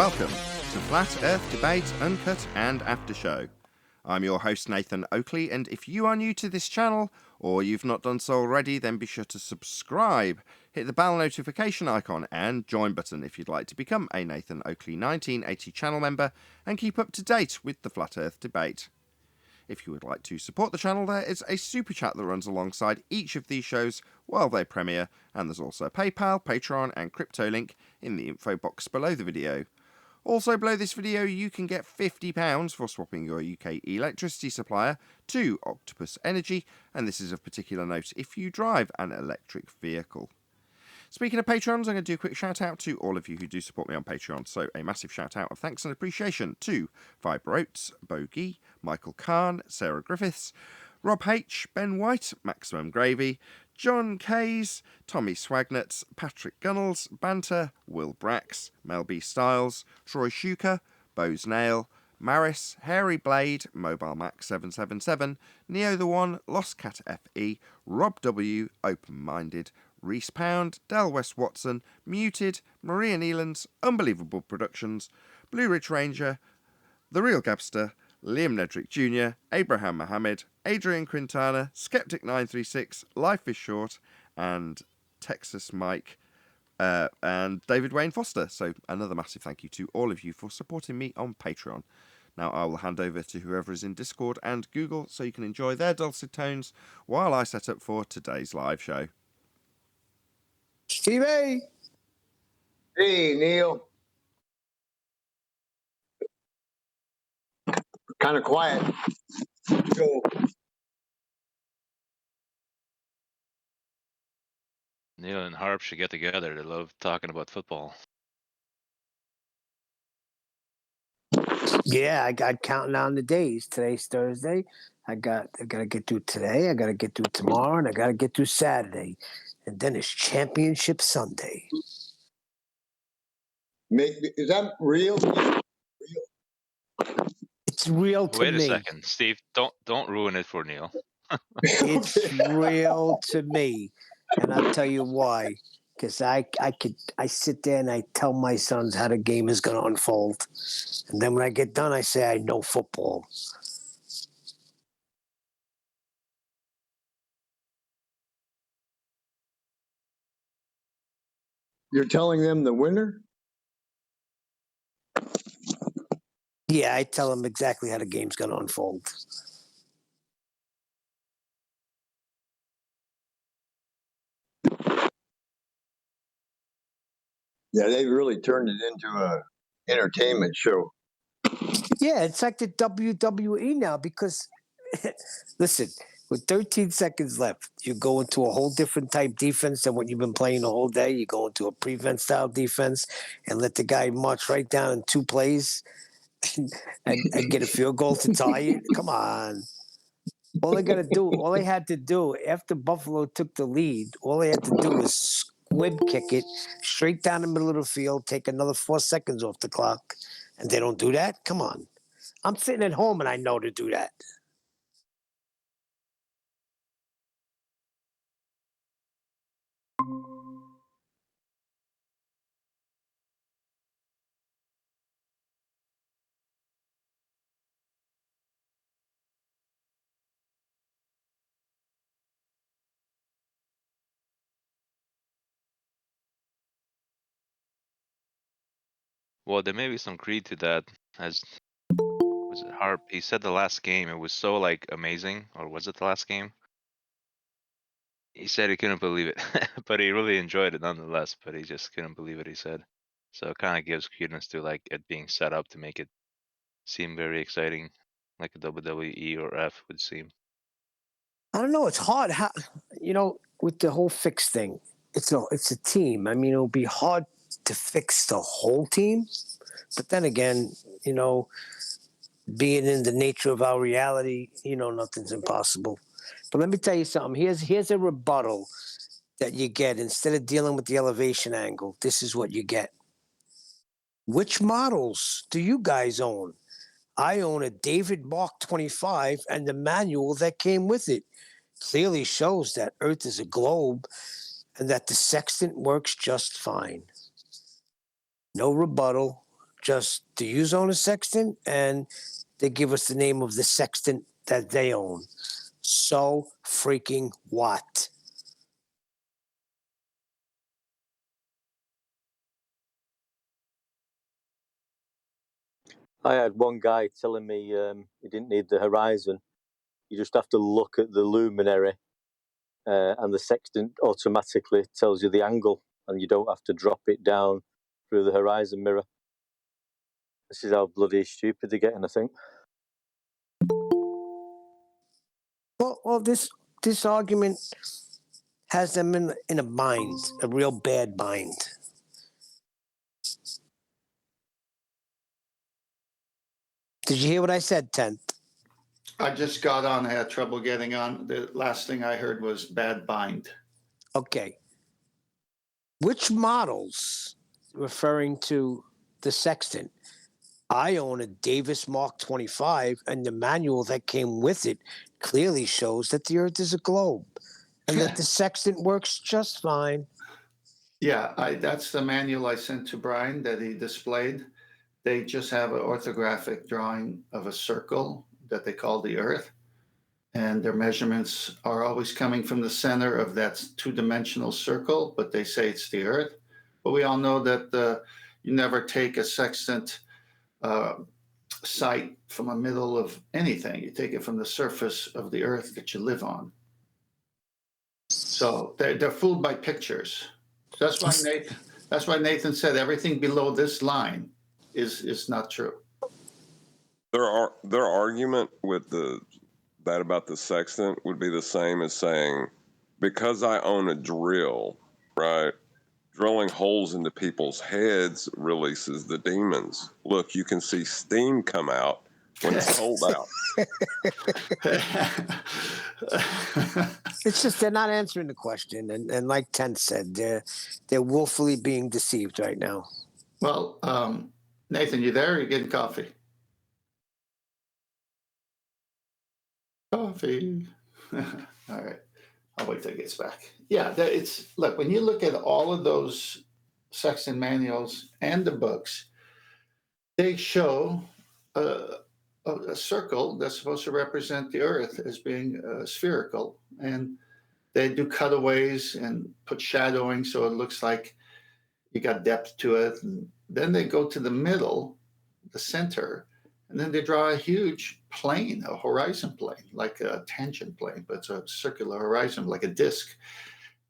Welcome to Flat Earth Debate, Uncut and After Show. I'm your host Nathan Oakley, and if you are new to this channel, or you've not done so already, then be sure to subscribe, hit the bell notification icon and join button if you'd like to become a Nathan Oakley 1980 channel member and keep up to date with the Flat Earth Debate. If you would like to support the channel, there is a super chat that runs alongside each of these shows while they premiere, and there's also a PayPal, Patreon and crypto link in the info box below the video. Also below this video you can get £50 for swapping your UK electricity supplier to Octopus Energy, and this is of particular note if you drive an electric vehicle. Speaking of patrons, I'm going to do a quick shout out to all of you who do support me on Patreon. So a massive shout out of thanks and appreciation to Fibre Oats, Bogey, Michael Kahn, Sarah Griffiths, Rob H, Ben White, Maximum Gravy, John Kays, Tommy Swagnuts, Patrick Gunnels, Banter, Will Brax, Mel B Styles, Troy Shuker, Bose Nail, Maris, Hairy Blade, Mobile Max 777, Neo the One, Lost Cat FE, Rob W, Open Minded, Reese Pound, Del West Watson, Muted, Maria Neelands, Unbelievable Productions, Blue Ridge Ranger, The Real Gabster, Liam Nedrick Jr., Abraham Mohammed, Adrian Quintana, Skeptic936, Life is Short, and Texas Mike, and David Wayne Foster. So another massive thank you to all of you for supporting me on Patreon. Now I will hand over to whoever is in Discord and Google so you can enjoy their dulcet tones while I set up for today's live show. Steve A. Hey, Neil. Kind of quiet. Let's go. Neil and Harp should get together. They love talking about football. Yeah, I got counting down the days. Today's Thursday. I gotta get through today. I gotta get through tomorrow, and I gotta get through Saturday, and then it's Championship Sunday. Is that real? It's real to Wait me. a second, Steve. Don't ruin it for Neil. It's real to me, and I'll tell you why. Because I sit there and I tell my sons how the game is going to unfold, and then when I get done, I say I know football. You're telling them the winner? Yeah, I tell them exactly how the game's going to unfold. Yeah, they really turned it into a entertainment show. Yeah, it's like the WWE now because, listen, with 13 seconds left, you go into a whole different type defense than what you've been playing the whole day. You go into a prevent style defense and let the guy march right down in 2 plays and get a field goal to tie it. Come on. All they had to do after Buffalo took the lead, all they had to do was squib kick it straight down the middle of the field, take another 4 seconds off the clock, and they don't do that? Come on. I'm sitting at home and I know to do that. Well, there may be some creed to that. As was it Harp? He said the last game it was so like amazing, or was it the last game? He said he couldn't believe it, but he really enjoyed it nonetheless. But he just couldn't believe it. He said, so it kind of gives credence to like it being set up to make it seem very exciting, like a WWE or F would seem. I don't know. It's hard. How, with the whole fix thing, it's a team. I mean, it'll be hard to fix the whole team. But then again, being in the nature of our reality, nothing's impossible. But let me tell you something. Here's a rebuttal that you get instead of dealing with the elevation angle. This is what you get. Which models do you guys own? I own a David Mark 25 and the manual that came with it. Clearly shows that Earth is a globe and that the sextant works just fine. No rebuttal, Just, do you own a sextant? And they give us the name of the sextant that they own. So freaking what? I had one guy telling me he didn't need the horizon. You just have to look at the luminary, and the sextant automatically tells you the angle, and you don't have to drop it down through the horizon mirror. This is how bloody stupid they're getting, I think. Well, this argument has them in a bind, a real bad bind. Did you hear what I said, 10th? I just got on. I had trouble getting on. The last thing I heard was bad bind. Okay. Which models, referring to the sextant? I own a Davis Mark 25, and the manual that came with it clearly shows that the Earth is a globe and that the sextant works just fine. Yeah, that's the manual I sent to Brian that he displayed. They just have an orthographic drawing of a circle that they call the Earth, and their measurements are always coming from the center of that two-dimensional circle, but they say it's the Earth. But we all know that you never take a sextant sight from the middle of anything. You take it from the surface of the Earth that you live on. So they're fooled by pictures. So that's why Nathan said everything below this line is not true. Their argument with that about the sextant would be the same as saying, because I own a drill, right? Drilling holes into people's heads releases the demons. Look, you can see steam come out when it's cold out. It's just they're not answering the question, and like 10 said, they're willfully being deceived right now. Well, Nathan, you there? Or are you getting coffee? Coffee. All right. I'll wait till he gets back. Yeah, look, when you look at all of those sextant manuals and the books, they show a circle that's supposed to represent the Earth as being spherical, and they do cutaways and put shadowing so it looks like you got depth to it. And then they go to the middle, the center, and then they draw a huge plane, a horizon plane, like a tangent plane, but it's a circular horizon, like a disc.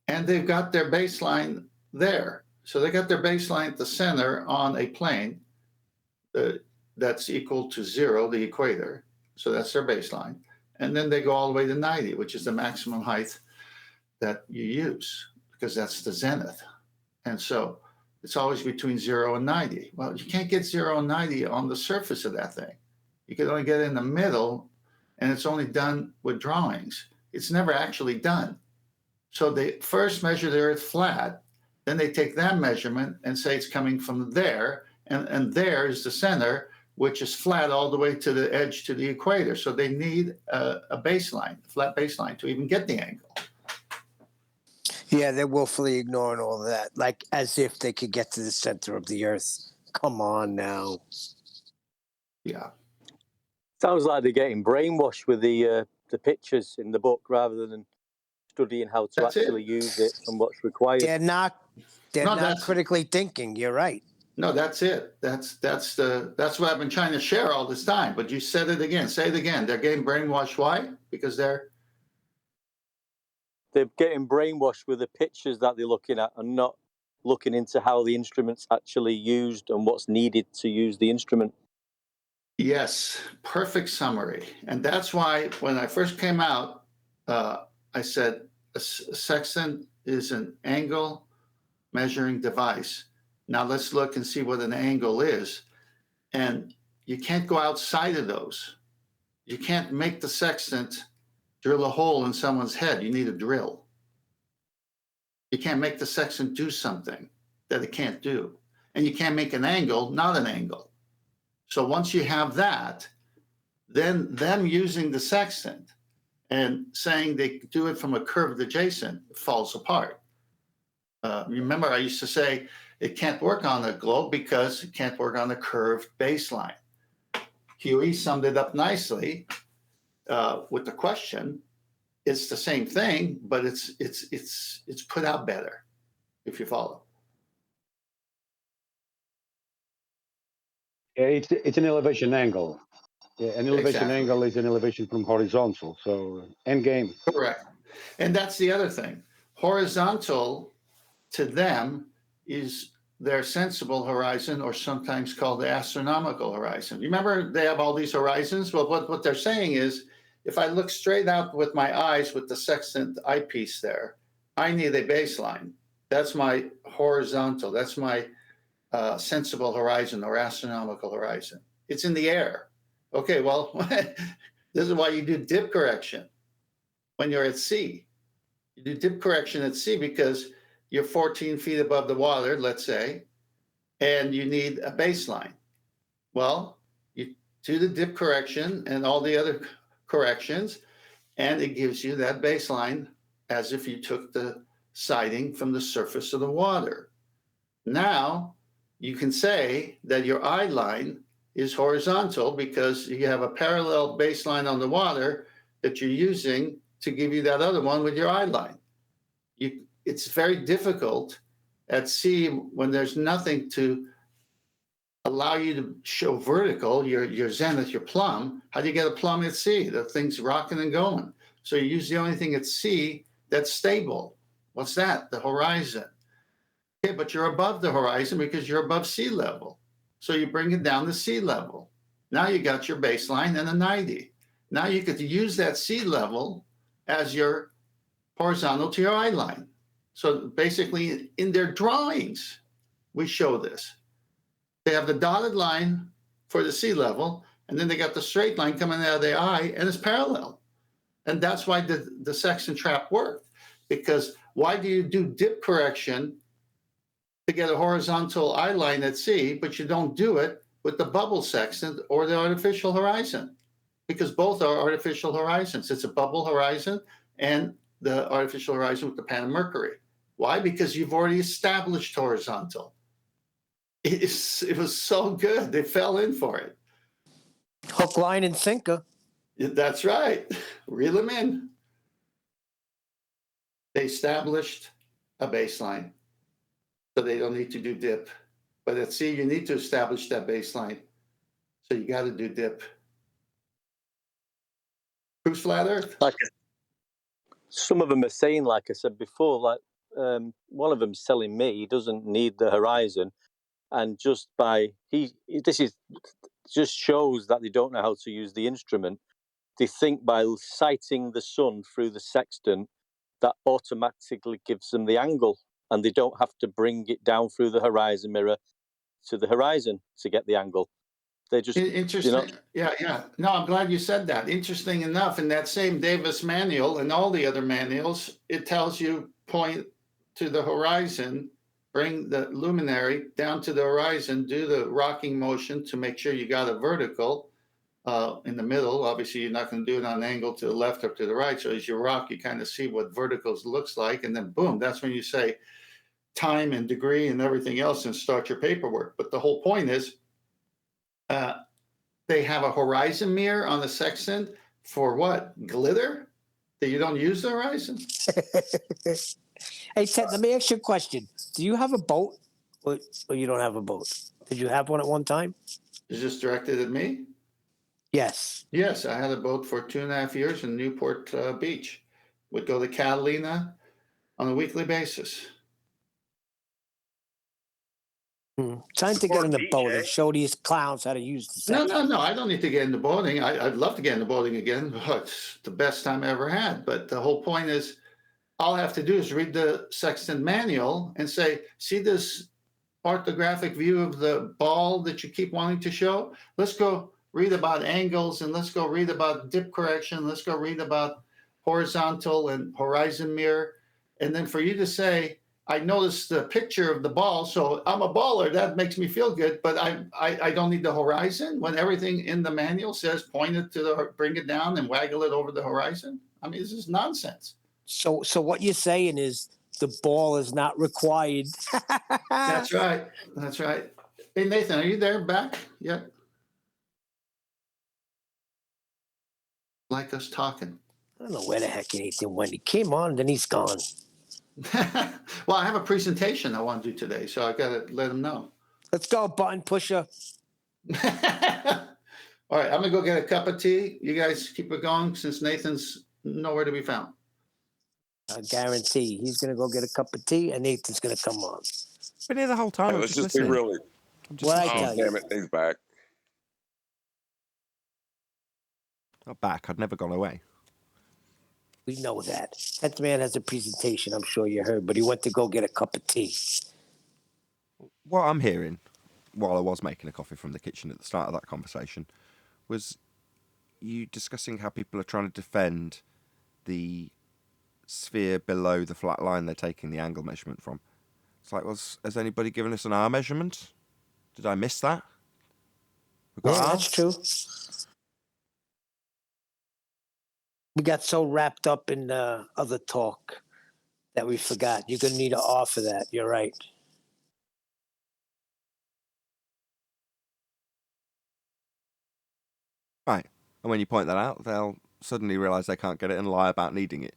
And they've got their baseline there. So they got their baseline at the center on a plane that's equal to 0, the equator. So that's their baseline. And then they go all the way to 90, which is the maximum height that you use, because that's the zenith. And so it's always between 0 and 90. Well, you can't get 0 and 90 on the surface of that thing. You can only get it in the middle, and it's only done with drawings. It's never actually done. So they first measure the Earth flat, then they take that measurement and say it's coming from there, and there is the center, which is flat all the way to the edge to the equator. So they need a baseline, a flat baseline, to even get the angle. Yeah, they're willfully ignoring all of that, like as if they could get to the center of the Earth. Come on now. Yeah. Sounds like they're getting brainwashed with the pictures in the book rather than studying how to That's actually use it and what's required. They're not critically thinking. You're right. No, that's it. That's what I've been trying to share all this time. But you said it again. Say it again. They're getting brainwashed. Why? Because they're getting brainwashed with the pictures that they're looking at and not looking into how the instrument's actually used and what's needed to use the instrument. Yes, perfect summary. And that's why when I first came out, I said a sextant is an angle measuring device. Now let's look and see what an angle is. And you can't go outside of those. You can't make the sextant drill a hole in someone's head. You need a drill. You can't make the sextant do something that it can't do. And you can't make an angle, not an angle. So once you have that, then them using the sextant and saying they do it from a curved adjacent falls apart. Remember, I used to say, It can't work on a globe because it can't work on a curved baseline. Huey summed it up nicely with the question. It's the same thing, but it's put out better, if you follow. Yeah, it's an elevation angle. Yeah, an elevation Exactly. angle is an elevation from horizontal. So end game. Correct. And that's the other thing. Horizontal to them is their sensible horizon, or sometimes called the astronomical horizon. You remember they have all these horizons? Well, what they're saying is, if I look straight out with my eyes with the sextant eyepiece there, I need a baseline. That's my horizontal. That's my sensible horizon or astronomical horizon. It's in the air. Okay, well, this is why you do dip correction when you're at sea. You do dip correction at sea because you're 14 feet above the water, let's say, and you need a baseline. Well, you do the dip correction and all the other corrections, and it gives you that baseline as if you took the sighting from the surface of the water. Now, you can say that your eye line is horizontal because you have a parallel baseline on the water that you're using to give you that other one with your eye line. It's very difficult at sea when there's nothing to allow you to show vertical, your zenith, your plumb. How do you get a plumb at sea? The thing's rocking and going. So you use the only thing at sea that's stable. What's that? The horizon. Okay, but you're above the horizon because you're above sea level. So you bring it down to sea level. Now you got your baseline and a 90. Now you could use that sea level as your horizontal to your eye line. So basically, in their drawings, we show this. They have the dotted line for the sea level, and then they got the straight line coming out of the eye, and it's parallel. And that's why the sextant trap worked. Because why do you do dip correction to get a horizontal eye line at sea, but you don't do it with the bubble sextant or the artificial horizon? Because both are artificial horizons. It's a bubble horizon and the artificial horizon with the pan of Mercury. Why? Because you've already established horizontal. It was so good. They fell in for it. Hook, line, and sinker. That's right. Reel them in. They established a baseline, so they don't need to do dip. But at sea, you need to establish that baseline. So you got to do dip. Who's flat Earth? Some of them are saying, like I said before, like one of them's telling me he doesn't need the horizon, and just just shows that they don't know how to use the instrument. They think by sighting the sun through the sextant, that automatically gives them the angle, and they don't have to bring it down through the horizon mirror to the horizon to get the angle. They just interesting. Yeah. No, I'm glad you said that. Interesting enough, in that same Davis manual and all the other manuals, it tells you point to the horizon, bring the luminary down to the horizon, do the rocking motion to make sure you got a vertical in the middle. Obviously, you're not going to do it on an angle to the left or to the right. So as you rock, you kind of see what verticals looks like, and then boom, that's when you say time and degree and everything else and start your paperwork. But the whole point is, they have a horizon mirror on the sextant for what? Glitter? That you don't use the horizon? Hey, Ted, let me ask you a question. Do you have a boat or you don't have a boat? Did you have one at one time? Is this directed at me? Yes. Yes, I had a boat for 2.5 years in Newport Beach. Would go to Catalina on a weekly basis. Time to get in the boat and show these clowns how to use the sextant. No. I don't need to get into boating. I'd love to get into boating again. It's the best time I ever had. But the whole point is, all I have to do is read the sextant manual and say, see this orthographic view of the ball that you keep wanting to show? Let's go read about angles, and let's go read about dip correction. Let's go read about horizontal and horizon mirror. And then for you to say, I noticed the picture of the ball, so I'm a baller. That makes me feel good, but I don't need the horizon when everything in the manual says point it to bring it down and waggle it over the horizon. I mean, this is nonsense. So what you're saying is The ball is not required. That's right. That's right. Hey, Nathan, are you there back yet? Like us talking. I don't know where the heck Nathan went. He came on, then he's gone. Well, I have a presentation I want to do today, so I got to let him know. Let's go, button pusher. All right, I'm going to go get a cup of tea. You guys keep it going since Nathan's nowhere to be found. I guarantee he's going to go get a cup of tea and Nathan's going to come on. Been here the whole time. Hey, I'm let's just just be listening. really. What I Oh, tell you. Damn it, he's back. Not back. I'd never gone away. We know that. That man has a presentation, I'm sure you heard, but he went to go get a cup of tea. What I'm hearing, while I was making a coffee from the kitchen at the start of that conversation, was you discussing how people are trying to defend the sphere below the flat line they're taking the angle measurement from. It's like, well, has anybody given us an R measurement? Did I miss that? We've got Yeah, R? that's true. We got so wrapped up in other talk that we forgot. You're going to need an R for that. You're right. Right. And when you point that out, they'll suddenly realise they can't get it and lie about needing it.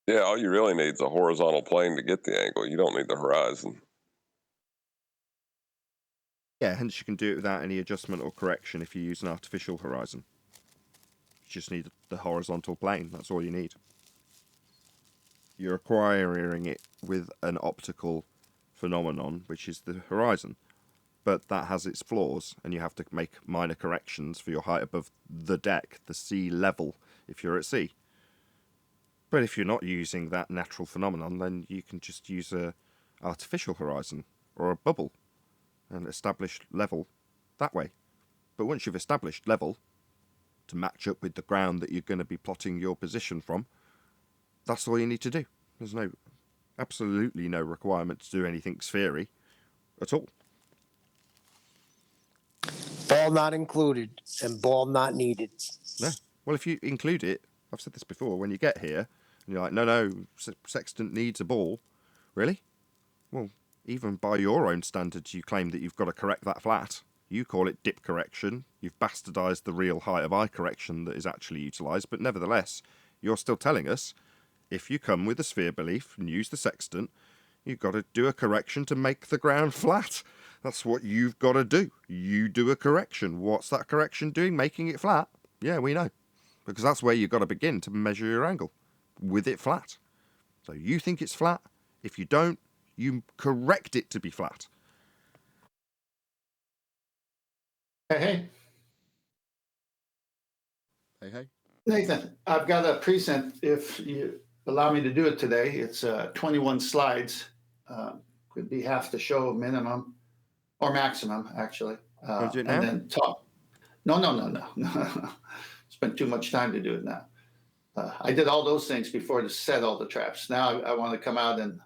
Yeah, all you really need is a horizontal plane to get the angle. You don't need the horizon. Yeah, hence you can do it without any adjustment or correction if you use an artificial horizon. You just need the horizontal plane. That's all you need. You're acquiring it with an optical phenomenon, which is the horizon. But that has its flaws, and you have to make minor corrections for your height above the deck, the sea level, if you're at sea. But if you're not using that natural phenomenon, then you can just use a artificial horizon or a bubble and establish level that way. But once you've established level to match up with the ground that you're going to be plotting your position from, that's all you need to do. There's absolutely no requirement to do anything sphery at all. Ball not included and ball not needed. No. Well, if you include it, I've said this before, when you get here, and you're like, no, Sextant needs a ball. Really? Well, even by your own standards, you claim that you've got to correct that flat. You call it dip correction. You've bastardised the real height of eye correction that is actually utilised, but nevertheless, you're still telling us, if you come with a sphere belief and use the sextant, you've got to do a correction to make the ground flat. That's what you've got to do. You do a correction. What's that correction doing? Making it flat? Yeah, we know. Because that's where you've got to begin to measure your angle, with it flat. So you think it's flat. If you don't, you correct it to be flat. Hey. Hey. Nathan, I've got a present, if you allow me to do it today. It's 21 slides. Could be half the show minimum, or maximum, actually. Want to do it now? And then talk. No. Spent too much time to do it now. I did all those things before to set all the traps. Now I want to come out, and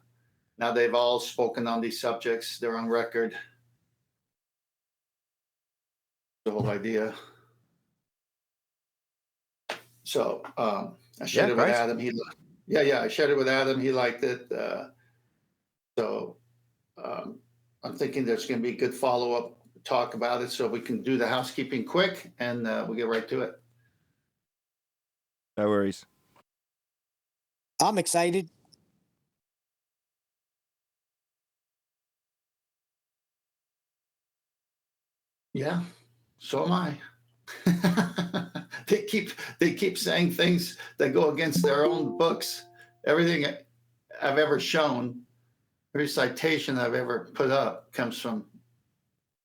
now they've all spoken on these subjects. They're on record. The whole idea. So I shared it with Adam. I shared it with Adam. He liked it. So I'm thinking there's going to be good follow-up talk about it, so we can do the housekeeping quick, and we'll get right to it. No worries. I'm excited. Yeah, so am I. They keep saying things that go against their own books. Everything I've ever shown, every citation I've ever put up comes from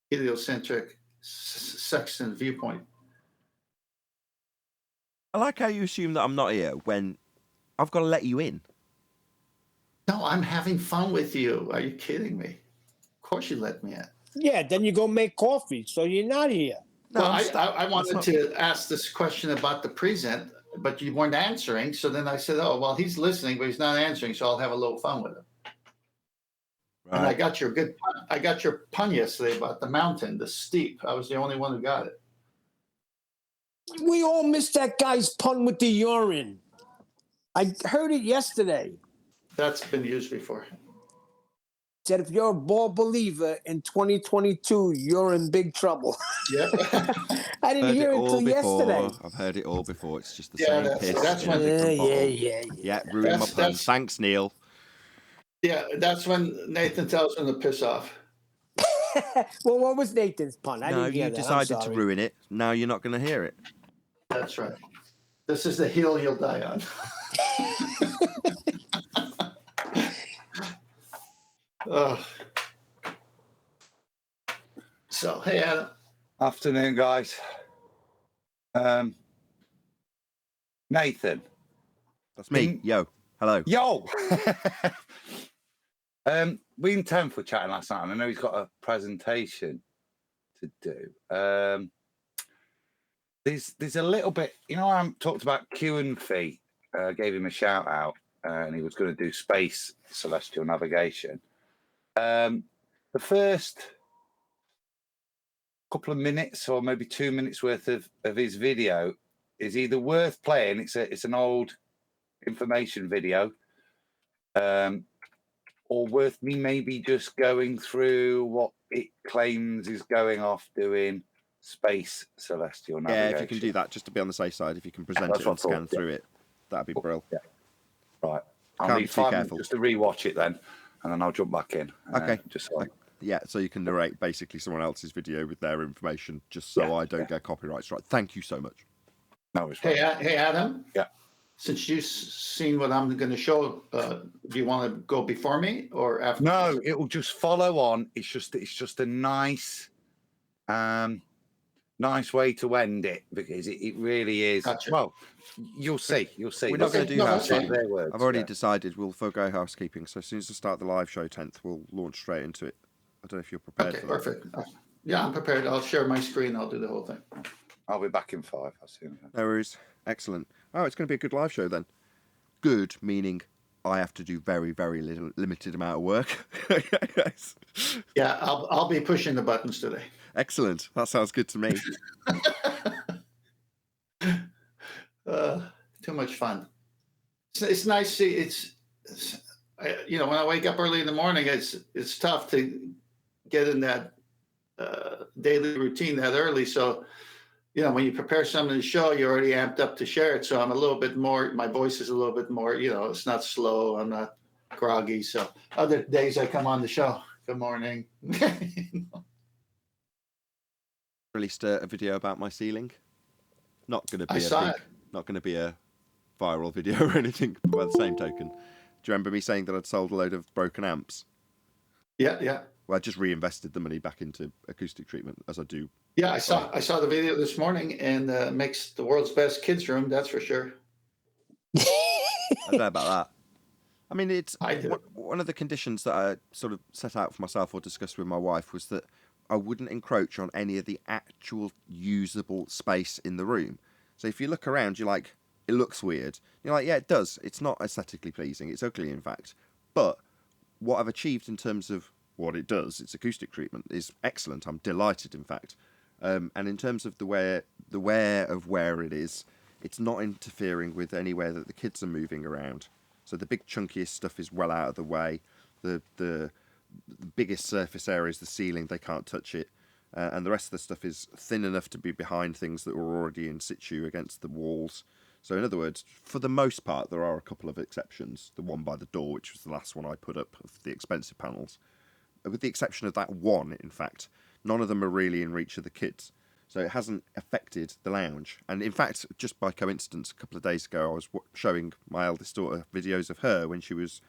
heliocentric sextant viewpoint. I like how you assume that I'm not here when I've got to let you in. No, I'm having fun with you. Are you kidding me? Of course you let me in. Yeah, then you go make coffee, so you're not here. No, well, I wanted to ask this question about the present, but you weren't answering. So then I said, oh, well, he's listening, but he's not answering, so I'll have a little fun with him. Right. And I got your pun yesterday about the mountain, the steep. I was the only one who got it. We all missed that guy's pun with the urine. I heard it yesterday. That's been used before. Said if you're a ball believer in 2022, you're in big trouble. Yep. I didn't Heard hear it it all until yesterday. before. I've heard it all before. It's just the Yeah, same piss that's in when- a different bottle. Yeah. Ruin my pun. That's- Thanks, Neil. Yeah, that's when Nathan tells him to piss off. Well, what was Nathan's pun? I No, didn't hear you that. I'm decided to sorry. ruin it. Now you're not going to hear it. That's right. This is the hill you'll die on. So, hey, Adam. Afternoon, guys. Nathan. That's me. Yo. Hello. Yo! We in town for chatting last night, and I know he's got a presentation to do. There's a little bit, I talked about Q and Fee, gave him a shout out, and he was going to do space celestial navigation. The first couple of minutes or maybe 2 minutes worth of his video is either worth playing. It's an old information video, or worth me maybe just going through what it claims is going off doing space celestial navigation. Yeah, if you can do that, just to be on the safe side, if you can present That's it and scan through it, that'd be brilliant. Yeah. Right. I'll Can't need be too 5 minutes careful. just to rewatch it then, and then I'll jump back in. Okay. Just so Yeah, so you can narrate basically someone else's video with their information, just so I don't get copyright strike. Thank you so much. No, it's Hey, Adam. Yeah. Since you've seen what I'm going to show, do you want to go before me or after? No, it will just follow on. It's just a nice way to end it, because it really is. Gotcha. Well, you'll see. We're not going to do No, that. that's fine. I've already decided we'll forego housekeeping. So as soon as I start the live show 10th, we'll launch straight into it. I don't know if you're prepared Okay, for that. perfect. Yeah, I'm prepared. I'll share my screen. I'll do the whole thing. I'll be back in 5. I'll see you. No worries. Excellent. Oh, it's going to be a good live show then. Good, meaning I have to do very, very limited amount of work. Yes. Yeah, I'll be pushing the buttons today. Excellent. That sounds good to me. Too much fun. It's nice to see. When I wake up early in the morning, it's tough to get in that daily routine that early. So, when you prepare something to show, you're already amped up to share it. So I'm a little bit more. My voice is a little bit more. It's not slow. I'm not groggy. So other days I come on the show. Good morning. Released a video about my ceiling. Not going to be not going to be a viral video or anything. But by the same token, do you remember me saying that I'd sold a load of broken amps? Yeah. Well, I just reinvested the money back into acoustic treatment, as I do. Yeah, I saw the video this morning, and makes the world's best kids room. That's for sure. I don't know about that. I mean, it's I do. one of the conditions that I sort of set out for myself or discussed with my wife was that I wouldn't encroach on any of the actual usable space in the room. So if you look around, you're like, it looks weird. You're like, yeah, it does. It's not aesthetically pleasing. It's ugly, in fact. But what I've achieved in terms of what it does, its acoustic treatment, is excellent. I'm delighted, in fact. And in terms of the where of where it is, it's not interfering with anywhere that the kids are moving around. So the big chunkiest stuff is well out of the way. The biggest surface area is the ceiling. They can't touch it. And the rest of the stuff is thin enough to be behind things that were already in situ against the walls. So in other words, for the most part, there are a couple of exceptions. The one by the door, which was the last one I put up of the expensive panels. With the exception of that one, in fact, none of them are really in reach of the kids. So it hasn't affected the lounge. And in fact, just by coincidence, a couple of days ago, I was showing my eldest daughter videos of her when she was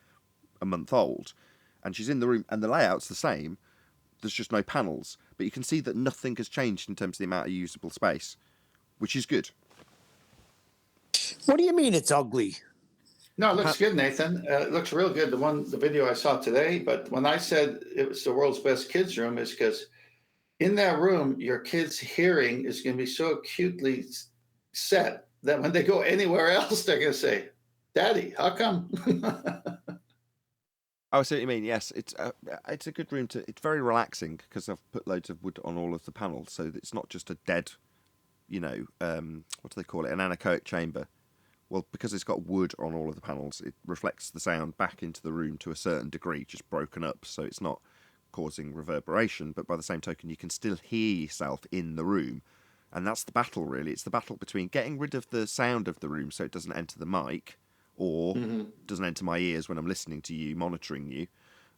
a month old. And she's in the room, and the layout's the same. There's just no panels. But you can see that nothing has changed in terms of the amount of usable space, which is good. What do you mean it's ugly? No, it looks good, Nathan. It looks real good. The video I saw today. But when I said it was the world's best kids room, is because in that room, your kids' hearing is going to be so acutely set that when they go anywhere else, they're going to say, "Daddy, how come?" I see what you mean. Yes, it's a good room to. It's very relaxing because I've put loads of wood on all of the panels, so that it's not just a dead, what do they call it, an anechoic chamber. Well, because it's got wood on all of the panels, it reflects the sound back into the room to a certain degree, just broken up, so it's not causing reverberation, but by the same token, you can still hear yourself in the room. And that's the battle, really. It's the battle between getting rid of the sound of the room so it doesn't enter the mic, or doesn't enter my ears when I'm listening to you, monitoring you,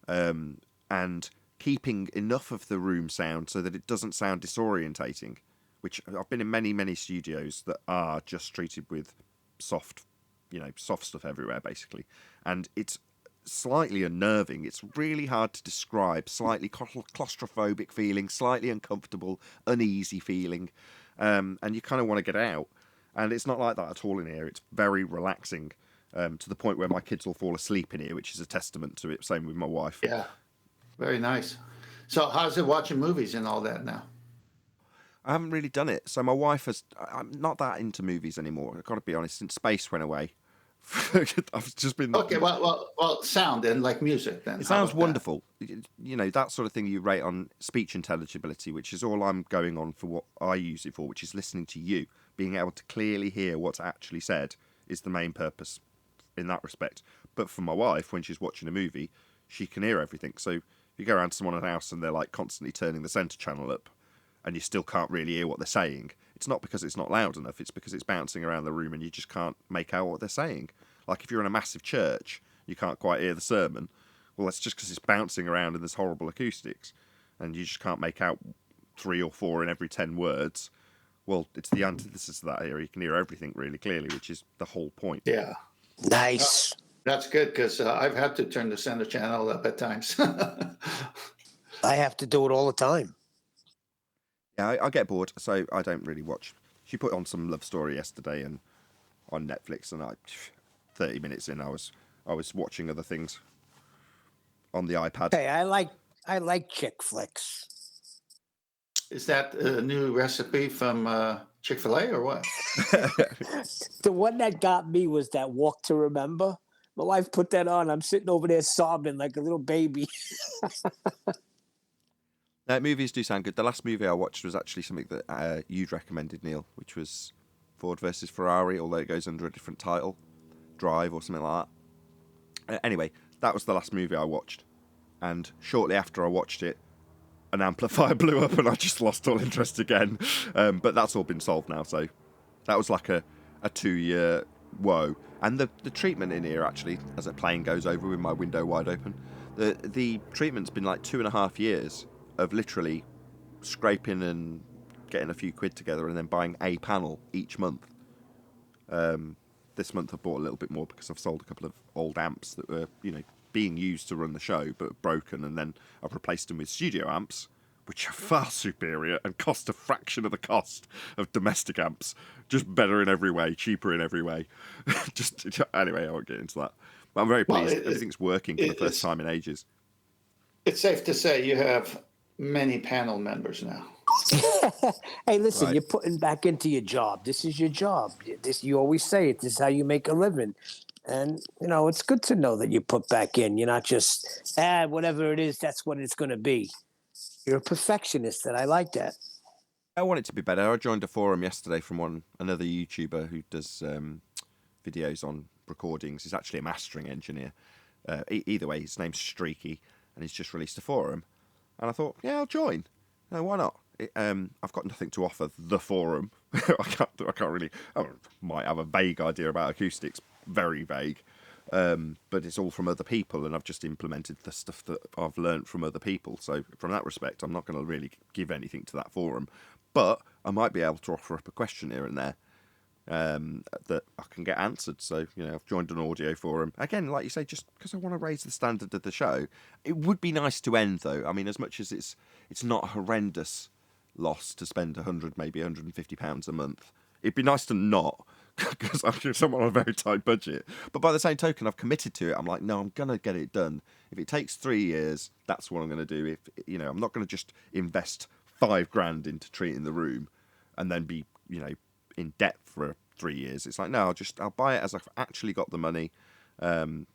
and keeping enough of the room sound so that it doesn't sound disorientating, which I've been in many, many studios that are just treated with soft stuff everywhere, basically. And it's slightly unnerving. It's really hard to describe. Slightly claustrophobic feeling, slightly uncomfortable, uneasy feeling. And you kind of want to get out. And it's not like that at all in here. It's very relaxing, to the point where my kids will fall asleep in here, which is a testament to it. Same with my wife. Yeah, very nice. So how's it watching movies and all that now? I haven't really done it. So my wife I'm not that into movies anymore. I've got to be honest. Since space went away, I've just been... Okay, well, sound and like music then. It sounds wonderful. That sort of thing you rate on speech intelligibility, which is all I'm going on for what I use it for, which is listening to you. Being able to clearly hear what's actually said is the main purpose in that respect. But for my wife, when she's watching a movie, she can hear everything. So if you go around to someone's house and they're like constantly turning the centre channel up and you still can't really hear what they're saying, it's not because it's not loud enough, it's because it's bouncing around the room and you just can't make out what they're saying. Like if you're in a massive church, you can't quite hear the sermon. Well, that's just because it's bouncing around in this horrible acoustics and you just can't make out 3 or 4 in every 10 words. Well, it's the antithesis of that here. You can hear everything really clearly, which is the whole point. Yeah. Nice. That's good, because I've had to turn the center channel up at times. I have to do it all the time. Yeah, I get bored, so I don't really watch. She put on some love story yesterday and on Netflix, and 30 minutes in, I was watching other things on the iPad. Hey, I like chick flicks. Is that a new recipe from Chick-fil-A or what? The one that got me was that Walk to Remember. My wife put that on. I'm sitting over there sobbing like a little baby. Movies do sound good. The last movie I watched was actually something that you'd recommended, Neil, which was Ford versus Ferrari, although it goes under a different title, Drive or something like that. Anyway, that was the last movie I watched. And shortly after I watched it, an amplifier blew up and I just lost all interest again. But that's all been solved now, so that was like a 2-year woe. And the treatment in here, actually, as a plane goes over with my window wide open, the treatment's been like 2.5 years of literally scraping and getting a few quid together and then buying a panel each month. This month I've bought a little bit more because I've sold a couple of old amps that were, being used to run the show but broken, and then I've replaced them with studio amps, which are far superior and cost a fraction of the cost of domestic amps. Just better in every way, cheaper in every way. Anyway, I won't get into that. But I'm very pleased. Everything's working for the first time in ages. It's safe to say you have many panel members now. Hey, listen, Right. You're putting back into your job. This is your job. You always say it. This is how you make a living. And, it's good to know that you put back in. You're not just, whatever it is, that's what it's going to be. You're a perfectionist, and I like that. I want it to be better. I joined a forum yesterday from another YouTuber who does videos on recordings. He's actually a mastering engineer. Either way, his name's Streaky, and he's just released a forum. And I thought, yeah, I'll join. No, why not? I've got nothing to offer the forum. I can't really. I might have a vague idea about acoustics, very vague, but it's all from other people, and I've just implemented the stuff that I've learned from other people. So from that respect, I'm not going to really give anything to that forum, but I might be able to offer up a question here and there that I can get answered. So I've joined an audio forum again, like you say, just because I want to raise the standard of the show. It would be nice to end though. I mean, as much as it's not a horrendous loss to spend 100, maybe £150 a month, it'd be nice to not, because I'm on a very tight budget. But by the same token, I've committed to it. I'm like, no, I'm gonna get it done. If it takes 3 years, that's what I'm gonna do. If I'm not gonna just invest £5,000 into treating the room and then be in debt for 3 years. It's like, no, I'll buy it as I've actually got the money, and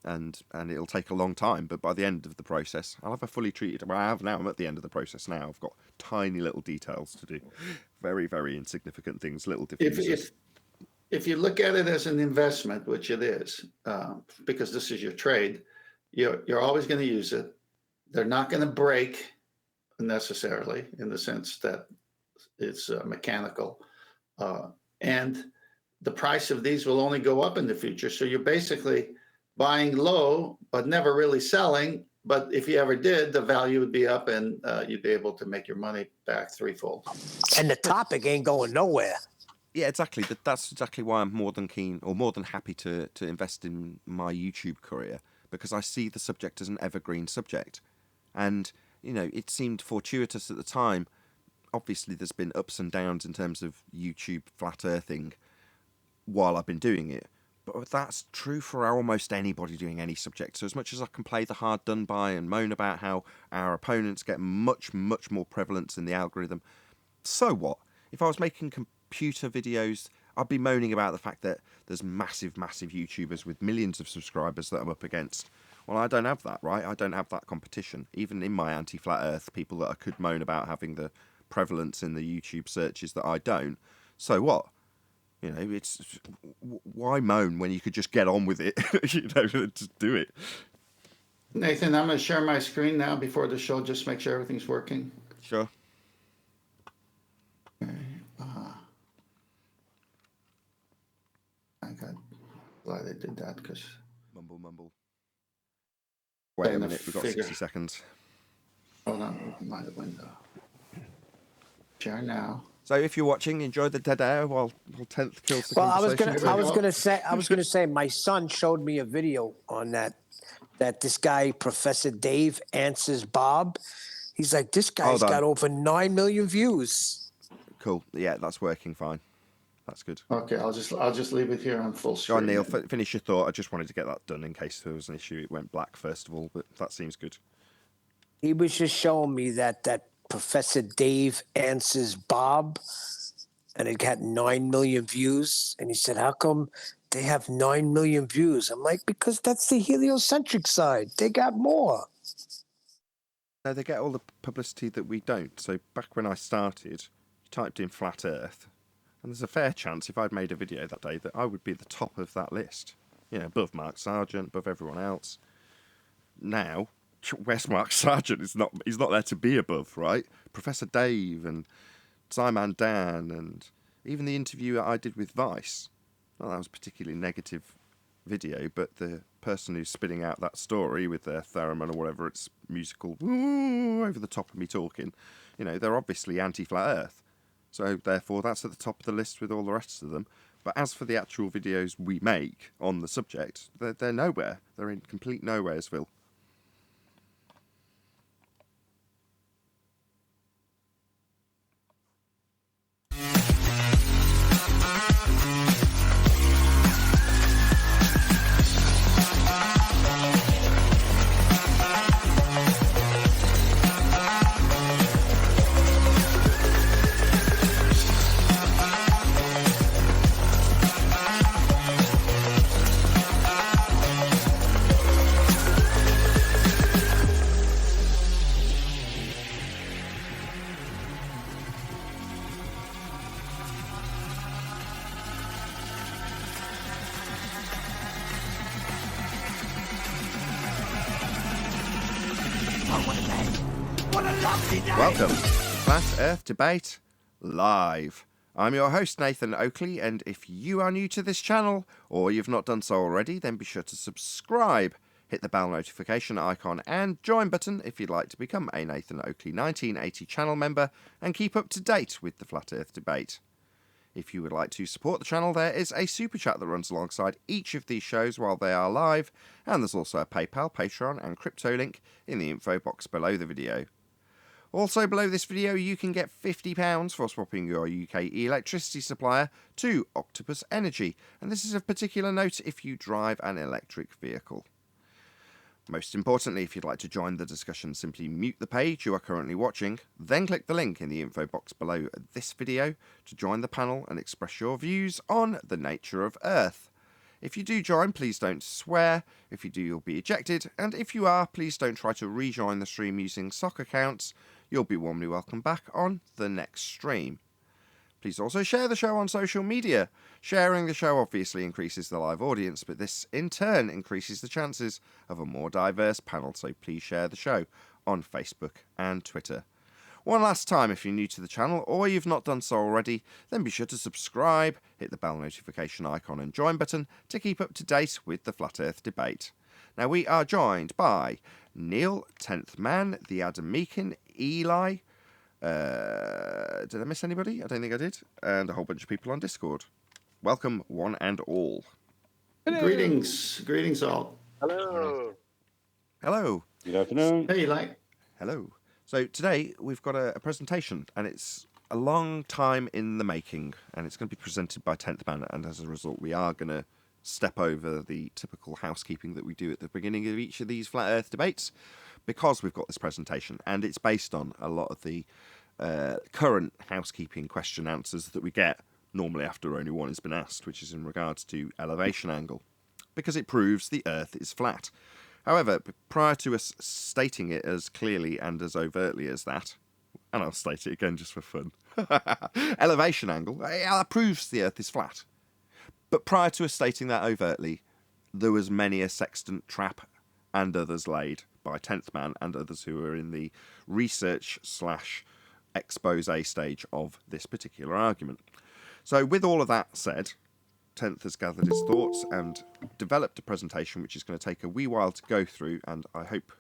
it'll take a long time. But by the end of the process, I'll have a fully treated. Well, I have now. I'm at the end of the process now. I've got tiny little details to do, very, very insignificant things, little differences. If you look at it as an investment, which it is, because this is your trade, you're always going to use it. They're not going to break necessarily in the sense that it's mechanical, and the price of these will only go up in the future. So you're basically buying low, but never really selling. But if you ever did, the value would be up, and you'd be able to make your money back threefold. And the topic ain't going nowhere. Yeah, exactly. That's exactly why I'm more than keen or more than happy to invest in my YouTube career, because I see the subject as an evergreen subject. And, you know, it seemed fortuitous at the time. Obviously, there's been ups and downs in terms of YouTube flat earthing while I've been doing it. But that's true for almost anybody doing any subject. So as much as I can play the hard done by and moan about how our opponents get much, much more prevalence in the algorithm, so what? If I was making computer videos, I'd be moaning about the fact that there's massive YouTubers with millions of subscribers that I'm up against. Well, I don't have that, right? I don't have that competition. Even in my anti-flat earth, people that I could moan about having the prevalence in the YouTube searches that I don't. So what? You know, it's why moan when you could just get on with it? You know, just do it. Nathan, I'm going to share my screen now before the show, just make sure everything's working. Sure. Okay. Glad I did that because. Mumble. Wait a minute, we've got 60 seconds. Hold on, open my window. Share now. So if you're watching, enjoy the dead air while 10th kills the conversation. I was gonna say my son showed me a video on that this guy, Professor Dave, answers Bob. He's like, this guy's got over 9 million views. Cool. Yeah, that's working fine. That's good. Okay, I'll just leave it here on full screen. Go on, Neil, finish your thought. I just wanted to get that done in case there was an issue. It went black first of all, but that seems good. He was just showing me that Professor Dave answers Bob, and it got 9 million views. And he said, how come they have 9 million views? I'm like, because that's the heliocentric side. They got more. No, they get all the publicity that we don't. So back when I started, you typed in flat earth, and there's a fair chance if I'd made a video that day that I would be at the top of that list. You know, above Mark Sargent, above everyone else. Now, where's Mark Sargent? He's not there to be above, right? Professor Dave and Simon Dan and even the interview I did with Vice. Well, that was a particularly negative video, but the person who's spitting out that story with their theremin or whatever it's musical over the top of me talking, you know, they're obviously anti-flat earth. So therefore that's at the top of the list with all the rest of them. But as for the actual videos we make on the subject, they're nowhere. They're in complete nowheresville. Welcome to Flat Earth Debate Live. I'm your host, Nathan Oakley, and if you are new to this channel, or you've not done so already, then be sure to subscribe, hit the bell notification icon and join button if you'd like to become a Nathan Oakley 1980 channel member and keep up to date with the Flat Earth Debate. If you would like to support the channel, there is a super chat that runs alongside each of these shows while they are live, and there's also a PayPal, Patreon and crypto link in the info box below the video. Also below this video you can get £50 for swapping your UK electricity supplier to Octopus Energy, and this is of particular note if you drive an electric vehicle. Most importantly, if you'd like to join the discussion, simply mute the page you are currently watching, then click the link in the info box below this video to join the panel and express your views on the nature of Earth. If you do join, please don't swear. If you do, you'll be ejected. And if you are, please don't try to rejoin the stream using sock accounts. You'll be warmly welcome back on the next stream. Please also share the show on social media. Sharing the show obviously increases the live audience, but this in turn increases the chances of a more diverse panel, so please share the show on Facebook and Twitter. One last time, if you're new to the channel or you've not done so already, then be sure to subscribe, hit the bell notification icon and join button to keep up to date with the Flat Earth debate. Now we are joined by Neil, 10th Man, the Adam Meakin, Eli, did I miss anybody? I don't think I did. And a whole bunch of people on Discord. Welcome, one and all. Hello. Greetings all. Hello. Hello. Good afternoon. Hey, Eli. Hello. So today we've got a presentation, and it's a long time in the making, and it's going to be presented by 10th Man, and as a result we are going to step over the typical housekeeping that we do at the beginning of each of these Flat Earth debates, because we've got this presentation, and it's based on a lot of the current housekeeping question answers that we get normally after only one has been asked, which is in regards to elevation angle, because it proves the Earth is flat. However, prior to us stating it as clearly and as overtly as that, and I'll state it again just for fun, elevation angle proves the Earth is flat. But prior to us stating that overtly, there was many a sextant trap and others laid by 10th Man and others who are in the research/expose stage of this particular argument. So with all of that said, 10th has gathered his thoughts and developed a presentation which is going to take a wee while to go through, and I hope,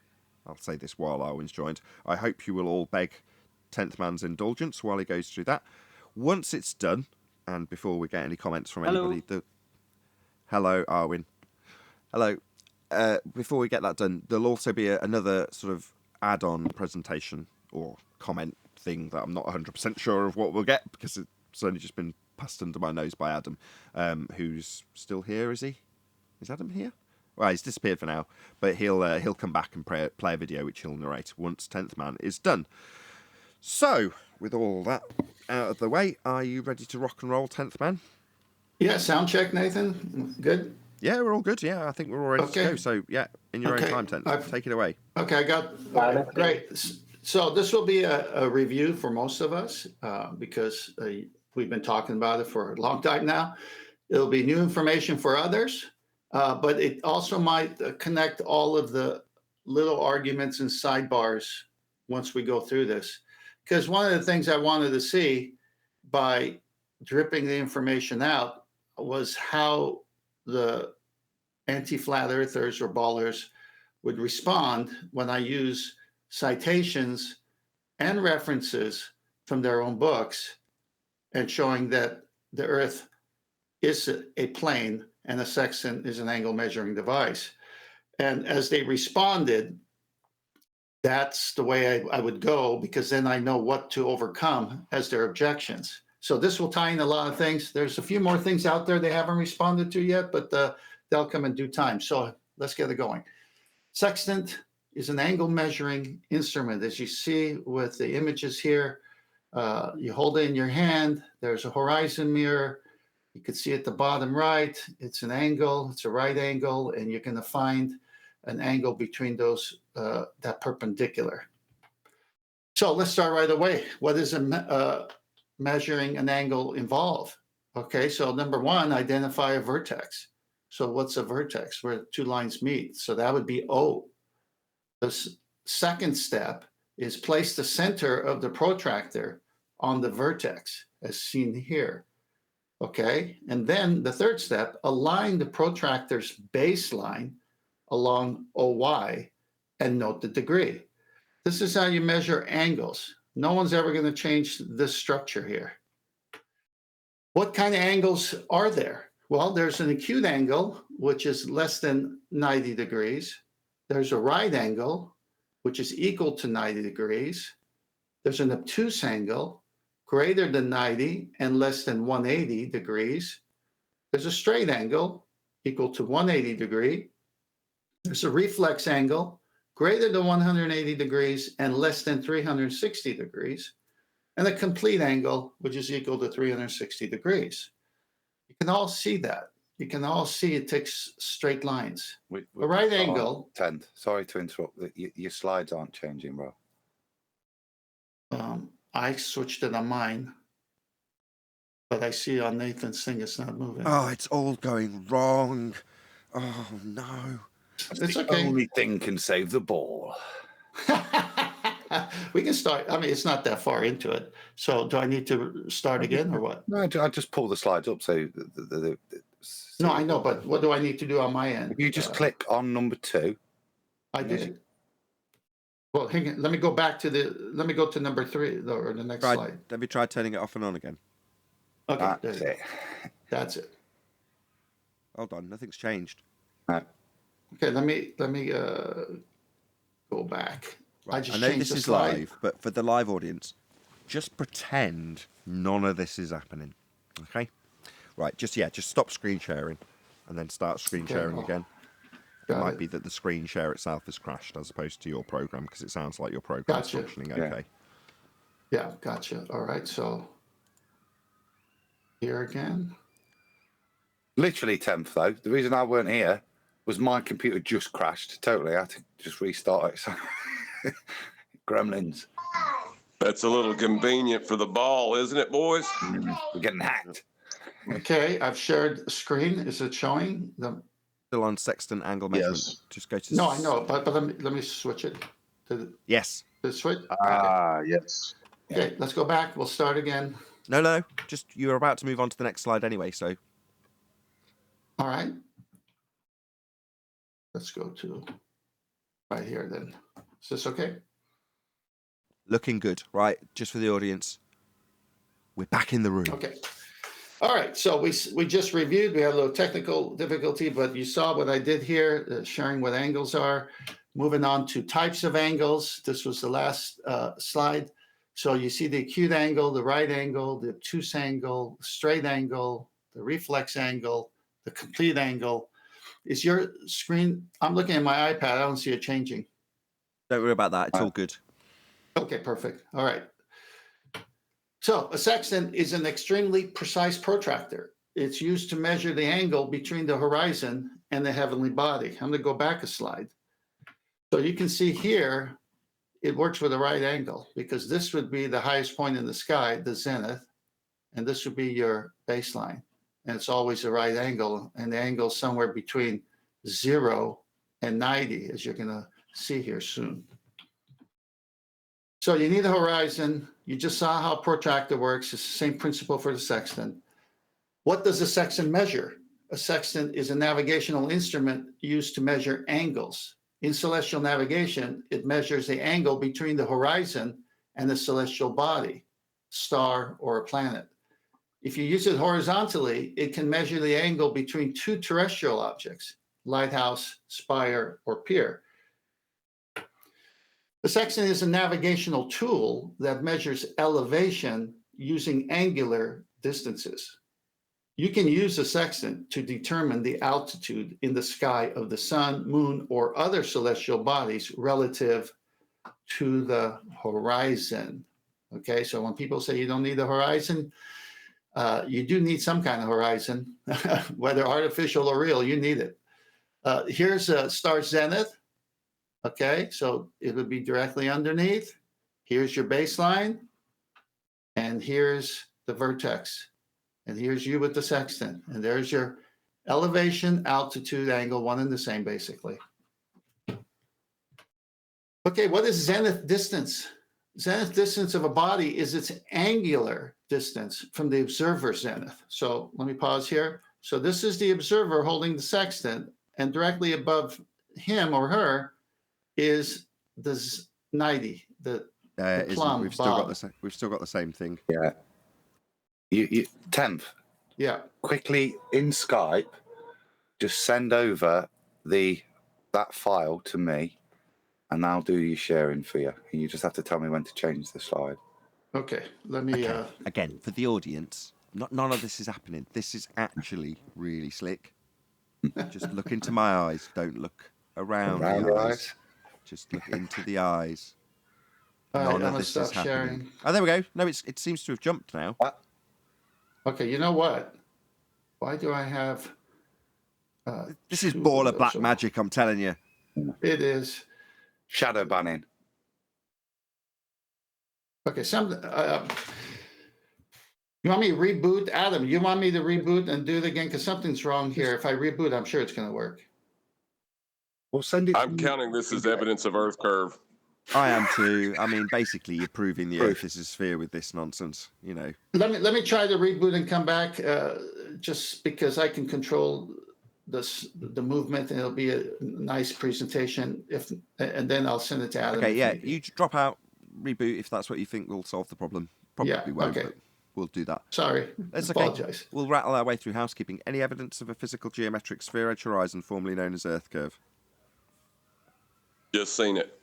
I'll say this while Arwen's joined, I hope you will all beg 10th Man's indulgence while he goes through that. Once it's done, and before we get any comments from anybody... Hello, Arwen. Hello. Before we get that done, there'll also be another sort of add-on presentation or comment thing that I'm not 100% sure of what we'll get, because it's only just been passed under my nose by Adam, who's still here, is he? Is Adam here? Well, he's disappeared for now, but he'll come back and play a video which he'll narrate once 10th Man is done. So, with all that out of the way, are you ready to rock and roll, 10th Man? Yeah, sound check, Nathan. Good? Yeah, we're all good. Yeah, I think we're all ready to go. So, yeah, in your own time, 10th. Take it away. Okay, I got... Okay, great. So this will be a review for most of us because we've been talking about it for a long time now. It'll be new information for others, but it also might connect all of the little arguments and sidebars once we go through this. Because one of the things I wanted to see by dripping the information out was how the anti-flat earthers or ballers would respond when I use citations and references from their own books and showing that the Earth is a plane and a sextant is an angle measuring device. And as they responded, that's the way I would go, because then I know what to overcome as their objections. So this will tie in a lot of things. There's a few more things out there they haven't responded to yet, but they'll come in due time. So let's get it going. Sextant is an angle measuring instrument. As you see with the images here, you hold it in your hand. There's a horizon mirror. You can see at the bottom right, it's an angle, it's a right angle, and you're going to find an angle between those, that perpendicular. So let's start right away. What does measuring an angle involve? Okay, so number one, identify a vertex. So what's a vertex? Where two lines meet. So that would be O. The second step is place the center of the protractor on the vertex, as seen here. Okay, and then the third step, align the protractor's baseline along OY and note the degree. This is how you measure angles. No one's ever going to change this structure here. What kind of angles are there? Well, there's an acute angle, which is less than 90 degrees. There's a right angle, which is equal to 90 degrees. There's an obtuse angle, greater than 90 and less than 180 degrees. There's a straight angle, equal to 180 degree. There's a reflex angle, greater than 180 degrees and less than 360 degrees. And a complete angle, which is equal to 360 degrees. You can all see that. you can all see it takes straight lines. We A right can start on angle. 10. Sorry to interrupt. Your slides aren't changing, bro. I switched it on mine, but I see on Nathan's thing it's not moving. Oh, it's all going wrong. Oh, no. It's okay. Only thing can save the ball. We can start. I mean, it's not that far into it. So do I need to start again or what? No, I just pull the slides up. So No, I know, but what do I need to do on my end? If you just click on number 2. I did. Well, hang on. Let me go back to let me go to number 3 or the next slide. Let me try turning it off and on again. Okay, That's it. That's it. Hold on, nothing's changed. No. Okay, let me go back. Right. I know changed this the is slide. live, but for the live audience, just pretend none of this is happening. Okay? Right, just stop screen sharing and then start screen sharing again. It might be that the screen share itself has crashed as opposed to your program, because it sounds like your program is functioning okay. Yeah, gotcha. All right, so here again. Literally 10th, though. The reason I weren't here was my computer just crashed totally. I had to just restart it. So Gremlins. That's a little convenient for the ball, isn't it, boys? We're getting hacked. Okay, I've shared the screen. Is it showing? Still on sextant angle measurement. Yes. Just go to... No, I know, but let me switch it to Yes. the switch. Yes. Okay, let's go back. We'll start again. No. Just, you're about to move on to the next slide anyway, so... All right. Let's go to right here then. Is this okay? Looking good, right? Just for the audience. We're back in the room. Okay. All right. So we just reviewed. We had a little technical difficulty, but you saw what I did here, sharing what angles are. Moving on to types of angles. This was the last slide. So you see the acute angle, the right angle, the obtuse angle, the straight angle, the reflex angle, the complete angle. Is your screen? I'm looking at my iPad. I don't see it changing. Don't worry about that. It's all good. Okay, perfect. All right. So a sextant is an extremely precise protractor. It's used to measure the angle between the horizon and the heavenly body. I'm going to go back a slide. So you can see here, it works with a right angle, because this would be the highest point in the sky, the zenith, and this would be your baseline. And it's always a right angle, and the angle is somewhere between 0 and 90, as you're going to see here soon. So you need a horizon. You just saw how a protractor works. It's the same principle for the sextant. What does a sextant measure? A sextant is a navigational instrument used to measure angles. In celestial navigation, it measures the angle between the horizon and the celestial body, star or a planet. If you use it horizontally, it can measure the angle between two terrestrial objects, lighthouse, spire, or pier. The sextant is a navigational tool that measures elevation using angular distances. You can use a sextant to determine the altitude in the sky of the sun, moon, or other celestial bodies relative to the horizon. Okay, so when people say you don't need a horizon, you do need some kind of horizon, whether artificial or real, you need it. Here's a star zenith. Okay, so it would be directly underneath. Here's your baseline, and here's the vertex. And here's you with the sextant. And there's your elevation, altitude, angle, one and the same, basically. Okay, what is zenith distance? Zenith distance of a body is its angular distance from the observer's zenith. So let me pause here. So this is the observer holding the sextant, and directly above him or her is the 90, the plumb. We've still got the same thing. Yeah. You 10th. Yeah. Quickly in Skype, just send over that file to me, and I'll do your sharing for you. And you just have to tell me when to change the slide. Okay. Let me. Okay. Again, for the audience, none of this is happening. This is actually really slick. Just look into my eyes. Don't look around the eyes. Just look into the eyes. All right, None I'm of gonna this is stop happening. sharing. Oh, there we go. No, it seems to have jumped now. Okay, you know what? Why do I have? This is baller black magic, I'm telling you. It is. Shadow banning. Okay, you want me to reboot? Adam, you want me to reboot and do it again? Because something's wrong here. If I reboot, I'm sure it's going to work. We'll send it. I'm counting this as evidence of Earth curve. I am too. I mean, basically, you're proving the Earth is a sphere with this nonsense, you know. Let me try to reboot and come back, just because I can control the movement, and it'll be a nice presentation. And then I'll send it to Adam. Okay, yeah, you drop out, reboot if that's what you think will solve the problem. Probably won't, but we'll do that. Sorry, That's apologize. Okay. We'll rattle our way through housekeeping. Any evidence of a physical geometric sphere edge horizon, formerly known as Earth curve? Just seen it.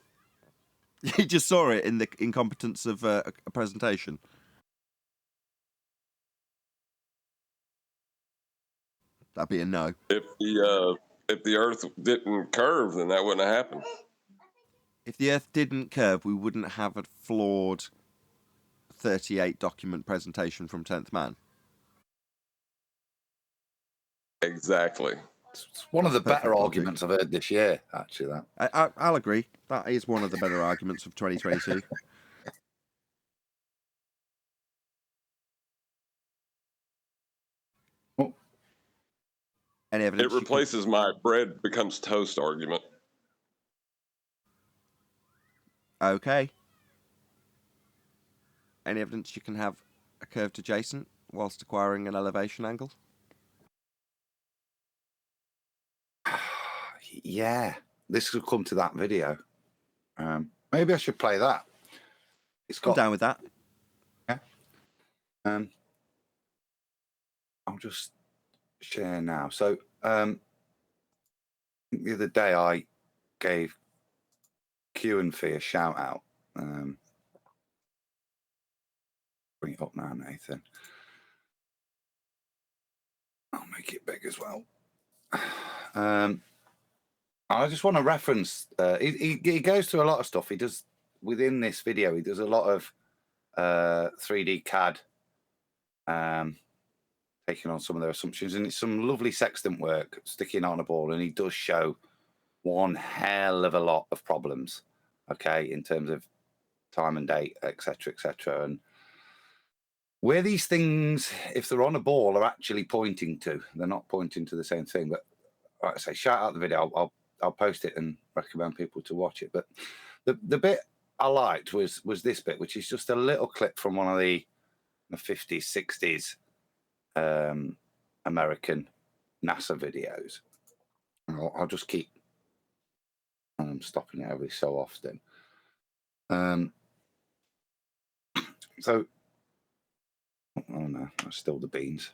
You just saw it in the incompetence of a presentation. That'd be a no. If the Earth didn't curve, then that wouldn't have happened. If the Earth didn't curve, we wouldn't have a flawed 38 document presentation from 10th Man. Exactly. It's one of the better arguments I've heard this year, actually. That I'll agree. That is one of the better arguments of 2022. Any evidence? It replaces my bread becomes toast argument. Okay. Any evidence you can have a curved adjacent whilst acquiring an elevation angle? Yeah, this will come to that video. Maybe I should play that. I'm down with that. Yeah. I'll just share now. So the other day I gave Q and Fee a shout out. Bring it up now, Nathan. I'll make it big as well. I just want to reference. He goes through a lot of stuff. He does within this video. He does a lot of 3D CAD, taking on some of their assumptions, and it's some lovely sextant work sticking on a ball. And he does show one hell of a lot of problems. Okay, in terms of time and date, etc., etc., and where these things, if they're on a ball, are actually pointing to. They're not pointing to the same thing. But like I say, shout out the video. I'll post it and recommend people to watch it. But the bit I liked was this bit, which is just a little clip from one of the 50s, 60s American NASA videos. I'll just keep stopping it every so often. So, oh no, that's still the beans.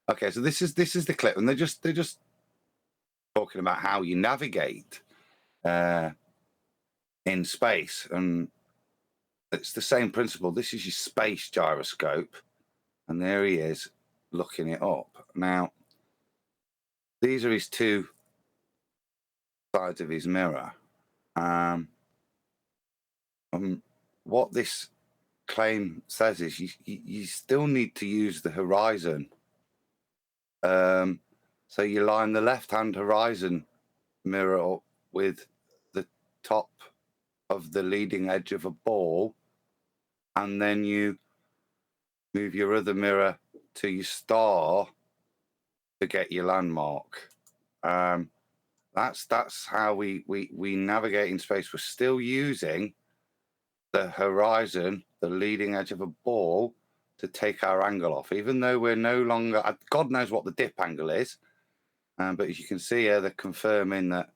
Okay, so this is the clip, and they're just talking about how you navigate in space, and it's the same principle. This is your space gyroscope, and there he is looking it up. Now, these are his two sides of his mirror. What this claim says is you still need to use the horizon. So you line the left-hand horizon mirror up with the top of the leading edge of a ball, and then you move your other mirror to your star to get your landmark. That's how we navigate in space. We're still using the horizon, the leading edge of a ball, to take our angle off, even though we're no longer, God knows what the dip angle is. But as you can see here, they're confirming that,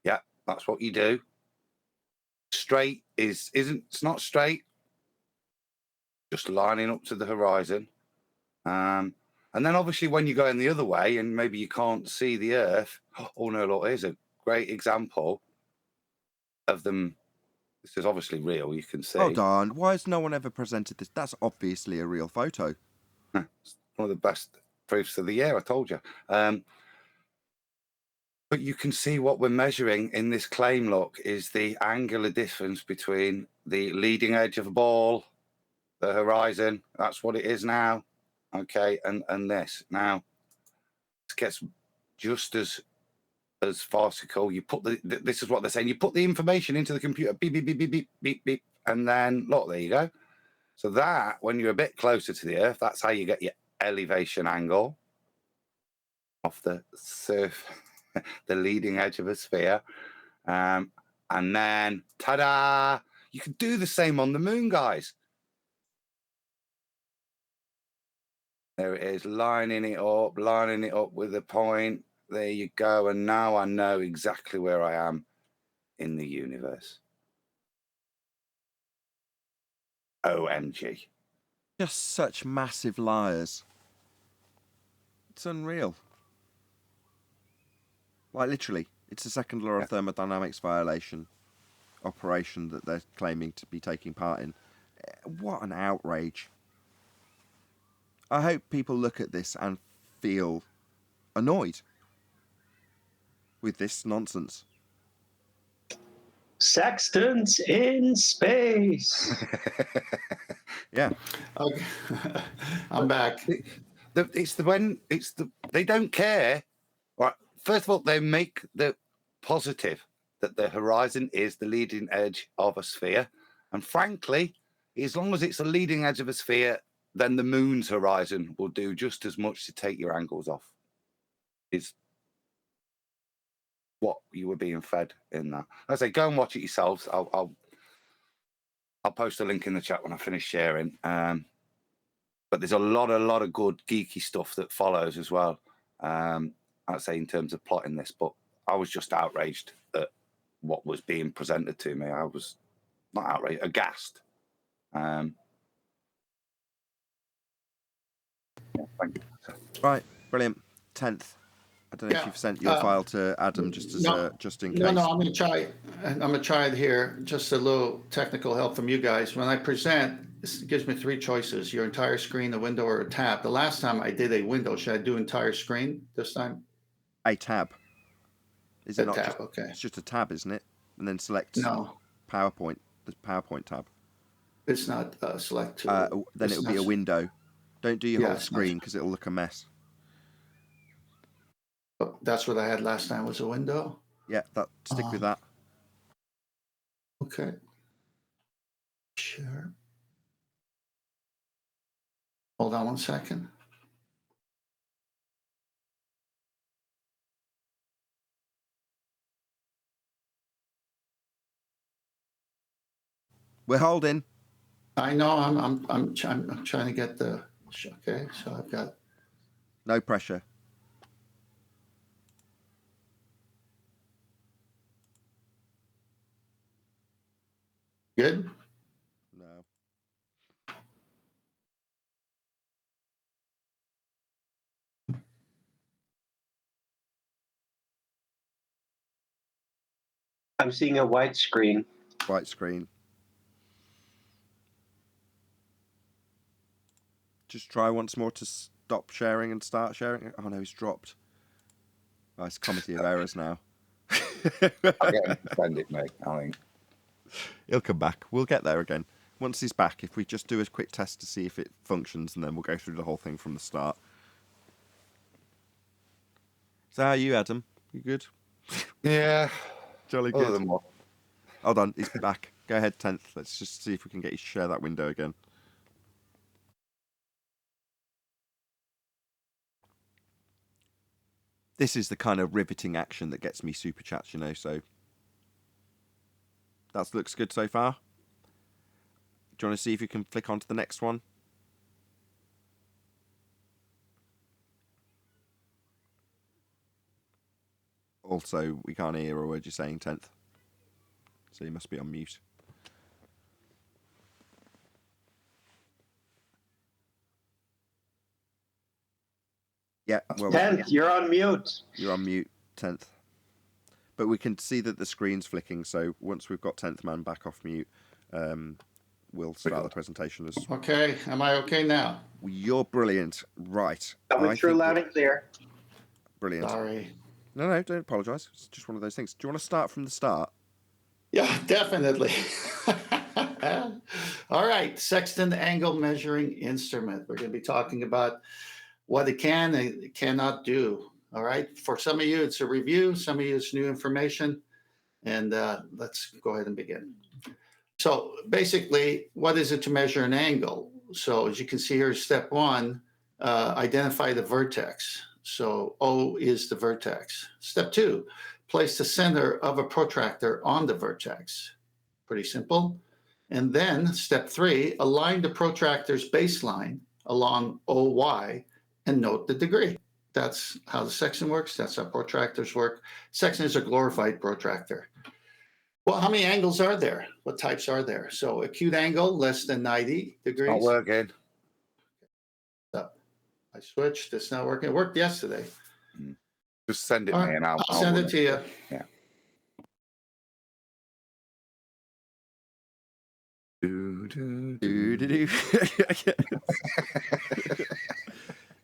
yeah, that's what you do. Straight it's not straight, just lining up to the horizon. And then obviously when you're going the other way and maybe you can't see the Earth, oh no, look, here's a great example of them. This is obviously real, you can see. Hold on, why has no one ever presented this? That's obviously a real photo. It's one of the best proofs of the year, I told you. But you can see what we're measuring in this claim, look, is the angular difference between the leading edge of a ball, the horizon, that's what it is now, okay, and this. Now, gets just as farcical. You put this is what they're saying. You put the information into the computer, beep beep beep beep beep beep beep, and then look, there you go. So that when you're a bit closer to the Earth, that's how you get your elevation angle off the the leading edge of a sphere, and then ta-da! You can do the same on the moon, guys. There it is, lining it up with a point. There you go. And now I know exactly where I am in the universe. OMG. Just such massive liars. It's unreal. Like, literally, it's a second law of thermodynamics violation operation that they're claiming to be taking part in. What an outrage. I hope people look at this and feel annoyed with this nonsense. Sextants in space. Yeah. Okay. I'm back. They don't care. Right. First of all, they make the positive that the horizon is the leading edge of a sphere. And frankly, as long as it's the leading edge of a sphere, then the moon's horizon will do just as much to take your angles off. Is what you were being fed in that. I say, go and watch it yourselves. I'll post a link in the chat when I finish sharing. But there's a lot of good geeky stuff that follows as well. I'd say in terms of plotting this, but I was just outraged at what was being presented to me. I was not outraged, aghast. Yeah, thank you. Right, brilliant. 10th. I don't know if you've sent your file to Adam just in case. No, I'm going to try. I'm going to try it here. Just a little technical help from you guys. When I present, it gives me three choices: your entire screen, a window, or a tab. The last time I did a window. Should I do entire screen this time? A tab. Is it not tab? Just, okay. It's just a tab, isn't it? And then select PowerPoint. The PowerPoint tab. It's not select. Then it'll be a window. Don't do your whole screen because it'll look a mess. Oh, that's what I had last time was a window. Yeah, stick with that. Okay. Sure. Hold on one second. We're holding. I know. I'm trying to get the. Okay, so I've got. No pressure. Good? No. I'm seeing a white screen. White screen. Just try once more to stop sharing and start sharing. Oh no, he's dropped. Oh, it's comedy of errors now. I'll get him to send it, mate. I think. He'll come back. We'll get there again. Once he's back, if we just do a quick test to see if it functions, and then we'll go through the whole thing from the start. So how are you, Adam? You good? Yeah. Jolly good. Hold on, he's back. Go ahead, 10th. Let's just see if we can get you to share that window again. This is the kind of riveting action that gets me super chats, you know, so that looks good so far. Do you want to see if you can flick on to the next one? Also, we can't hear a word you're saying, 10th. So you must be on mute. Yeah, well, 10th, you're on mute. You're on mute, 10th. But we can see that the screen's flicking, so once we've got 10th man back off mute, we'll start the presentation. Okay, am I okay now? You're brilliant. Right. Coming through loud and clear. Brilliant. Sorry. No, don't apologise. It's just one of those things. Do you want to start from the start? Yeah, definitely. All right, Sextant angle measuring instrument. We're going to be talking about what it can and it cannot do. All right. For some of you, it's a review. Some of you, it's new information. And let's go ahead and begin. So basically, what is it to measure an angle? So as you can see here, step one, identify the vertex. So O is the vertex. Step two, place the center of a protractor on the vertex. Pretty simple. And then step three, align the protractor's baseline along OY and note the degree. That's how the sextant works. That's how protractors work. Sextant is a glorified protractor. Well, how many angles are there? What types are there? So acute angle, less than 90 degrees. Not working. So I switched. It's not working. It worked yesterday. Just send it All me right, and I'll send it to you. Yeah.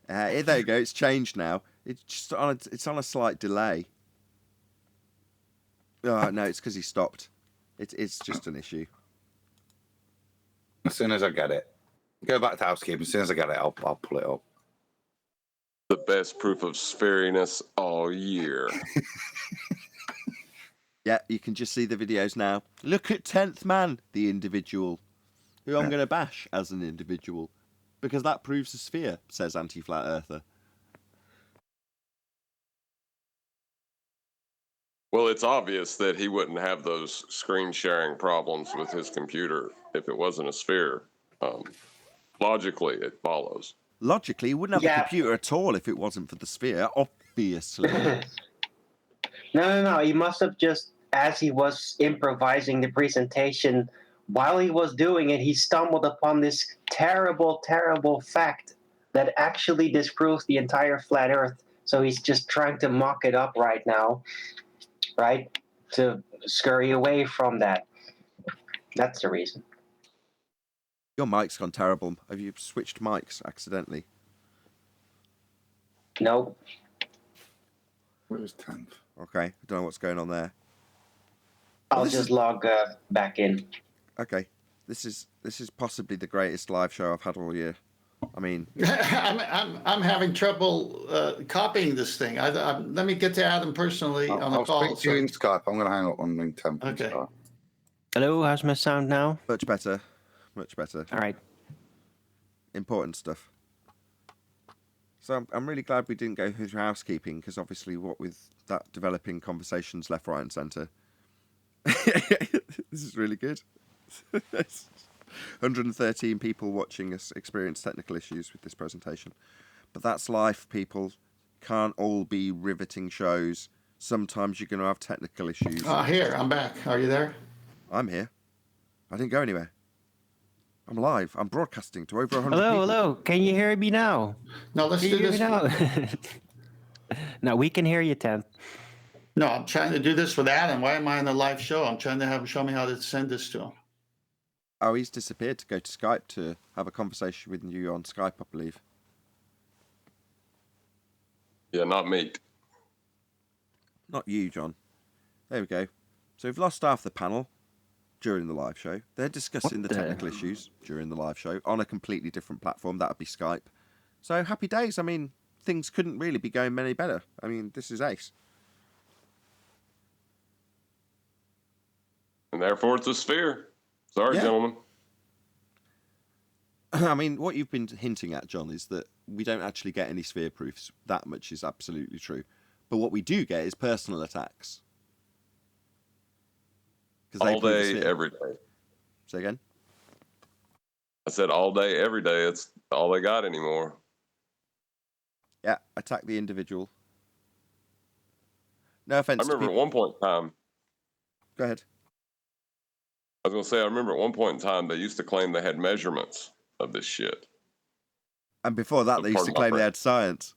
There you go. It's changed now. It's just it's on a slight delay. Oh no, it's because he stopped. It's just an issue. As soon as I get it, go back to housekeeping. As soon as I get it, I'll pull it up. The best proof of sphariness all year. Yeah, you can just see the videos now. Look at 10th Man, the individual, who I'm going to bash as an individual, because that proves a sphere, says Anti-Flat Earther. Well, it's obvious that he wouldn't have those screen sharing problems with his computer if it wasn't a sphere. Logically, it follows. Logically, he wouldn't have a computer at all if it wasn't for the sphere, obviously. No. He must have just, as he was improvising the presentation, while he was doing it, he stumbled upon this terrible, terrible fact that actually disproves the entire flat Earth. So he's just trying to mock it up right now, right? To scurry away from that. That's the reason. Your mic's gone terrible. Have you switched mics accidentally? Nope. Where's 10th? Okay, I don't know what's going on there. I'll just log back in. Okay, this is possibly the greatest live show I've had all year. I mean, I'm having trouble copying this thing. Let me get to Adam personally on the call. I'll speak to you in Skype. I'm going to hang up on link 10. Okay. Hello, how's my sound now? Much better. Much better. All right. Important stuff. So I'm really glad we didn't go through housekeeping, because obviously what with that developing conversations left, right and centre. This is really good. 113 people watching us experience technical issues with this presentation. But that's life, people. Can't all be riveting shows. Sometimes you're going to have technical issues. Here, I'm back. Are you there? I'm here. I didn't go anywhere. I'm live. I'm broadcasting to over 100 people. Hello. Can you hear me now? No, let's do this. No, we can hear you, 10. No, I'm trying to do this with Adam. Why am I on a live show? I'm trying to have him show me how to send this to him. Oh, he's disappeared to go to Skype to have a conversation with you on Skype, I believe. Yeah, not me. Not you, John. There we go. So we've lost half the panel during the live show. They're discussing the technical issues during the live show on a completely different platform. That would be Skype. So happy days. I mean, things couldn't really be going any better. I mean, this is ace. And therefore, it's a sphere. Sorry, gentlemen. I mean, what you've been hinting at, John, is that we don't actually get any sphere proofs. That much is absolutely true. But what we do get is personal attacks. All day, every day. Say again? I said all day, every day. It's all they got anymore. Yeah, attack the individual. No offense. I remember at one point in time. Go ahead. I was going to say, I remember at one point in time, they used to claim they had measurements of this shit. And before that, they used to claim they had science.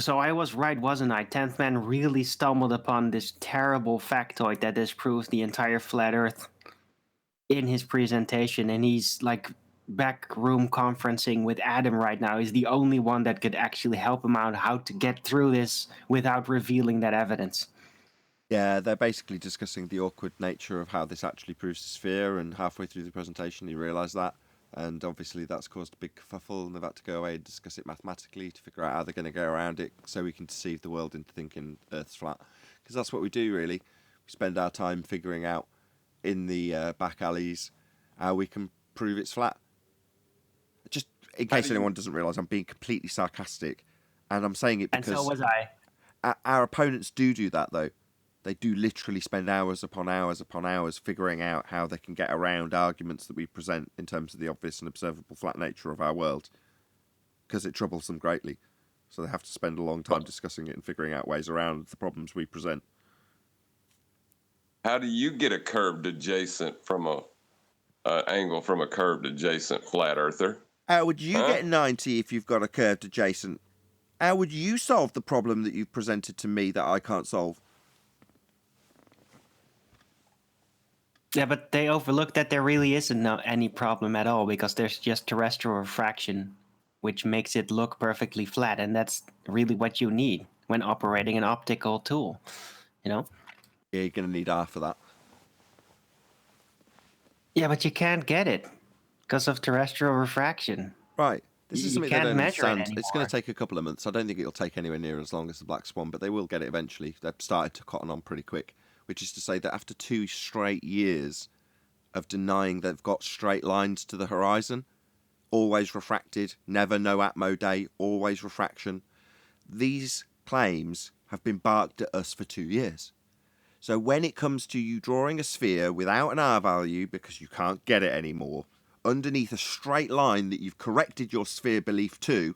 So I was right, wasn't I? 10th Man really stumbled upon this terrible factoid that disproves the entire flat Earth in his presentation, and he's like backroom conferencing with Adam right now. He's the only one that could actually help him out how to get through this without revealing that evidence. Yeah, they're basically discussing the awkward nature of how this actually proves the sphere, and halfway through the presentation he realised that. And obviously that's caused a big kerfuffle, and they've had to go away and discuss it mathematically to figure out how they're going to go around it so we can deceive the world into thinking Earth's flat. Because that's what we do, really. We spend our time figuring out in the back alleys how we can prove it's flat. Just in case anyone doesn't realise, I'm being completely sarcastic. And I'm saying it because... And so was I. Our opponents do that, though. They do literally spend hours upon hours upon hours figuring out how they can get around arguments that we present in terms of the obvious and observable flat nature of our world, because it troubles them greatly. So they have to spend a long time discussing it and figuring out ways around the problems we present. How do you get a curved adjacent from a angle from a curved adjacent flat earther? How would you get 90 if you've got a curved adjacent? How would you solve the problem that you've presented to me that I can't solve? Yeah, but they overlook that there really isn't any problem at all, because there's just terrestrial refraction, which makes it look perfectly flat, and that's really what you need when operating an optical tool, you know? Yeah, you're going to need R for that. Yeah, but you can't get it because of terrestrial refraction. Right. This is something they don't understand. It it's going to take a couple of months. I don't think it'll take anywhere near as long as the Black Swan, but they will get it eventually. They've started to cotton on pretty quick, which is to say that after 2 straight years of denying they've got straight lines to the horizon, always refracted, never no atmo day, always refraction, these claims have been barked at us for 2 years. So when it comes to you drawing a sphere without an R value because you can't get it anymore, underneath a straight line that you've corrected your sphere belief to,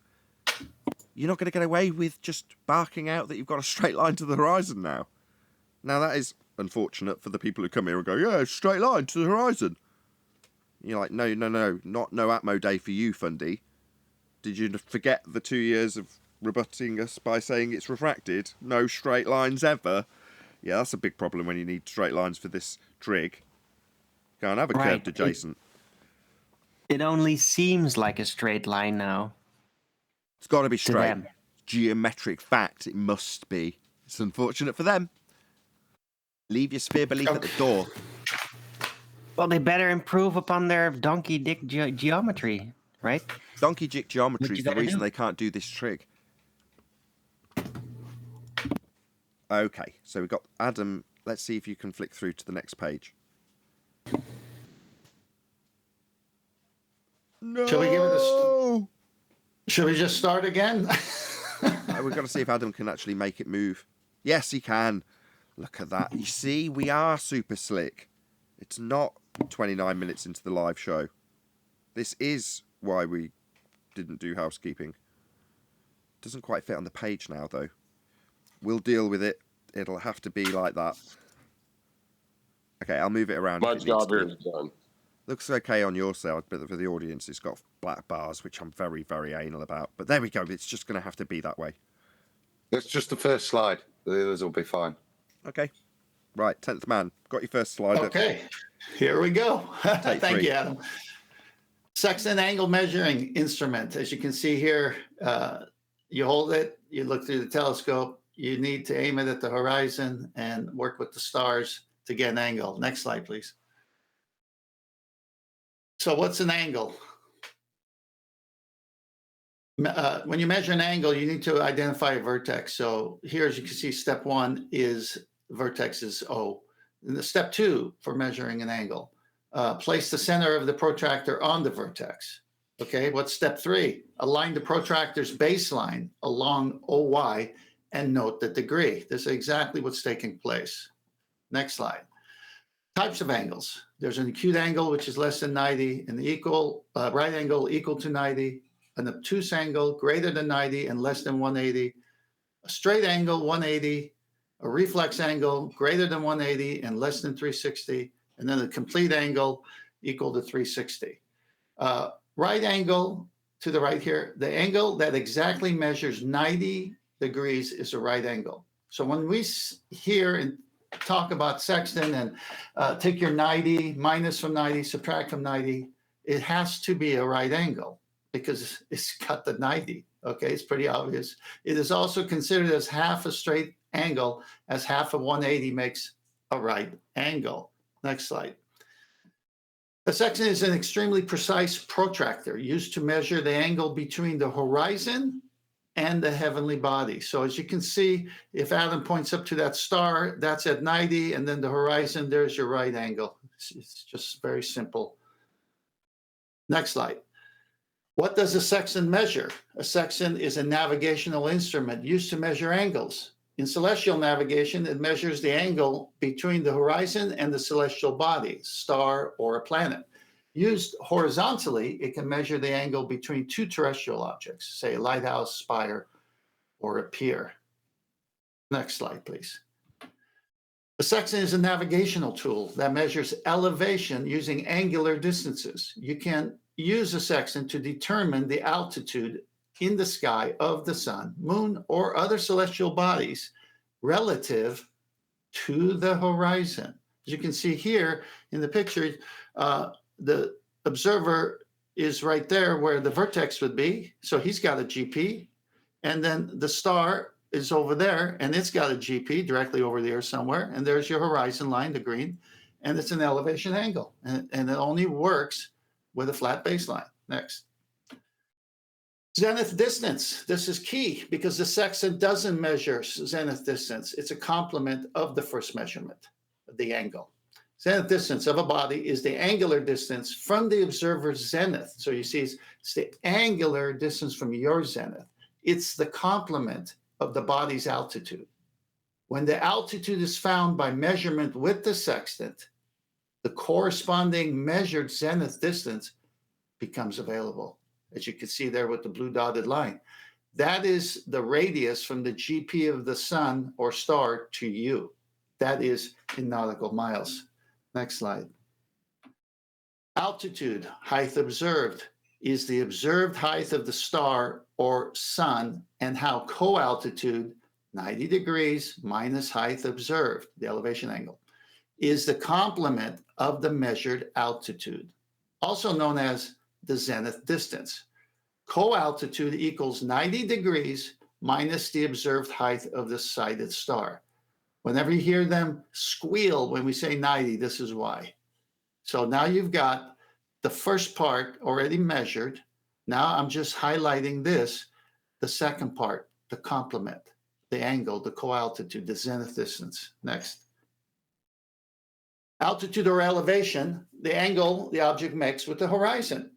you're not going to get away with just barking out that you've got a straight line to the horizon now. Now that is unfortunate for the people who come here and go, yeah, straight line to the horizon. You're like, no, not no atmo day for you, Fundy. Did you forget the 2 years of rebutting us by saying it's refracted? No straight lines ever. Yeah, that's a big problem when you need straight lines for this trig. Can't have a curved adjacent. It only seems like a straight line now. It's got to be straight. Geometric fact, it must be. It's unfortunate for them. Leave your sphere belief at the door. Well, they better improve upon their donkey dick geometry, right? Donkey dick geometry is the reason they can't do this trig. Okay, so we've got Adam. Let's see if you can flick through to the next page. No! Shall we give it Shall we just start again? We've got to see if Adam can actually make it move. Yes, he can. Look at that. You see, we are super slick. It's not 29 minutes into the live show. This is why we didn't do housekeeping. Doesn't quite fit on the page now, though. We'll deal with it. It'll have to be like that. Okay, I'll move it around. My job here is done. Looks okay on your side, but for the audience, it's got black bars, which I'm very, very anal about. But there we go. It's just going to have to be that way. That's just the first slide. The others will be fine. Okay. Right, 10th man. Got your first slide. Okay, here we go. Take Thank 3. you, Adam. Sextant angle measuring instrument. As you can see here, you hold it, you look through the telescope, you need to aim it at the horizon and work with the stars to get an angle. Next slide, please. So what's an angle? When you measure an angle, you need to identify a vertex. So here, as you can see, step 1 is vertex is O. And the step 2 for measuring an angle, place the center of the protractor on the vertex. Okay, what's step 3? Align the protractor's baseline along OY and note the degree. This is exactly what's taking place. Next slide. Types of angles. There's an acute angle, which is less than 90, and the right angle equal to 90, an obtuse angle greater than 90 and less than 180, a straight angle 180, a reflex angle greater than 180 and less than 360, and then a complete angle equal to 360. Right angle to the right here, the angle that exactly measures 90 degrees is a right angle. So when we hear and talk about sextant and take your 90, minus from 90, subtract from 90, it has to be a right angle because it's got the 90. Okay, it's pretty obvious. It is also considered as half a straight angle, as half of 180 makes a right angle. Next slide. A sextant is an extremely precise protractor used to measure the angle between the horizon and the heavenly body. So as you can see, if Adam points up to that star, that's at 90, and then the horizon, there's your right angle. It's just very simple. Next slide. What does a sextant measure? A sextant is a navigational instrument used to measure angles. In celestial navigation, it measures the angle between the horizon and the celestial body, star or a planet. Used horizontally, it can measure the angle between two terrestrial objects, say a lighthouse, spire, or a pier. Next slide, please. A sextant is a navigational tool that measures elevation using angular distances. You can use a sextant to determine the altitude in the sky of the sun, moon, or other celestial bodies relative to the horizon. As you can see here in the picture, the observer is right there where the vertex would be. So he's got a GP. And then the star is over there, and it's got a GP directly over there somewhere. And there's your horizon line, the green. And it's an elevation angle. And it only works with a flat baseline. Next. Zenith distance. This is key because the sextant doesn't measure zenith distance. It's a complement of the first measurement, the angle. Zenith distance of a body is the angular distance from the observer's zenith. So you see, it's the angular distance from your zenith. It's the complement of the body's altitude. When the altitude is found by measurement with the sextant, the corresponding measured zenith distance becomes available. As you can see there with the blue dotted line. That is the radius from the GP of the sun or star to you. That is in nautical miles. Next slide. Altitude, height observed, is the observed height of the star or sun and how co-altitude, 90 degrees minus height observed, the elevation angle, is the complement of the measured altitude, also known as the zenith distance. Co-altitude equals 90 degrees minus the observed height of the sighted star. Whenever you hear them squeal when we say 90, this is why. So now you've got the first part already measured. Now I'm just highlighting this, the second part, the complement, the angle, the co-altitude, the zenith distance. Next. Altitude or elevation, the angle the object makes with the horizon.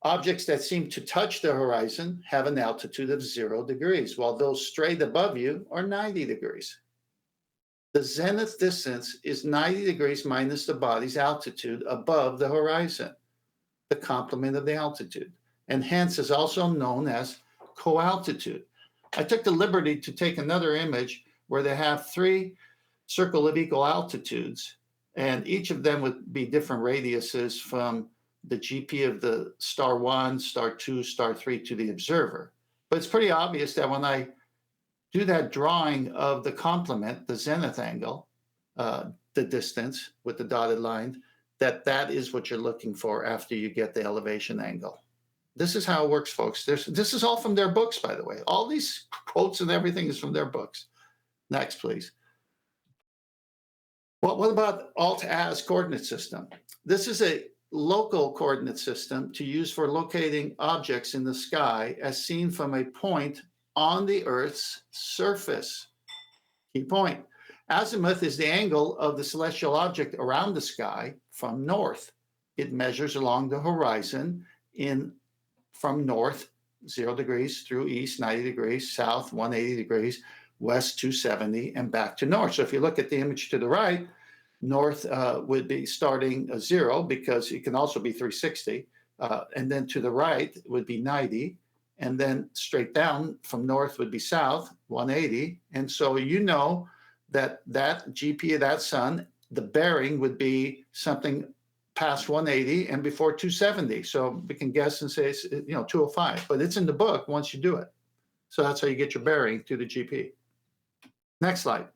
Objects that seem to touch the horizon have an altitude of 0 degrees, while those straight above you are 90 degrees. The zenith distance is 90 degrees minus the body's altitude above the horizon, the complement of the altitude, and hence is also known as co-altitude. I took the liberty to take another image where they have 3 circles of equal altitudes, and each of them would be different radiuses from the GP of the star 1, star 2, star 3 to the observer. But it's pretty obvious that when I do that drawing of the complement, the zenith angle, the distance with the dotted line, that is what you're looking for after you get the elevation angle. This is how it works, folks. This is all from their books, by the way. All these quotes and everything is from their books. Next, please. Well, what about Alt-Az coordinate system? This is a local coordinate system to use for locating objects in the sky as seen from a point on the Earth's surface. Key point. Azimuth is the angle of the celestial object around the sky from north. It measures along the horizon from north, 0 degrees, through east, 90 degrees, south, 180 degrees, west, 270, and back to north. So if you look at the image to the right, north would be starting 0 because it can also be 360. And then to the right would be 90. And then straight down from north would be south, 180. And so you know that GP of that sun, the bearing would be something past 180 and before 270. So we can guess and say it's 205. But it's in the book once you do it. So that's how you get your bearing to the GP. Next slide.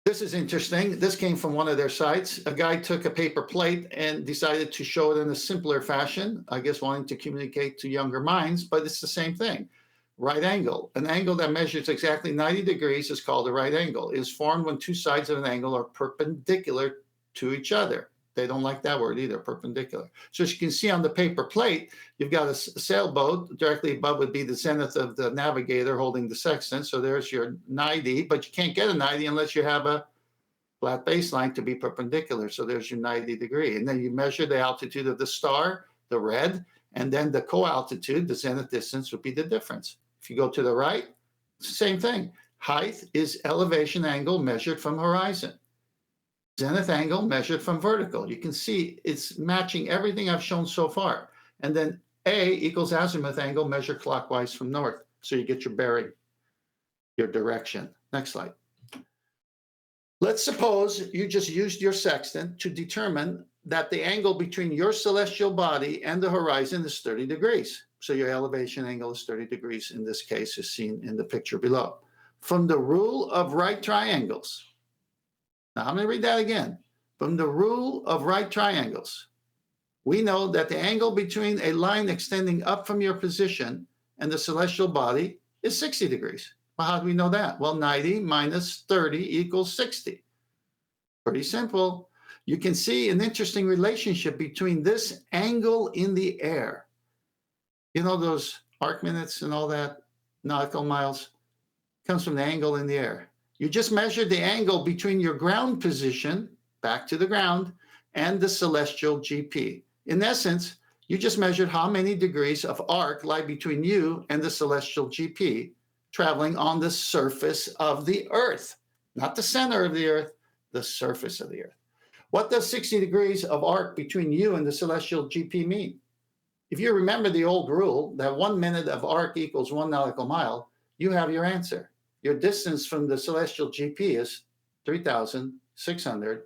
This is interesting. This came from one of their sites. A guy took a paper plate and decided to show it in a simpler fashion, I guess wanting to communicate to younger minds, but it's the same thing. Right angle. An angle that measures exactly 90 degrees is called a right angle. It is formed when two sides of an angle are perpendicular to each other. They don't like that word either, perpendicular. So as you can see on the paper plate, you've got a sailboat. Directly above would be the zenith of the navigator holding the sextant. So there's your 90, but you can't get a 90 unless you have a flat baseline to be perpendicular. So there's your 90 degree. And then you measure the altitude of the star, the red, and then the co-altitude, the zenith distance, would be the difference. If you go to the right, it's the same thing. Height is elevation angle measured from horizon. Zenith angle measured from vertical. You can see it's matching everything I've shown so far. And then A equals azimuth angle measured clockwise from north. So you get your bearing, your direction. Next slide. Let's suppose you just used your sextant to determine that the angle between your celestial body and the horizon is 30 degrees. So your elevation angle is 30 degrees in this case, is seen in the picture below. From the rule of right triangles. Now I'm going to read that again. From the rule of right triangles, we know that the angle between a line extending up from your position and the celestial body is 60 degrees. Well, how do we know that? Well, 90 minus 30 equals 60. Pretty simple. You can see an interesting relationship between this angle in the air. You know those arc minutes and all that, nautical miles? Comes from the angle in the air. You just measured the angle between your ground position, back to the ground, and the celestial GP. In essence, you just measured how many degrees of arc lie between you and the celestial GP traveling on the surface of the Earth. Not the center of the Earth, the surface of the Earth. What does 60 degrees of arc between you and the celestial GP mean? If you remember the old rule that 1 minute of arc equals 1 nautical mile, you have your answer. Your distance from the celestial GP is 3,600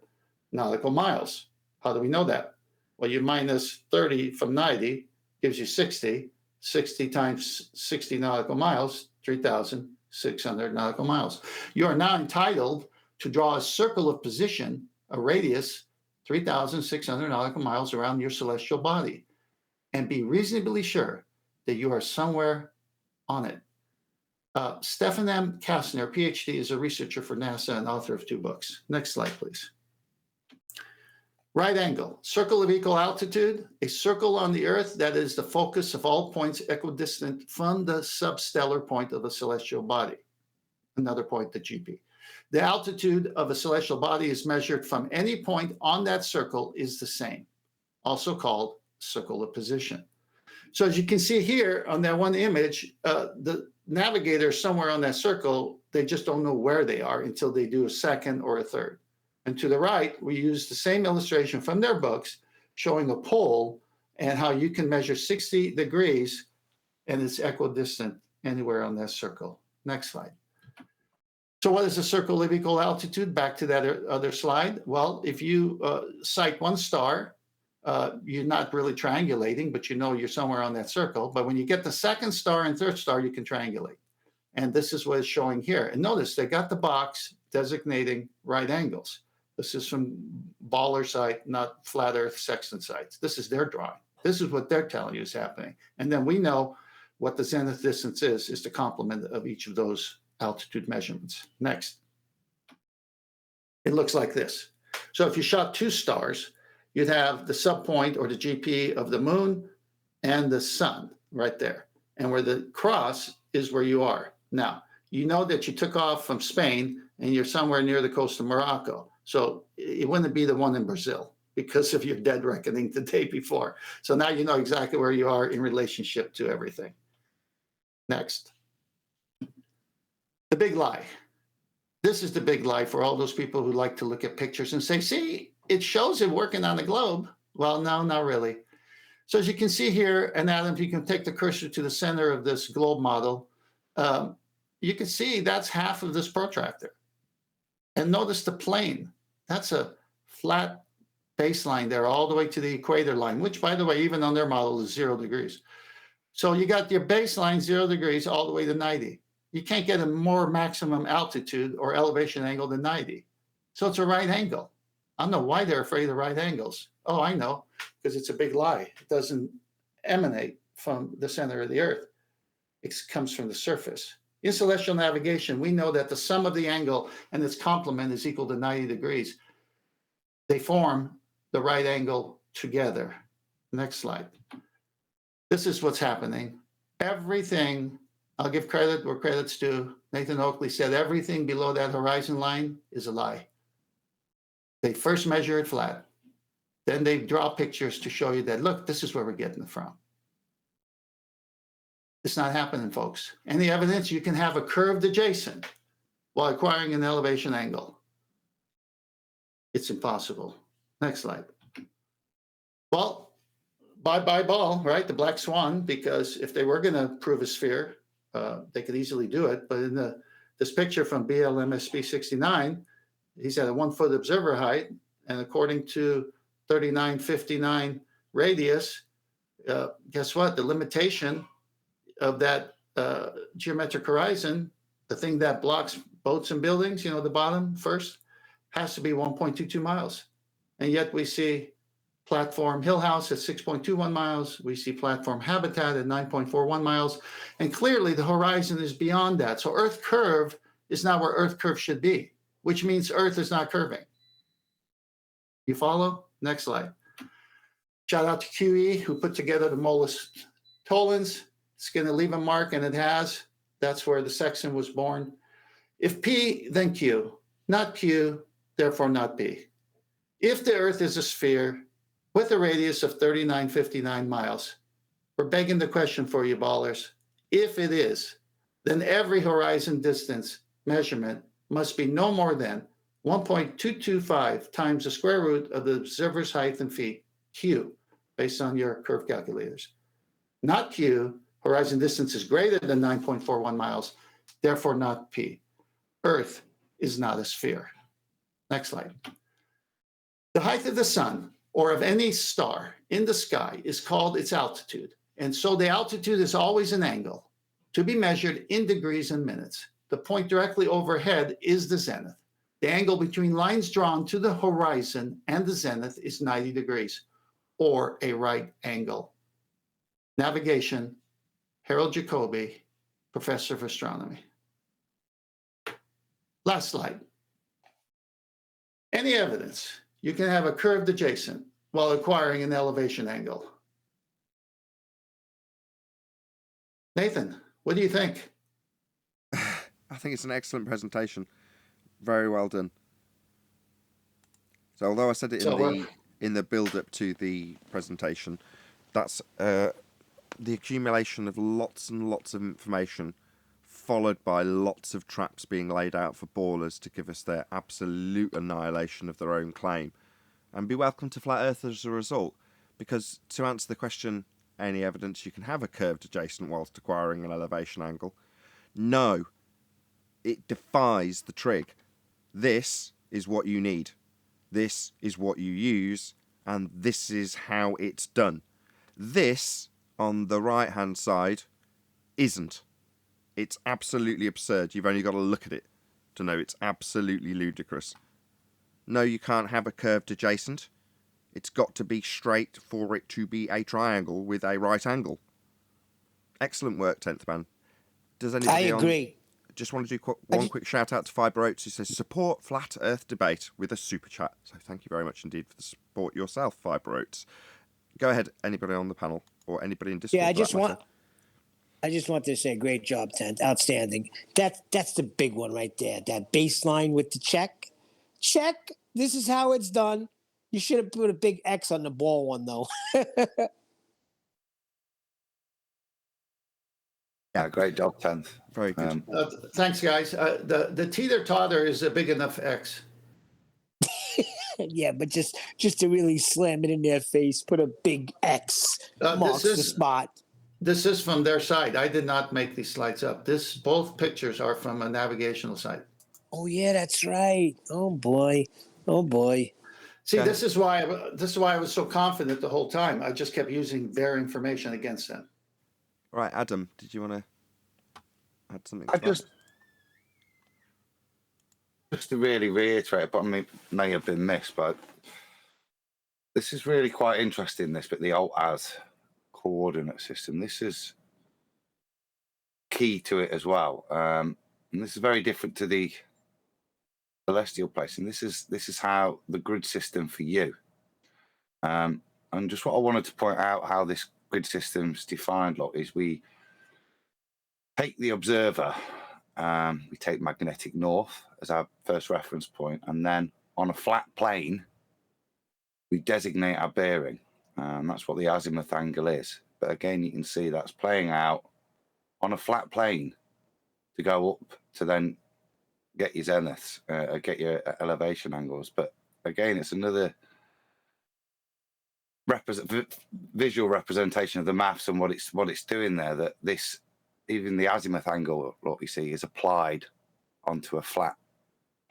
nautical miles. How do we know that? Well, you minus 30 from 90 gives you 60. 60 times 60 nautical miles, 3,600 nautical miles. You are now entitled to draw a circle of position, a radius, 3,600 nautical miles around your celestial body, and be reasonably sure that you are somewhere on it. Stephen M. Kastner, PhD, is a researcher for NASA and author of 2 books. Next slide, please. Right angle, circle of equal altitude, a circle on the Earth that is the focus of all points equidistant from the substellar point of a celestial body. Another point, the GP. The altitude of a celestial body is measured from any point on that circle is the same, also called circle of position. So as you can see here on that one image, the navigator somewhere on that circle, they just don't know where they are until they do a second or a third. And to the right, we use the same illustration from their books showing a pole and how you can measure 60 degrees and it's equidistant anywhere on that circle. Next slide. So what is a circle of equal altitude? Back to that other slide. Well, if you sight one star, you're not really triangulating, but you know you're somewhere on that circle. But when you get the second star and third star, you can triangulate. And this is what it's showing here. And notice they got the box designating right angles. This is from baller site, not flat earth sextant sites. This is their drawing. This is what they're telling you is happening. And then we know what the zenith distance is the complement of each of those altitude measurements. Next. It looks like this. So if you shot 2 stars, you'd have the subpoint or the GP of the moon and the sun right there. And where the cross is where you are. Now, you know that you took off from Spain and you're somewhere near the coast of Morocco. So it wouldn't be the one in Brazil because of your dead reckoning the day before. So now you know exactly where you are in relationship to everything. Next. The big lie. This is the big lie for all those people who like to look at pictures and say, see, it shows it working on the globe. Well, no, not really. So as you can see here, and Adam, if you can take the cursor to the center of this globe model, you can see that's half of this protractor. And notice the plane. That's a flat baseline there all the way to the equator line, which, by the way, even on their model is 0 degrees. So you got your baseline 0 degrees all the way to 90. You can't get a more maximum altitude or elevation angle than 90. So it's a right angle. I don't know why they're afraid of right angles. Oh, I know, because it's a big lie. It doesn't emanate from the center of the Earth. It comes from the surface. In celestial navigation, we know that the sum of the angle and its complement is equal to 90 degrees. They form the right angle together. Next slide. This is what's happening. Everything, I'll give credit where credit's due. Nathan Oakley said everything below that horizon line is a lie. They first measure it flat. Then they draw pictures to show you that, look, this is where we're getting it from. It's not happening, folks. Any evidence you can have a curved adjacent while acquiring an elevation angle? It's impossible. Next slide. Well, bye-bye ball, right? The black swan, because if they were going to prove a sphere, they could easily do it. But in this picture from BLMSB 69, he's at a 1 foot observer height, and according to 3959 radius, guess what? The limitation of that geometric horizon, the thing that blocks boats and buildings, you know, the bottom first, has to be 1.22 miles. And yet we see platform Hill House at 6.21 miles. We see platform Habitat at 9.41 miles. And clearly the horizon is beyond that. So Earth curve is not where Earth curve should be, which means Earth is not curving. You follow? Next slide. Shout out to QE, who put together the Molus Tollens. It's going to leave a mark, and it has. That's where the Sextant was born. If P, then Q. Not Q, therefore not P. If the Earth is a sphere with a radius of 3959 miles, we're begging the question for you, ballers. If it is, then every horizon distance measurement must be no more than 1.225 times the square root of the observer's height in feet, Q, based on your curve calculators. Not Q, horizon distance is greater than 9.41 miles, therefore not P. Earth is not a sphere. Next slide. The height of the sun or of any star in the sky is called its altitude. And so the altitude is always an angle to be measured in degrees and minutes. The point directly overhead is the zenith. The angle between lines drawn to the horizon and the zenith is 90 degrees, or a right angle. Navigation, Harold Jacobi, professor of astronomy. Last slide. Any evidence you can have a curved adjacent while acquiring an elevation angle? Nathan, what do you think? I think it's an excellent presentation. Very well done. So although I said it in the build-up to the presentation, that's the accumulation of lots and lots of information followed by lots of traps being laid out for ballers to give us their absolute annihilation of their own claim. And be welcome to Flat Earth as a result, because to answer the question, any evidence you can have a curved adjacent whilst acquiring an elevation angle? No. It defies the trig. This is what you need. This is what you use, and this is how it's done. This, on the right-hand side, isn't. It's absolutely absurd. You've only got to look at it to know it's absolutely ludicrous. No, you can't have a curved adjacent. It's got to be straight for it to be a triangle with a right angle. Excellent work, 10th Man. Does anybody I agree. Just want to do one quick shout out to Fiber Oats, who says support Flat Earth debate with a super chat. So thank you very much indeed for the support yourself, Fiber Oats. Go ahead, anybody on the panel or anybody in Discord. Yeah, I just want to say, great job, Tent. Outstanding. That's the big one right there. That baseline with the check. Check. This is how it's done. You should have put a big X on the ball one, though. Yeah, great job, Tent. Very good. Thanks, guys. The teeter-totter is a big enough X. Yeah, but just to really slam it in their face, put a big X marks the spot. This is from their site. I did not make these slides up. Both pictures are from a navigational site. Oh yeah, that's right. Oh boy. See, this is why I was so confident the whole time. I just kept using their information against them. Right, Adam, did you want to add something? Just to really reiterate, but I may have been missed, but this is really quite interesting, this, but the alt-as coordinate system, this is key to it as well. And this is very different to the celestial placing. This is how the grid system for you. And just what I wanted to point out how this grid system's defined, look, is we take the observer, we take magnetic north as our first reference point, and then on a flat plane, we designate our bearing. That's what the azimuth angle is. But again, you can see that's playing out on a flat plane to go up to then get your zeniths, get your elevation angles. But again, it's another visual representation of the maths and what it's doing there. That this, even the azimuth angle, what we see, is applied onto a flat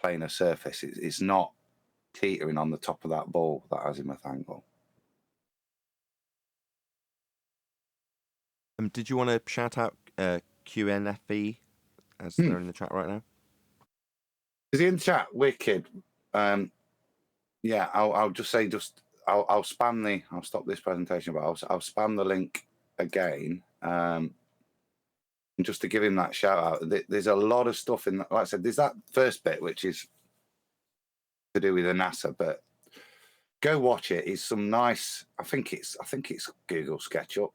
planar surface. It's not teetering on the top of that ball, that azimuth angle. Did you want to shout out QNFE as they're in the chat right now? Is he in the chat? Wicked. Yeah, I'll just say, I'll spam I'll stop this presentation, but I'll spam the link again. And just to give him that shout out, there's a lot of stuff in that. Like I said, there's that first bit, which is to do with the NASA, but go watch it. It's some nice, I think it's Google SketchUp.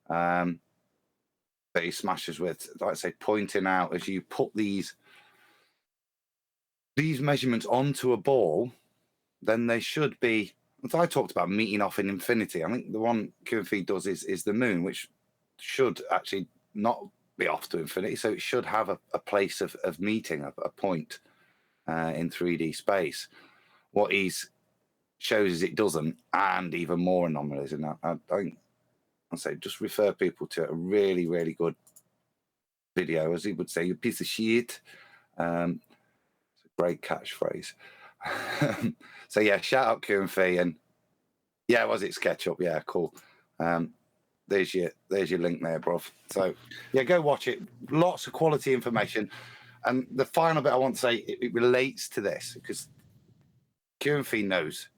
That he smashes with, like I say, pointing out as you put these measurements onto a ball, then they should be, as I talked about, meeting off in infinity. I think the one QFE does is the moon, which should actually not be off to infinity. So it should have a place of meeting, a point in 3D space. What he shows is it doesn't, and even more anomalies in that. I think I'd say just refer people to a really, really good video, as he would say, a piece of shit. It's a great catchphrase. So yeah, shout out QFE, and yeah, was it SketchUp? Yeah, cool. There's your link there, bruv. So yeah, go watch it. Lots of quality information. And the final bit I want to say, it relates to this because QFE knows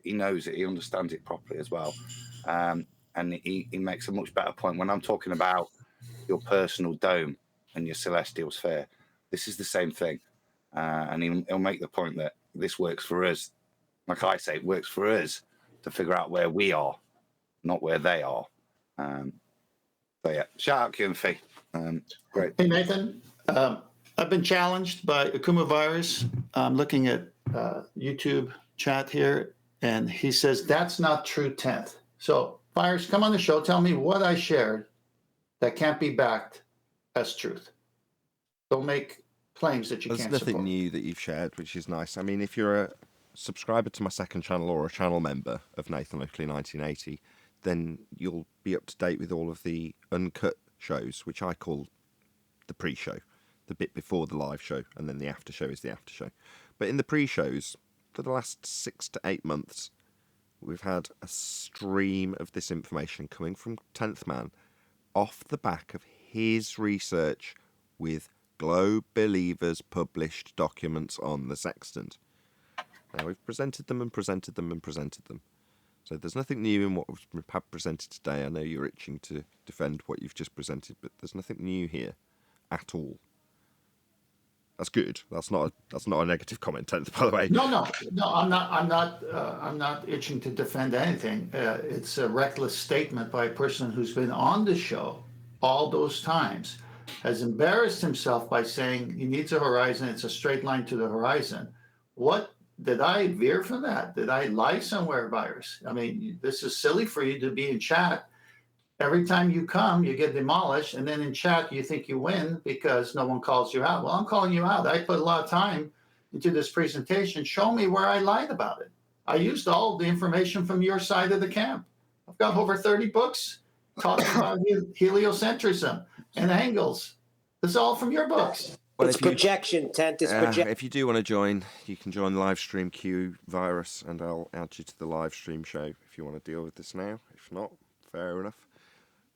it, he understands it properly as well. And he makes a much better point when I'm talking about your personal dome and your celestial sphere. This is the same thing. And he'll make the point that this works for us. Like I say, it works for us to figure out where we are, not where they are. So yeah, shout out QFE. Great. Hey, Nathan. I've been challenged by Akuma Virus. I'm looking at YouTube chat here, and he says that's not true 10th. So, Virus, come on the show. Tell me what I shared that can't be backed as truth. Don't make claims that you can't support. There's nothing new that you've shared, which is nice. I mean, if you're a subscriber to my second channel or a channel member of Nathan Oakley 1980, then you'll be up to date with all of the Uncut shows, which I call the pre-show, the bit before the live show, and then the after show is the after show. But in the pre-shows, for the last 6 to 8 months, we've had a stream of this information coming from 10th Man off the back of his research with Globe Believers published documents on the Sextant. Now, we've presented them and presented them and presented them. So there's nothing new in what we've had presented today. I know you're itching to defend what you've just presented, but there's nothing new here at all. That's good. That's not a negative comment, 10th, by the way. No. I'm not itching to defend anything. It's a reckless statement by a person who's been on the show all those times, has embarrassed himself by saying he needs a horizon. It's a straight line to the horizon. What did I veer from that? Did I lie somewhere, Virus? I mean, this is silly for you to be in chat. Every time you come, you get demolished, and then in chat, you think you win because no one calls you out. Well, I'm calling you out. I put a lot of time into this presentation. Show me where I lied about it. I used all the information from your side of the camp. I've got over 30 books talking about heliocentrism and angles. This is all from your books. Well, it's projection, Tent. It's projection. If you do want to join, you can join the live stream queue, Virus, and I'll add you to the live stream show if you want to deal with this now. If not, fair enough.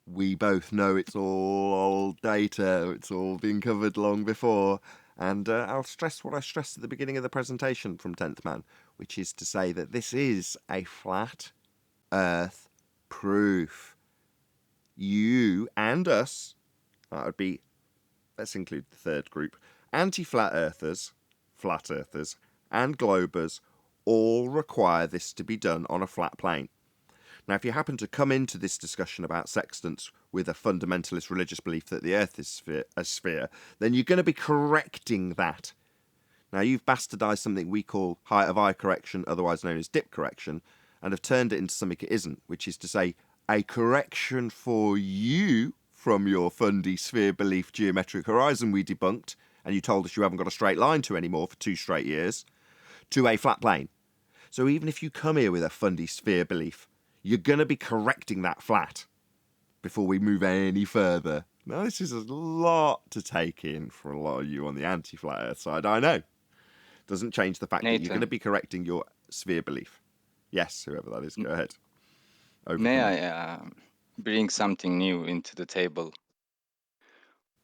We both know it's all old data. It's all been covered long before. And I'll stress what I stressed at the beginning of the presentation from 10th Man, which is to say that this is a flat earth proof. You and us, that would be, let's include the third group, anti-flat earthers, flat earthers, and globers all require this to be done on a flat plane. Now, if you happen to come into this discussion about sextants with a fundamentalist religious belief that the Earth is a sphere, then you're going to be correcting that. Now, you've bastardised something we call height of eye correction, otherwise known as dip correction, and have turned it into something it isn't, which is to say a correction for you from your fundy sphere belief geometric horizon we debunked, and you told us you haven't got a straight line to anymore for 2 straight years, to a flat plane. So even if you come here with a fundy sphere belief, you're going to be correcting that flat before we move any further. Now, this is a lot to take in for a lot of you on the anti-flat Earth side, I know. Doesn't change the fact that you're going to be correcting your sphere belief. Yes, whoever that is, go ahead. May I bring something new into the table?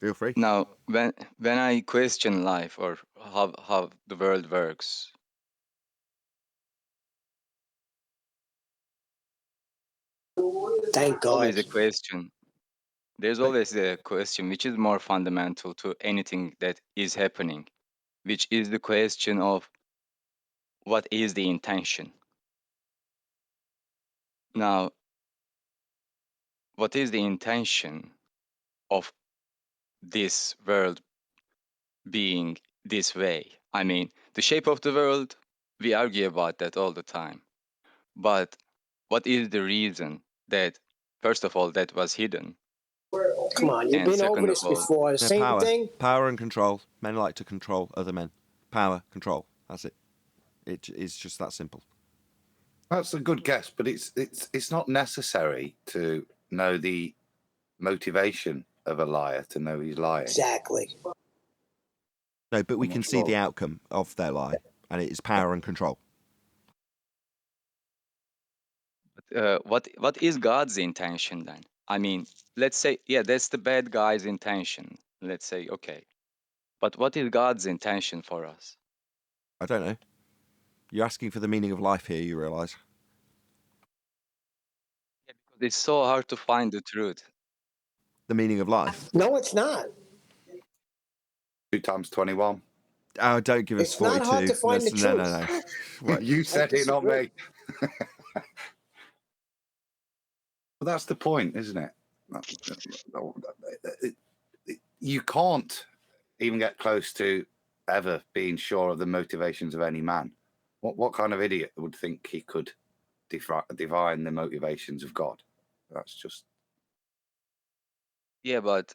Feel free. Now, when I question life or how the world works, Thank God. always a question. There's always a question which is more fundamental to anything that is happening, which is the question of what is the intention? Now, what is the intention of this world being this way? I mean, the shape of the world, we argue about that all the time. But what is the reason that, first of all, that was hidden? Come on, you've And been over second this of all, before. The same power. thing. Power and control. Men like to control other men. Power, control. That's it. It's just that simple. That's a good guess, but it's not necessary to know the motivation of a liar to know he's lying. Exactly. No, but we I'm can not see sure. the outcome of their lie, and it is power and control. what is God's intention then? I mean, let's say, yeah, that's the bad guy's intention. Let's say, okay. But what is God's intention for us? I don't know. You're asking for the meaning of life here, you realise. It's so hard to find the truth. The meaning of life. No, it's not. 2 times 21. Oh, don't give us It's 42. not hard to find the No, truth. no. What? You said it, not disagree. me. Well, that's the point, isn't it? You can't even get close to ever being sure of the motivations of any man. What kind of idiot would think he could divine the motivations of God? That's just... Yeah, but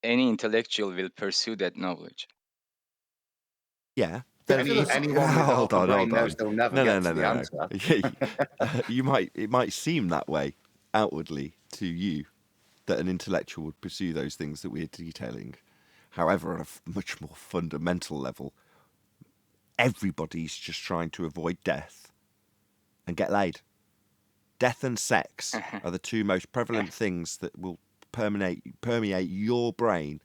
any intellectual will pursue that knowledge. Yeah. Anyone with half a brain knows they'll never get to the answer. It might seem that way outwardly to you that an intellectual would pursue those things that we're detailing. However, on a much more fundamental level, everybody's just trying to avoid death and get laid. Death and sex are the 2 most prevalent things that will permeate your brain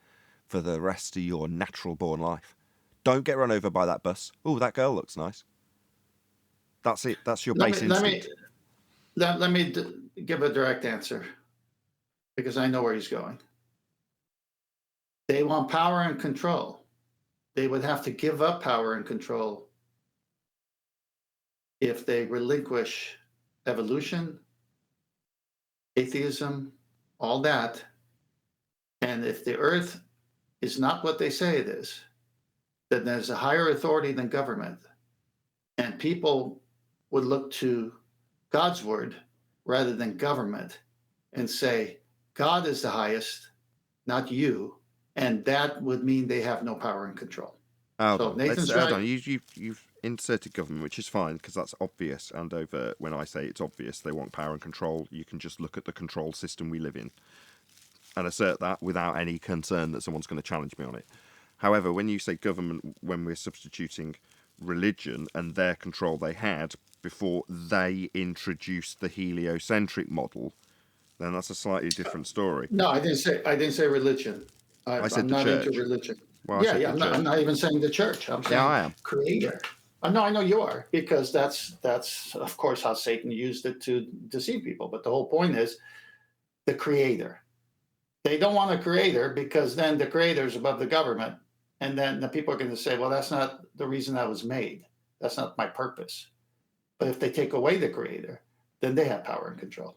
for the rest of your natural born life. Don't get run over by that bus. Oh, that girl looks nice. That's it. That's your base instinct. Let me give a direct answer, because I know where he's going. They want power and control. They would have to give up power and control if they relinquish evolution, atheism, all that. And if the earth is not what they say it is, then there's a higher authority than government. And people would look to God's word rather than government and say, God is the highest, not you. And that would mean they have no power and control. Hold Nathan's on. You've inserted government, which is fine because that's obvious. And over when I say it's obvious, they want power and control. You can just look at the control system we live in and assert that without any concern that someone's going to challenge me on it. However, when you say government, when we're substituting religion and their control they had before they introduced the heliocentric model, then that's a slightly different story. No, I didn't say religion. I said I'm the not church. into religion. Well, I'm not even saying the church. I'm saying I am. creator. I know you are, because that's of course how Satan used it to deceive people. But the whole point is the creator. They don't want a creator because then the creator is above the government. And then the people are going to say, well, that's not the reason I was made. That's not my purpose. But if they take away the creator, then they have power and control.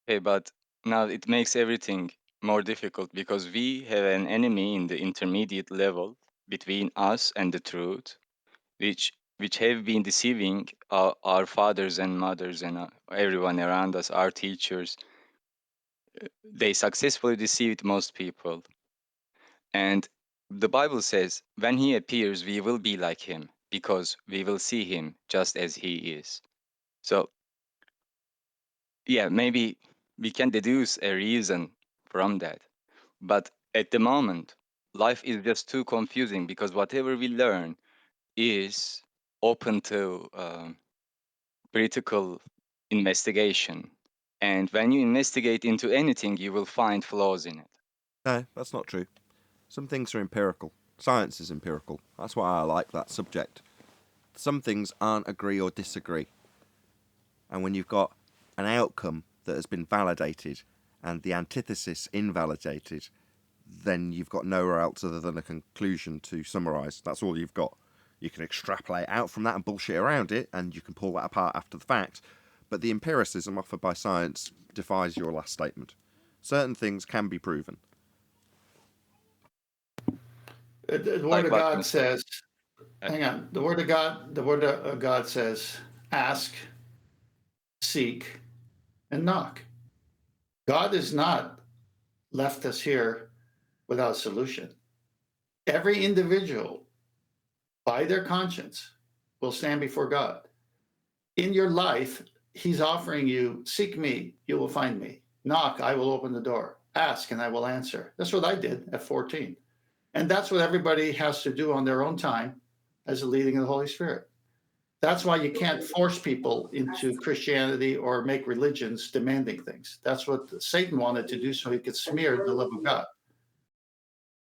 Okay, but now it makes everything more difficult because we have an enemy in the intermediate level between us and the truth, which have been deceiving our fathers and mothers and everyone around us, our teachers. They successfully deceived most people. And the Bible says, when he appears, we will be like him because we will see him just as he is. So, yeah, maybe we can deduce a reason from that. But at the moment, life is just too confusing because whatever we learn is open to critical investigation. And when you investigate into anything, you will find flaws in it. No, that's not true. Some things are empirical. Science is empirical. That's why I like that subject. Some things aren't agree or disagree. And when you've got an outcome that has been validated and the antithesis invalidated, then you've got nowhere else other than a conclusion to summarise. That's all you've got. You can extrapolate out from that and bullshit around it, and you can pull that apart after the fact. But the empiricism offered by science defies your last statement. Certain things can be proven. The Word of God says, hang on, the Word of God says, ask, seek, and knock. God has not left us here without a solution. Every individual, by their conscience, will stand before God. In your life, he's offering you, seek me, you will find me. Knock, I will open the door. Ask, and I will answer. That's what I did at 14. And that's what everybody has to do on their own time as a leading of the Holy Spirit. That's why you can't force people into Christianity or make religions demanding things. That's what Satan wanted to do so he could smear the love of God.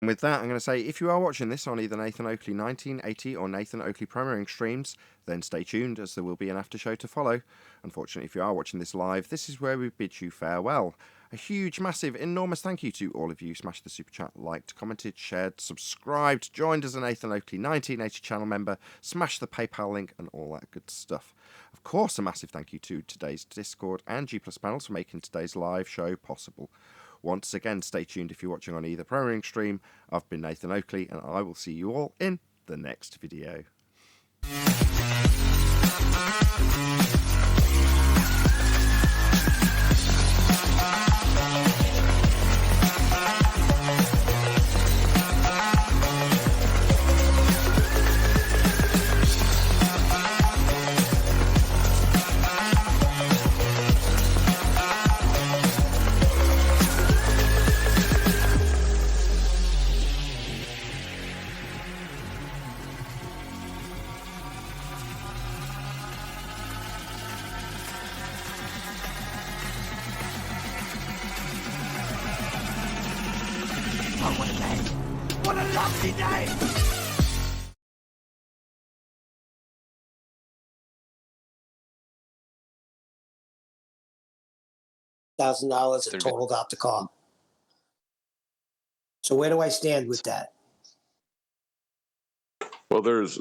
And with that, I'm going to say, if you are watching this on either Nathan Oakley 1980 or Nathan Oakley Premiering streams, then stay tuned as there will be an after show to follow. Unfortunately, if you are watching this live, this is where we bid you farewell. A huge, massive, enormous thank you to all of you. Smashed the super chat, liked, commented, shared, subscribed, joined as a Nathan Oakley 1980 channel member, smashed the PayPal link and all that good stuff. Of course, a massive thank you to today's Discord and G+ panels for making today's live show possible. Once again, stay tuned if you're watching on either Premiering stream. I've been Nathan Oakley, and I will see you all in the next video. What a lovely day! $1,000 and totaled out the car. So where do I stand with that? Well, there's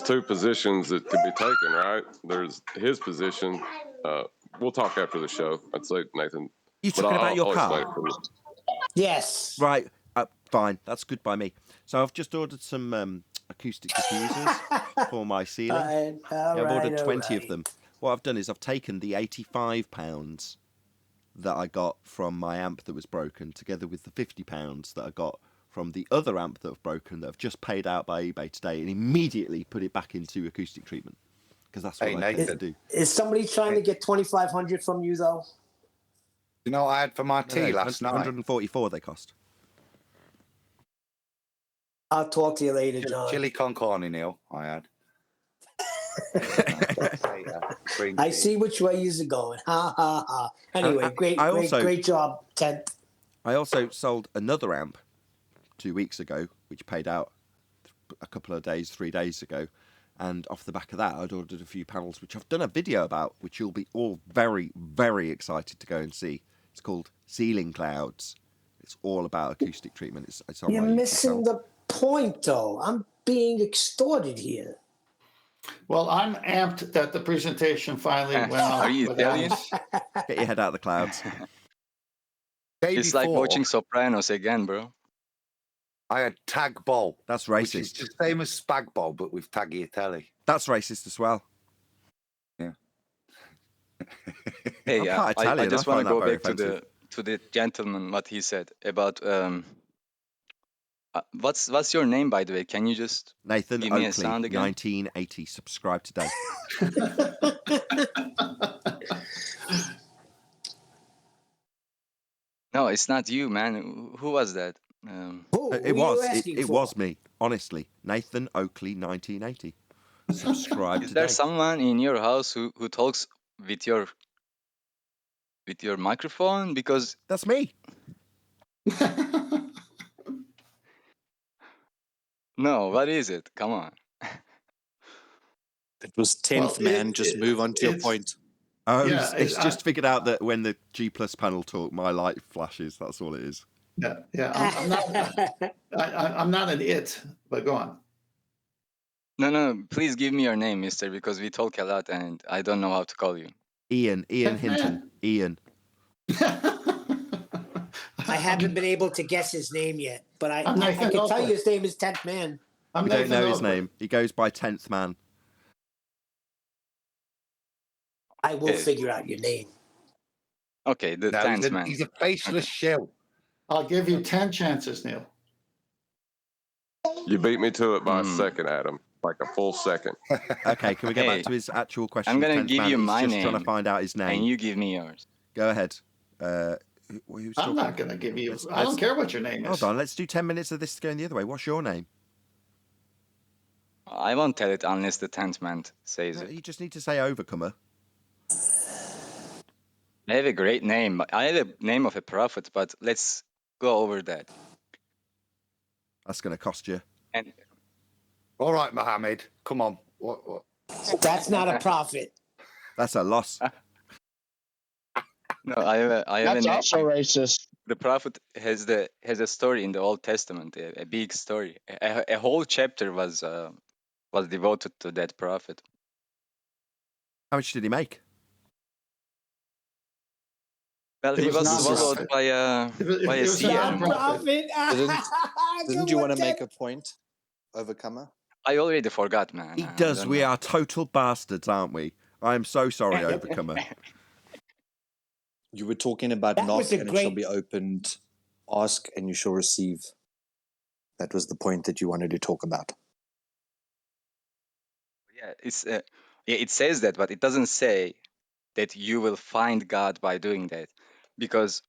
two positions that could be taken, right? There's his position. We'll talk after the show. I'd say, Nathan. You talking about your car? Yes. Right. Fine. That's good by me. So I've just ordered some acoustic diffusers for my ceiling. I've ordered 20 of them. What I've done is I've taken the £85 that I got from my amp that was broken, together with the £50 that I got from the other amp that I've broken, that I've just paid out by eBay today, and immediately put it back into acoustic treatment, because that's what I tend to do. Is somebody trying to get $2,500 from you, though? You know what I had for my tea last night? $144 they cost. I'll talk to you later, John. Chili con carne, Neil, I had. I see which way you're going. Ha, ha, ha. Anyway, great job, Tent. I also sold another amp 2 weeks ago, which paid out a couple of days, 3 days ago. And off the back of that, I'd ordered a few panels, which I've done a video about, which you'll be all very, very excited to go and see. It's called Ceiling Clouds. It's all about acoustic treatment. It's on You're my YouTube missing channel. the point, though. I'm being extorted here. Well, I'm amped that the presentation finally went off. Are you without Italian? us. Get your head out of the clouds. Day It's before, like watching Sopranos again, bro. I had tag bol. That's Which is racist. the same as spag bol, but with tagliatelle. That's racist as well. Yeah. Hey, I'm part I Italian. just I want find to that go very back to offensive. the gentleman what he said about what's your name, by the way? Can you just Nathan give me a Oakley, sound again? 1980. Subscribe today. No, it's not you, man. Who was that? Who It are you was. asking It for? was me. Honestly, Nathan Oakley, 1980. Subscribe Is there today. someone in your house who talks with your microphone? Because That's me. no, what is it? Come on. It was 10th man. Just move on to your point. Oh, Yeah, it's just figured out that when the G Plus panel talk, my light flashes. That's all it is. I'm not an it, but go on. No, please give me your name, mister, because we talk a lot and I don't know how to call you. Ian Hinton. Ian. I haven't been able to guess his name yet, but I I'm can Nathan tell Oakley. you his name is 10th Man. I'm We don't Nathan know his Oakley. name. He goes by 10th Man. I will figure out your name. Okay, the No, 10th man. he's a faceless shell. I'll give you 10 chances, Neil. You beat me to it by a second, Adam. Like a full second. Okay, can we get Hey, back to his actual question? I'm gonna 10th give Man? you He's my just name, trying to find out his name. and you give me yours. Go ahead. Who's I'm talking? not going to give you. I don't care what your name is. Hold on. Let's do 10 minutes of this going the other way. What's your name? I won't tell it unless the 10th man says No, it. you just need to say Overcomer. I have a great name. I have a name of a prophet, but let's go over that. That's going to cost you. And All right, Mohammed, come on. What? That's not a prophet. That's a loss. no, I have a That's name. also racist. The prophet has a story in the Old Testament, a big story. A whole chapter was devoted to that prophet. How much did he make? Well, It he was was not swallowed prophet. by a It was sea not animal. Prophet. Didn't you want to make a point, Overcomer? I already forgot, man. He I does. don't We know. are total bastards, aren't we? I am so sorry, Overcomer. You were talking about That knock was a and it shall great- be opened, ask and you shall receive. That was the point that you wanted to talk about. Yeah, it says that, but it doesn't say that you will find God by doing that, because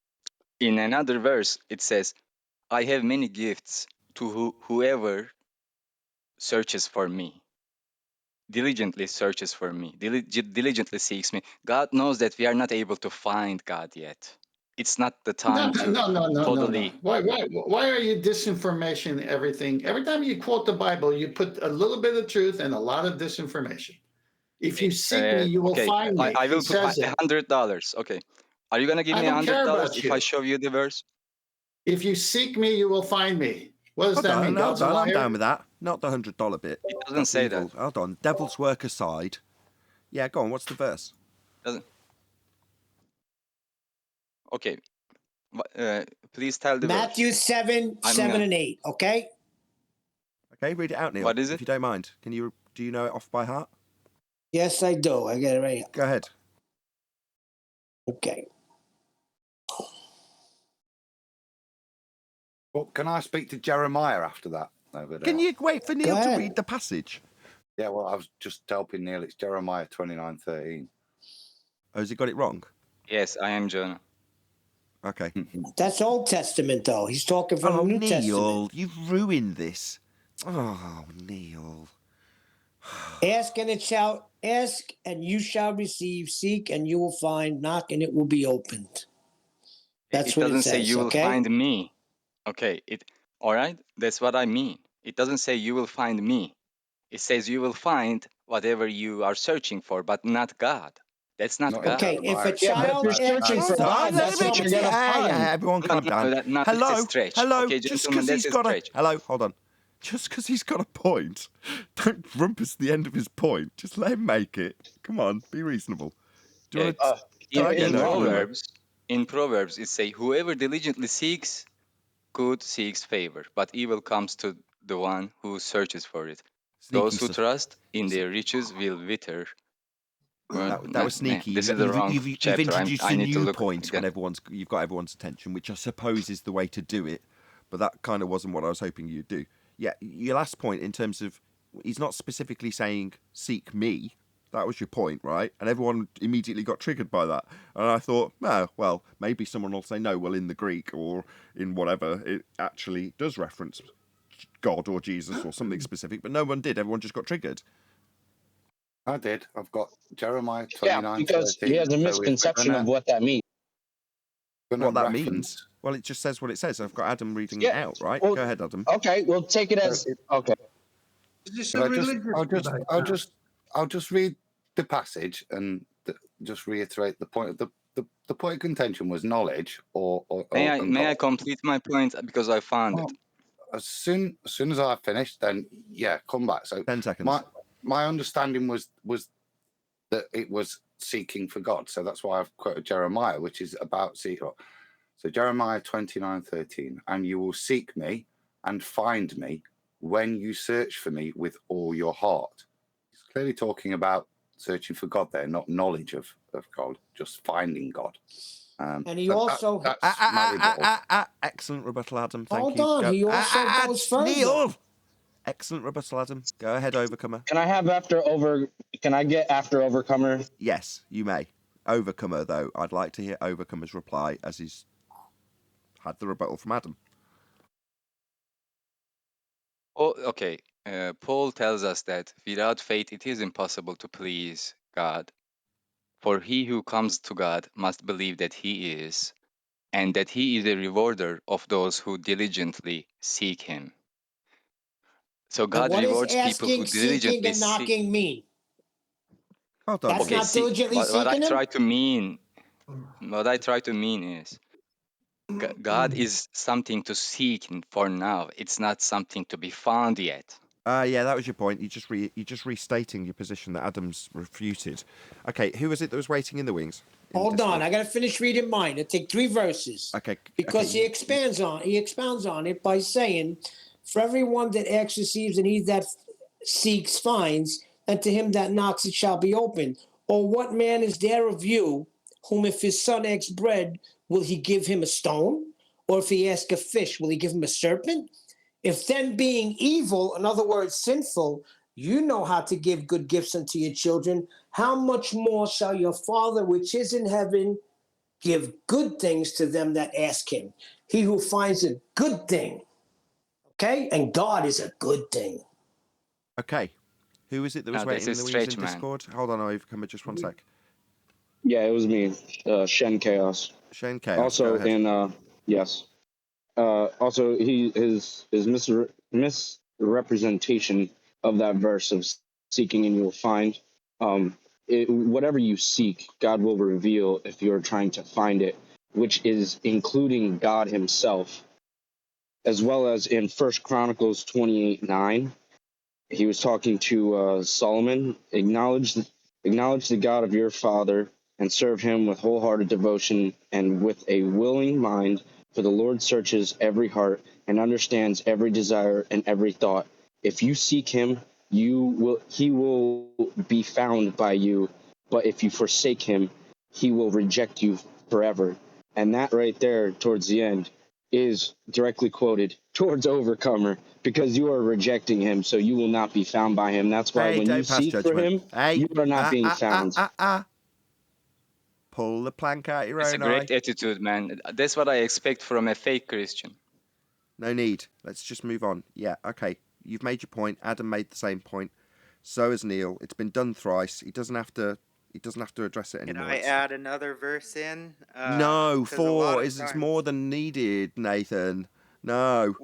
in another verse it says, "I have many gifts to whoever searches for me." Diligently searches for me, diligently seeks me. God knows that we are not able to find God yet. It's not the time to No. totally. Why are you disinformation everything? Every time you quote the Bible, you put a little bit of truth and a lot of disinformation. If you seek me, you will Okay, find me. I will He put says it. $100. Okay, are you gonna give I me don't care $100 about if you. I show you the verse? If you seek me, you will find me. What does that mean? God's a I'm liar? down with that. Not the $100 bit. It doesn't That's say evil. that. Hold on. Devil's work aside. Yeah, go on. What's the verse? Doesn't. Okay, please tell the Matthew verse. 7, I'm 7 gonna- and 8, okay? Okay, read it out, Neil. What is If it? you don't mind. Do you know it off by heart? Yes, I do. I got it right here. Go ahead. Okay. Well, can I speak to Jeremiah after that? Over there? Can you wait for Neil to ahead. read the passage? Yeah, well, I was just helping Neil. It's Jeremiah 29:13. Oh, has he got it wrong? Yes, I am Jonah. Okay. That's Old Testament, though. He's talking from the New Neil, Testament. you've ruined this. Oh, Neil. Ask and you shall receive. Seek and you will find. Knock and it will be opened. That's It what doesn't it say says, you will okay? find me. Okay, all right. That's what I mean. It doesn't say you will find me. It says you will find whatever you are searching for, but not God. That's not God. Okay, if a Yeah, but if child you're searching asks for God, that's what you're going to find. Everyone calm down. That's a stretch. Hello, Okay, just gentlemen, because that's he's a got stretch. Hello, hold on. just because he's got a point, don't rumpus the end of his point. Just let him make it. Come on, be reasonable. Do you want to start again? In Proverbs, it say, "Whoever diligently seeks good seeks favor, but evil comes to the one who searches for it. Those who trust in their riches will wither." Well, That was sneaky. This is the wrong You've chapter. introduced I a need to new look point again. when you've got everyone's attention, which I suppose is the way to do it. But that kind of wasn't what I was hoping you'd do. Yeah, your last point in terms of he's not specifically saying seek me. That was your point, right? And everyone immediately got triggered by that. And I thought, oh, well, maybe someone will say no. Well, in the Greek or in whatever, it actually does reference God or Jesus or something specific. But no one did. Everyone just got triggered. I did. I've got Jeremiah 29:13. Yeah, because he has a misconception of what that means. What that means? Well, it just says what it says. I've got Adam reading it out, right? Well, go ahead, Adam. Okay, we'll take it as okay. Is this a religious debate? I'll just read the passage and just reiterate the point. The point of contention was knowledge, May I complete my point because I found it. As soon as I finished, then yeah, come back. So 10 seconds. My understanding was that it was seeking for God. So that's why I've quoted Jeremiah, which is about seeking. So Jeremiah 29:13, and you will seek me and find me when you search for me with all your heart. He's clearly talking about searching for God there, not knowledge of God, just finding God. And he also excellent rebuttal, Adam. Thank hold you. on. He also goes further. Neil! Excellent rebuttal, Adam. Go ahead, Overcomer. Can I get after Overcomer? Yes, you may. Overcomer, though, I'd like to hear Overcomer's reply as he's had the rebuttal from Adam. Oh, okay. Paul tells us that without faith it is impossible to please God. For he who comes to God must believe that he is, and that he is a rewarder of those who diligently seek him. So God what rewards does people who asking, seeking, diligently and knocking mean? Hold on. That's not diligently what I seeking him? What I try to mean is God is something to seek for now. It's not something to be found yet. Yeah, that was your point. You're just restating your position that Adam's refuted. Okay, who was it that was waiting in the wings? Hold on, I got to finish reading mine. It'll take 3 verses. Okay. Because he expounds on it by saying, "For everyone that asks receives, and he that seeks finds, and to him that knocks it shall be opened. Or what man is there of you, whom if his son asks bread, will he give him a stone? Or if he asks a fish, will he give him a serpent? If then being evil, in other words, sinful, you know how to give good gifts unto your children, how much more shall your Father which is in heaven give good things to them that ask him? He who finds a good thing." Okay? And God is a good thing. Okay. Who is it that was waiting in the wings in Discord? Hold on, Overcomer, just 1 sec. Yeah, it was me, Shen Chaos. Shen Chaos. Also, go ahead. yes. Also, his misrepresentation of that verse of seeking and you will find. Whatever you seek, God will reveal if you're trying to find it, which is including God himself, as well as in 1 Chronicles 28:9. He was talking to Solomon. Acknowledge the God of your father and serve him with wholehearted devotion and with a willing mind. For the Lord searches every heart and understands every desire and every thought. If you seek him, he will be found by you. But if you forsake him, he will reject you forever. And that right there towards the end is directly quoted towards Overcomer, because you are rejecting him, so you will not be found by him. That's why when you seek for him, you are not being found. Pull the plank out your own eye. It's a great attitude, man. That's what I expect from a fake Christian. No need. Let's just move on. Yeah, okay. You've made your point. Adam made the same point. So has Neil. It's been done thrice. He doesn't have to address it anymore. Can I add another verse in? No, 4 is more than needed, Nathan. No.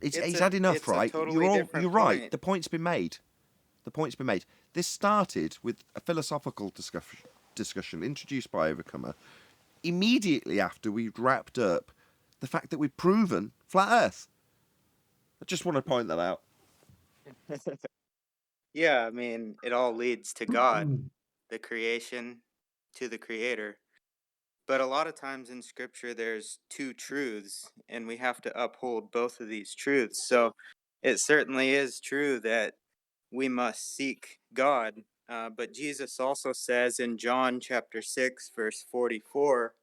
He's had enough, right? You're right. The point's been made. This started with a philosophical discussion introduced by Overcomer immediately after we'd wrapped up the fact that we'd proven flat Earth. I just want to point that out. Yeah, I mean, it all leads to God, the creation to the creator. But a lot of times in scripture, there's two truths, and we have to uphold both of these truths. So it certainly is true that we must seek God. But Jesus also says in John chapter 6, verse 44,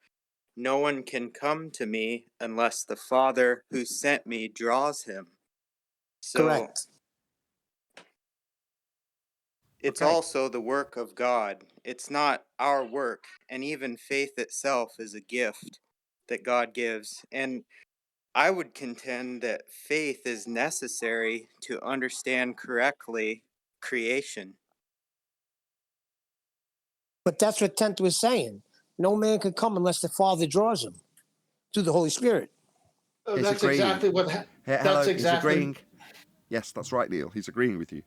no one can come to me unless the Father who sent me draws him. So Correct. it's Okay. also the work of God. It's not our work. And even faith itself is a gift that God gives. And I would contend that faith is necessary to understand correctly creation. But that's what Tent was saying. No man can come unless the Father draws him through the Holy Spirit. Oh, He's that's agreeing. exactly what. Hello, That's he's exactly. agreeing. Yes, that's right, Neil. He's agreeing with you.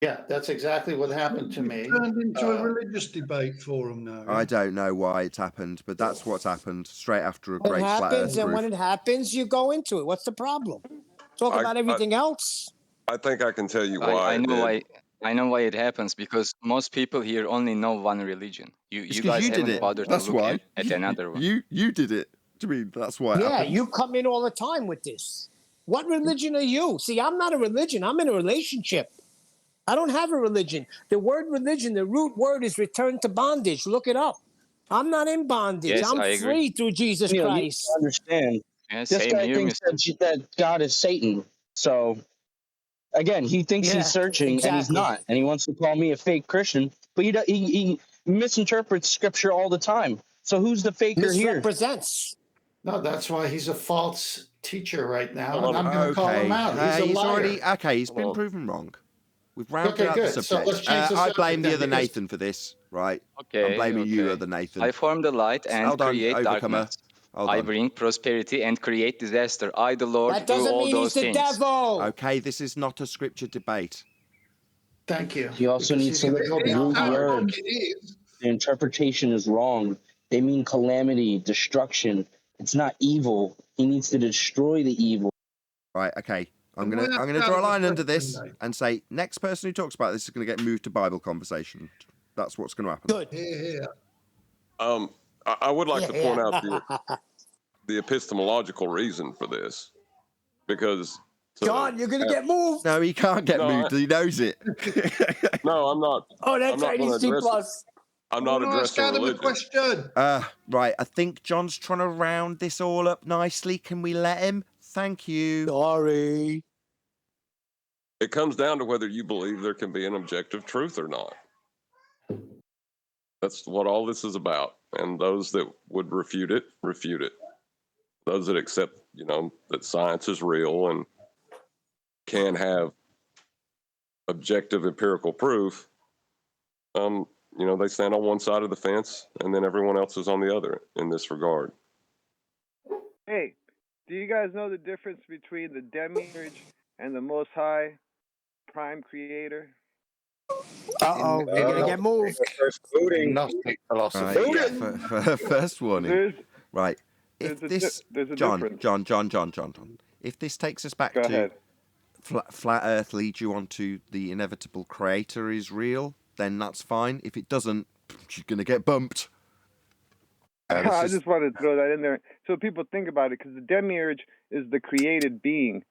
Yeah, that's exactly what happened to It me. turned into a religious debate forum now. I don't know why it's happened, but that's what's happened straight after a When great it flat happens, Earth and when proof. it happens, you go into it. What's the problem? Talk about everything else. I think I can tell you I, why I it know did. why I know why it happens, because most people here only know one religion. You It's you because guys you did haven't it. bothered to That's look why. at another one. You did it. Do you mean that's why it Yeah, happened? you come in all the time with this. What religion are you? See, I'm not a religion. I'm in a relationship. I don't have a religion. The word religion, the root word is return to bondage. Look it up. I'm not in bondage. Yes, I'm I agree. free through Jesus Neil, you Christ. don't understand. Yeah, This same guy here, thinks Mister. that God is Satan. So again, he thinks he's Yeah, searching and he's exactly. not, and he wants to call me a fake Christian. But he misinterprets scripture all the time. So who's the faker here? Misrepresents. No, that's why he's a false teacher right now, Hold and on. I'm going to call him Okay, out. He's a he's liar. already He's Hold been on. proven wrong. We've rounded Okay, out the good. So subject. let's change the I subject blame the then, other because Nathan for this, right? I'm Okay, blaming you, okay. other Nathan. I form the light and Hold on, create Overcomer. darkness. Hold I on. bring prosperity and create disaster. I, the Lord, That do doesn't all mean he's those the things. devil. Okay, this is not a scripture debate. thank you. He also Because needs he's to going look to go at the beyond root the word. word. It is. The interpretation is wrong. They mean calamity, destruction. It's not evil. He needs to destroy the evil. Right, okay. I'm Can we gonna have draw a the line under question, this Nate? and say next person who talks about this is gonna get moved to Bible conversation. That's what's gonna happen. Good. Here, here. I would like to point out Yeah. the epistemological reason for this, because John, you're going to get moved. No, he can't get No, moved. He knows it. no, I'm not. Oh, I'm that's not right. going to He's C address it. plus. I'm I not want to ask addressing Adam a religion. question. Right. I think John's trying to round this all up nicely. Can we let him? Thank you. Sorry. It comes down to whether you believe there can be an objective truth or not. That's what all this is about. And those that would refute it, refute it. Those that accept, that science is real and can have objective empirical proof, they stand on one side of the fence, and then everyone else is on the other in this regard. Hey, do you guys know the difference between the demiurge and the Most High Prime Creator? Uh-oh. You're going to get moved. Gnostic philosophy. Right. Yeah. First warning. Right. If this, there's a John, difference. John. If this takes us back Go to ahead. flat Earth leads you onto the inevitable creator is real, then that's fine. If it doesn't, you're going to get bumped. I just wanted to throw that in there so people think about it, because the demiurge is the created being,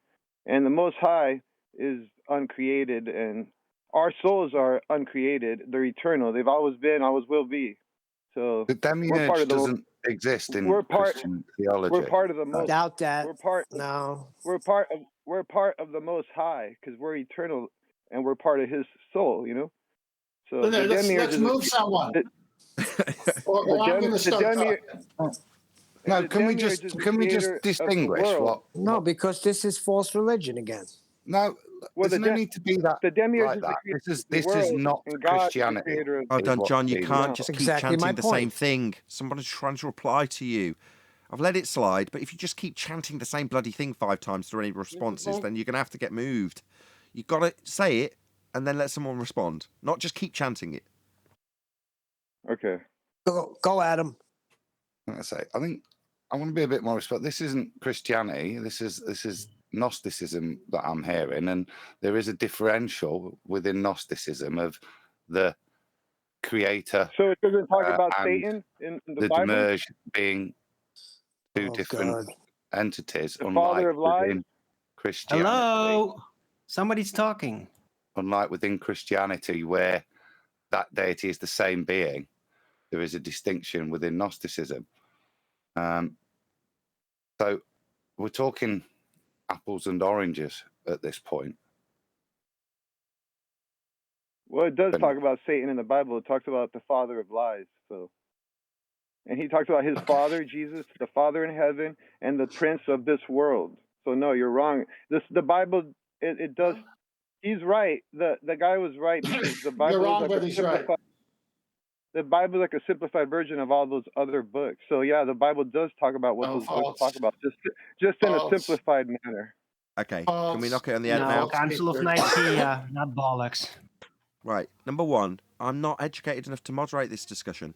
and the Most High is uncreated, and our souls are uncreated. They're eternal. They've always been, always will be. So The demiurge doesn't exist in Christian theology. We're part of the most. Doubt that. We're part. No. We're part of the Most High, because we're eternal and we're part of His soul. So Well, the demiurge let's is move someone. Or I'm going to start talking. No, can we demiurge just is the just creator of the distinguish world. what? No, because this is false religion again. No, Well, there's no need to be that the demiurge like is the that. creator This of the is world, not and God is the Christianity. creator of Well is done, what John. You the- can't just keep Exactly my chanting the point. same thing. Somebody's trying to reply to you. I've let it slide, but if you just keep chanting the same bloody thing 5 times through any responses, then you're going to have to get moved. You've got to say it and then let someone respond, not just keep chanting it. Okay. Go Adam. I think I want to be a bit more respectful. This isn't Christianity. This is Gnosticism that I'm hearing, and there is a differential within Gnosticism of the creator. So it doesn't talk about and Satan in the the Bible? Demerge being two Oh, different God. entities, The unlike father of lies? within Christianity. Hello? Somebody's talking. Unlike within Christianity, where that deity is the same being, there is a distinction within Gnosticism. So we're talking apples and oranges at this point. Well, it does talk about Satan in the Bible. It talks about the father of lies. So, and he talks about his father, Jesus, the Father in heaven, and the prince of this world. So no, you're wrong. The Bible, it does. He's right. The guy was right because the Bible You're wrong, is but like a he's right. simplified. The Bible is like a simplified version of all those other books. So yeah, the Bible does talk about what those books talk about, just in a simplified manner. Okay, can we knock it on the head No, now? Council of Nicaea, not bollocks. Right, number one, I'm not educated enough to moderate this discussion.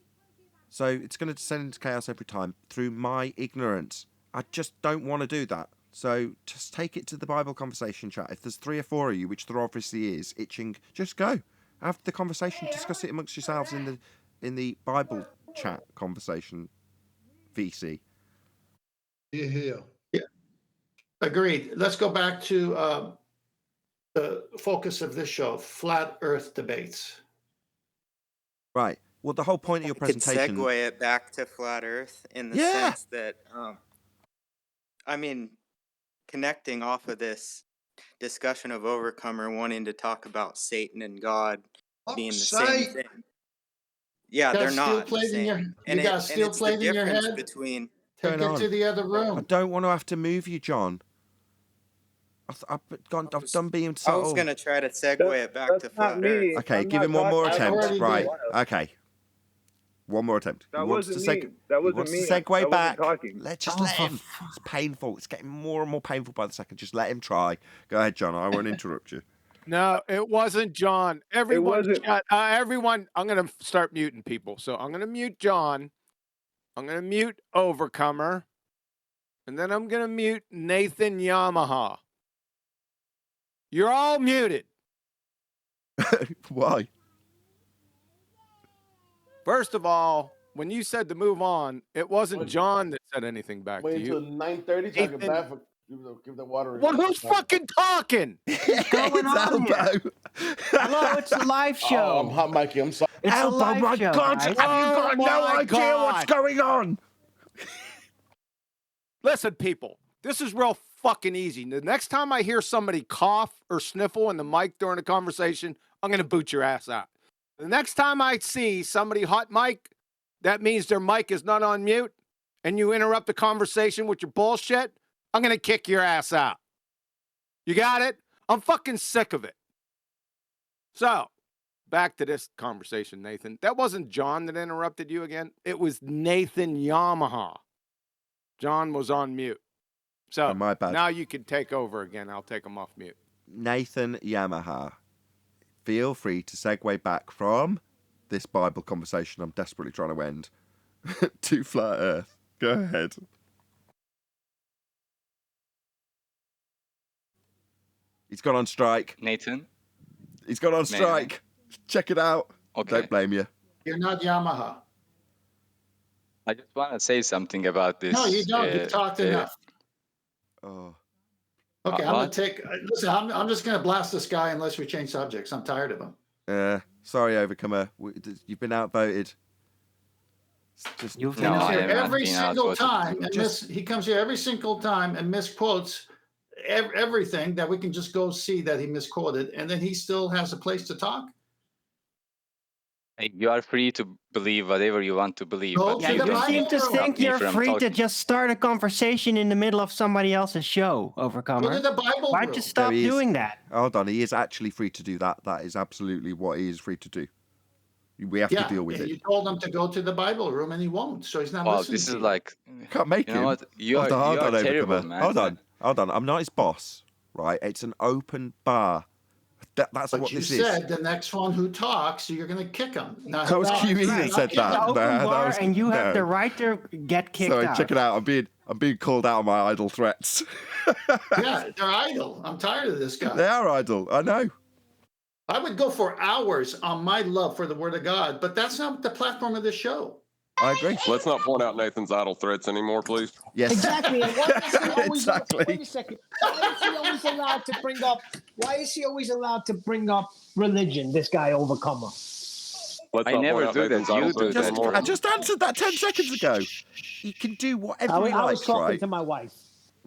So it's going to descend into chaos every time through my ignorance. I just don't want to do that. So just take it to the Bible conversation chat. If there's 3 or 4 of you, which there obviously is, itching, just go. Have the conversation, discuss it amongst yourselves in the Bible chat conversation VC. Yeah. Agreed. Let's go back to the focus of this show, flat Earth debates. Right. Well, the whole point of your presentation... could segue it back to flat Earth in the sense that, I mean, connecting off of this discussion of Overcomer wanting to talk about Satan and God being the same thing. Yeah, they're not the same. You got a steel plate in your head? Between Take it to the other room. I don't want to have to move you, John. I've done being subtle. I was going to try to segue it back to flat Earth. Okay, give him one more attempt. Right. Okay. One more attempt. That wasn't me. That wasn't me. Segue back. Talking. Just let him. It's painful. It's getting more and more painful by the second. Just let him try. Go ahead, John. I won't interrupt you. No, it wasn't John. Everyone, everyone. I'm going to start muting people. So I'm going to mute John. I'm going to mute Overcomer. And then I'm going to mute Nathan Yamaha. You're all muted. Why? First of all, when you said to move on, it wasn't John that said anything back to Wait you. until 9:30 so I can back for give the water. Well, who's fucking talking? What's going on here? Hello, it's a live show. Oh, I'm hot, Mikey. I'm sorry. It's a live my show, God, guys. have you got no idea what's going on? Listen, people, this is real fucking easy. The next time I hear somebody cough or sniffle in the mic during a conversation, I'm going to boot your ass out. The next time I see somebody hot mic, that means their mic is not on mute, and you interrupt the conversation with your bullshit, I'm going to kick your ass out. You got it? I'm fucking sick of it. So, back to this conversation, Nathan. That wasn't John that interrupted you again. It was Nathan Yamaha. John was on mute. So, my bad. Now you can take over again. I'll take him off mute. Nathan Yamaha, feel free to segue back from this Bible conversation I'm desperately trying to end to flat Earth. Go ahead. He's gone on strike. Nathan? He's gone on strike. Check it out. Okay. Don't blame you. You're not Yamaha. I just want to say something about this. No, you don't. You've talked enough. Oh. Okay, I'm gonna take. Listen, I'm just gonna blast this guy unless we change subjects. I'm tired of him. Sorry, Overcomer. You've been outvoted. Just He comes here every single time, and he comes here every single time and misquotes everything that we can just go see that he misquoted, and then he still has a place to talk. You are free to believe whatever you want to believe. But Yeah, you seem to think you're free to just start a conversation in the middle of somebody else's show, Overcomer. Go to the Bible Why'd you stop doing that? Hold on, he is actually free to do that. That is absolutely what he is free to do. We have to deal with it. You told him to go to the Bible room, and he won't. So he's not Well, listening. this is like Can't make you know him. what? You are Overcomer. terrible, man. Hold on. I'm not his boss, right? It's an open bar. That's but what you this said is. the next one who talks, you're going to kick them. Now, That was QE that said that. Open No, bar, that was, and you have no. the right to get kicked Sorry, out. check it out. I'm being called out on my idle threats. Yeah, they're idle. I'm tired of this guy. They are idle. I know. I would go for hours on my love for the Word of God, but that's not the platform of this show. I agree. Let's not point out Nathan's idle threats anymore, please. Yes. Exactly. And why is he always, Exactly. Wait a second. Why is he always allowed to bring up? Why is he always allowed to bring up religion? This guy Overcomer. Let's I not never point out do that. Nathan's idle You do threats that. anymore. I just answered that 10 seconds ago. He can do whatever he I was likes, talking right? to my wife.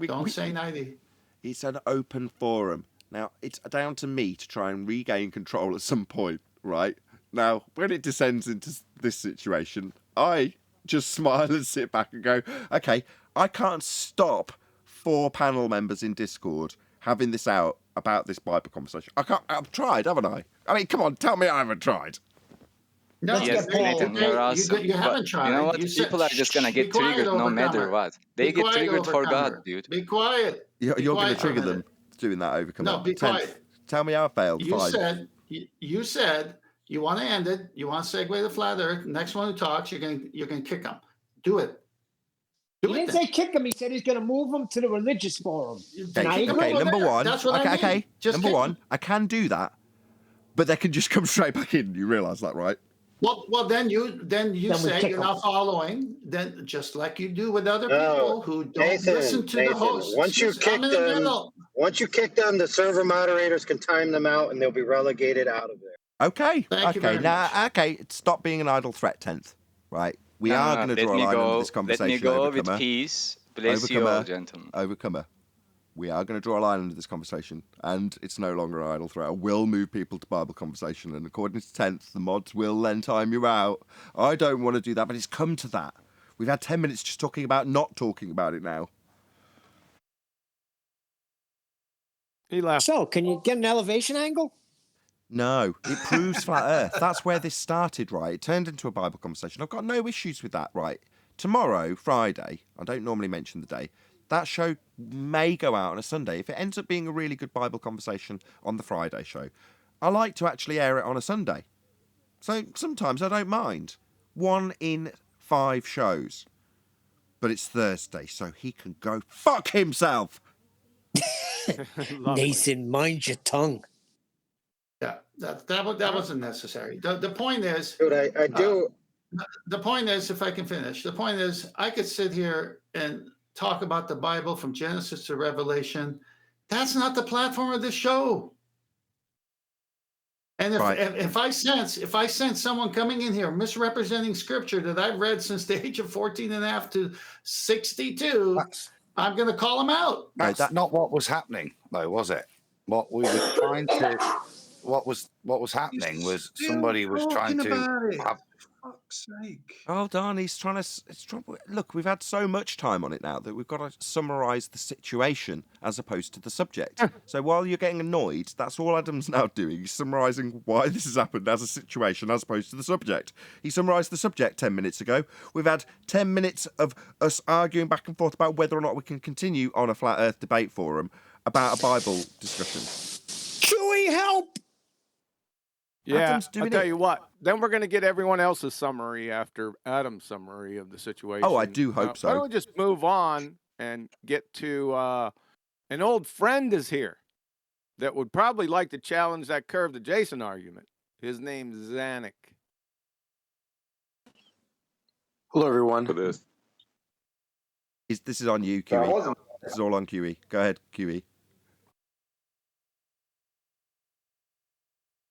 Don't say 90. It's an open forum. Now, it's down to me to try and regain control at some point, right? Now, when it descends into this situation, I just smile and sit back and go, okay, I can't stop 4 panel members in Discord having this out about this Bible conversation. I've tried, haven't I? I mean, come on, tell me I haven't tried. No, Yes, Nathan, you're awesome. You haven't tried. You know what? You said, People are just gonna "Be get quiet, triggered no matter Overcomer. what. They Be get quiet, triggered for Overcomer. God, dude. Be quiet. You're going to quiet for a trigger them minute. doing that, Overcomer. No, be quiet. Tell me I failed. You Fine. said you want to end it. You want to segue the flat earth. Next one who talks, you're gonna kick him. Do it. He didn't say kick him. He said he's going to move him to the religious forum. And I agree. Okay, number one. That's what I mean. Okay, Just number kick one. him. I can do that, but they can just come straight back in. You realise that, right? Well, then you we say kick you're him. not following. Then just like you do with other people who don't Nathan, listen to the host. Once you kick them, the server moderators can time them out, and they'll be relegated out of there. Okay. Thank you Okay. very Now, much. okay. Stop being an idle threat, 10th. Right. We No, are no, going to let draw a me line go. under this conversation. Let me go Overcomer. with peace. Bless you all, gentlemen. Overcomer. We are going to draw a line under this conversation, and it's no longer an idle threat. I will move people to Bible conversation, and according to 10th, the mods will then time you out. I don't want to do that, but it's come to that. We've had 10 minutes just talking about not talking about it now. He left. So, can you get an elevation angle? No, it proves flat earth. That's where this started, right? It turned into a Bible conversation. I've got no issues with that, right? Tomorrow, Friday, I don't normally mention the day, that show may go out on a Sunday. If it ends up being a really good Bible conversation on the Friday show, I like to actually air it on a Sunday. So sometimes I don't mind. 1 in 5 shows. But it's Thursday, so he can go fuck himself. Nathan, mind your tongue. Yeah, that wasn't necessary. The point is, Dude, I do. The point is, if I can finish, the point is, I could sit here and talk about the Bible from Genesis to Revelation. That's not the platform of this show. And if I sense someone coming in here misrepresenting scripture that I've read since the age of 14 and a half to 62, I'm going to call them out. That's not what was happening, though, was it? What we were trying to, what was happening was somebody was trying to have. Fuck's sake. Hold on, he's trying to. Look, we've had so much time on it now that we've got to summarise the situation as opposed to the subject. So while you're getting annoyed, that's all Adam's now doing. He's summarising why this has happened as a situation as opposed to the subject. He summarised the subject 10 minutes ago. We've had 10 minutes of us arguing back and forth about whether or not we can continue on a flat Earth debate forum about a Bible discussion. Chewy, help! Yeah, Adam's doing I'll tell it. you what. Then we're going to get everyone else's summary after Adam's summary of the situation. Oh, I do hope so. Why don't we just move on and get to an old friend is here that would probably like to challenge that curve to Jason argument. His name's Zanuck. Hello, everyone. This is on you, QE. This is all on QE. Go ahead, QE.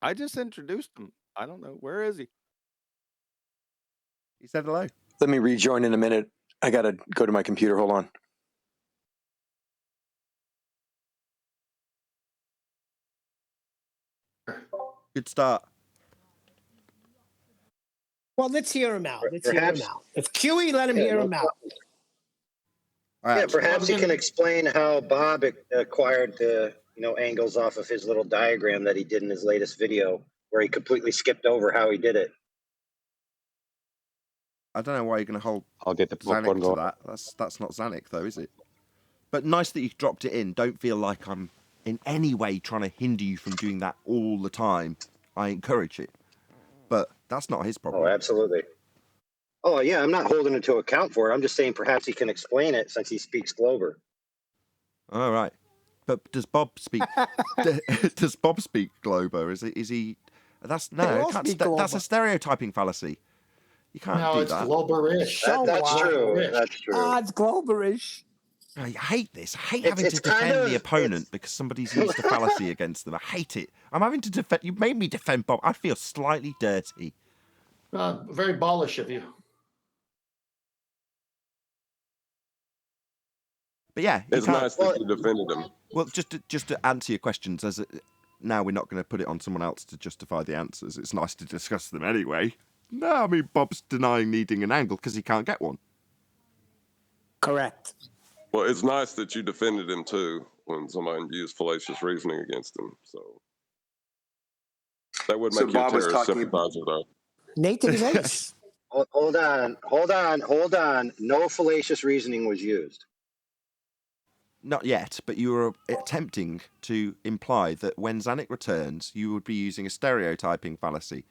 I just introduced him. I don't know. Where is he? He said hello. Let me rejoin in a minute. I got to go to my computer. Hold on. Good start. Well, let's hear him out. If QE let him hear him out. Yeah, perhaps he can explain how Bob acquired the angles off of his little diagram that he did in his latest video, where he completely skipped over how he did it. I don't know why you're going to hold I'll get the popcorn Zanuck to going. that. That's not Zanuck, though, is it? But nice that you dropped it in. Don't feel like I'm in any way trying to hinder you from doing that all the time, I encourage it. But that's not his problem. Oh, absolutely. Oh, yeah, I'm not holding it to account for it. I'm just saying perhaps he can explain it since he speaks Glober. All right. But does Bob speak? Does Bob speak Glober? Is he? That's no. That's a stereotyping fallacy. You can't No, do it's that. Globerish. That's true. That's true. It's Globerish. I hate this. I hate It's- having to it's kind defend of- the opponent because somebody's used a fallacy against them. I hate it. I'm having to defend. You made me defend Bob. I feel slightly dirty. Very ballish of you. But yeah, It's nice that you defended him. Well, just to answer your questions, now we're not going to put it on someone else to justify the answers. It's nice to discuss them anyway. No, I mean Bob's denying needing an angle because he can't get one. Correct. Well, it's nice that you defended him too when somebody used fallacious reasoning against him. So that would make you a terrorist sympathizer, though. Nathan is ace. Hold on. No fallacious reasoning was used. Not yet, but you were attempting to imply that when Zanuck returns, you would be using a stereotyping fallacy.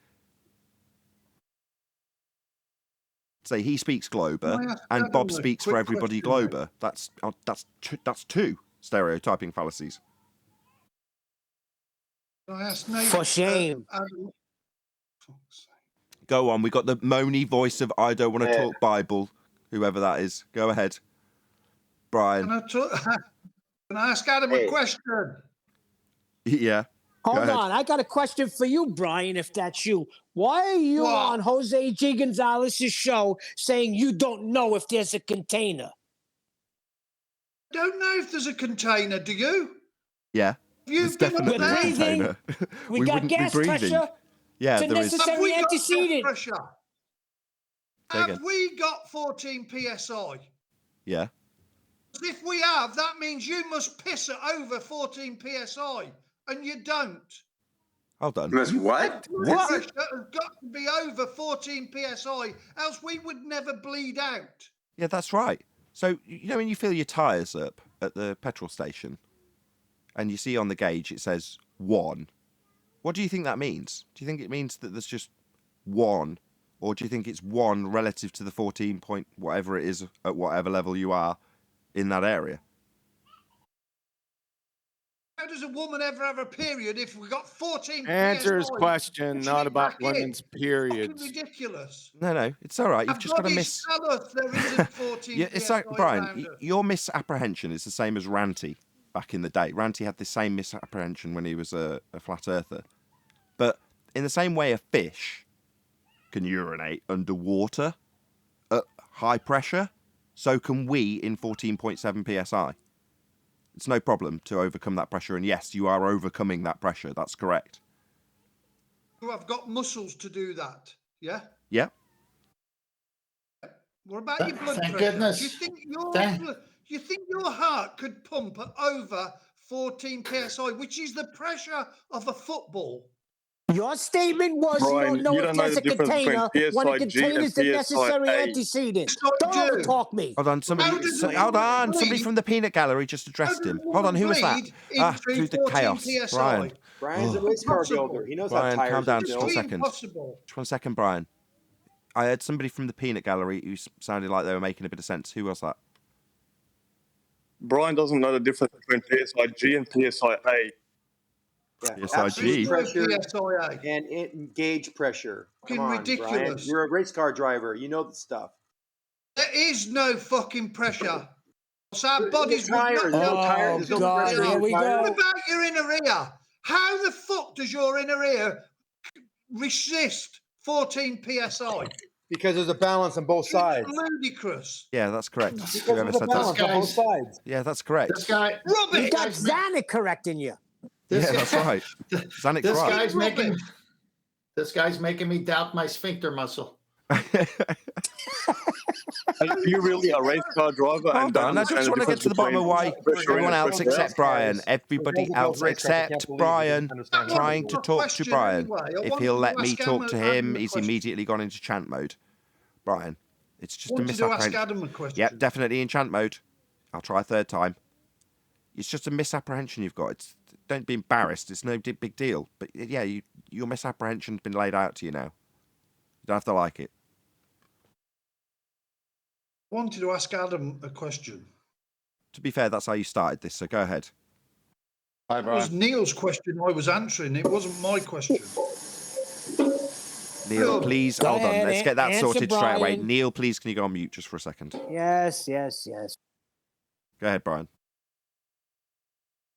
Say he speaks Glober and Bob speaks for everybody Glober. That's two stereotyping fallacies. For shame. Go on, we got the moany voice of I don't want to talk Bible, whoever that is. Go ahead, Brian. Can I ask Adam a question? Yeah. Hold on, I got a question for you, Brian, if that's you. Why are you on Jose G. Gonzalez's show saying you don't know if there's a container? I don't know if there's a container, do you? Yeah. You've There's been definitely up a there. container. We got wouldn't be gas breathing. pressure. Yeah, It's a there is. necessary Have we got antecedent. gas pressure? Say Have again. we got 14 psi? Yeah. If we have, that means you must piss at over 14 psi, and you don't. Hold on. What? What? Pressure has got to be over 14 psi, else we would never bleed out. Yeah, that's right. So, you know when you fill your tyres up at the petrol station and you see on the gauge it says 1, what do you think that means? Do you think it means that there's just 1, or do you think it's 1 relative to the 14 point whatever it is at whatever level you are in that area? How does a woman ever have a period if we got 14 Answer his PSI, question, pushing not it about back in? women's Fucking periods. ridiculous. No, it's all right. You've just got to miss. Tell us there isn't 14 Yeah, it's PSI like Brian. around us. Your misapprehension is the same as Ranty back in the day. Ranty had the same misapprehension when he was a flat earther. But in the same way, a fish can urinate underwater at high pressure, so can we in 14.7 psi. It's no problem to overcome that pressure, and yes, you are overcoming that pressure. That's correct. Who have got muscles to do that, yeah? Yeah. What about your blood Thank pressure? goodness. Do you Thank- think your heart could pump at over 14 psi, which is the pressure of a football? Your statement was Brian, you don't know if there's a container when a container is the necessary antecedent. Don't overtalk me. Hold on, somebody from the peanut gallery just addressed him. Hold on, who was that? Through the chaos. Brian. Brian's a race car builder. He knows Brian, how tires calm down. are Just built. 1 second. Just 1 second, Brian. I heard somebody from the peanut gallery who sounded like they were making a bit of sense. Who was that? Brian doesn't know the difference between PSIG and PSIA. Yeah, PSIG. absolute pressure PSIA. and gauge pressure. Come Fucking on, ridiculous. Brian. You're a race car driver. You know the stuff. There is no fucking pressure. So our bodies would tires, not no tires, there's no God, pressure here on we tires. go. What about your inner ear? How the fuck does your inner ear resist 14 psi? Because there's a balance on both sides. It's ludicrous. Yeah, that's correct. Because Whoever there's a said balance that. on both sides. Yeah, that's correct. This guy, You got Zanuck correcting you. Yeah, that's right. Zanuck's this right. guy's making me doubt my sphincter muscle. Are you really a race car driver? Hold on, I just want to get to the bottom of why everyone else except Brian, everybody else except Brian, trying to talk to Brian. If he'll let me talk to him, he's immediately gone into chant mode. Brian, it's just a Wanted to ask misapprehension. Adam a question. Yep, definitely in chant mode. I'll try a third time. It's just a misapprehension you've got. don't be embarrassed. It's no big deal. But yeah, your misapprehension's been laid out to you now. You don't have to like it. I wanted to ask Adam a question. To be fair, that's how you started this, so go ahead. Hi, It was Neil's question I was answering. It wasn't my question. Neil, please, hold on. ahead, Let's get that answer sorted straight away. Brian. Neil, please, can you go on mute just for a second? Yes. Go ahead, Brian.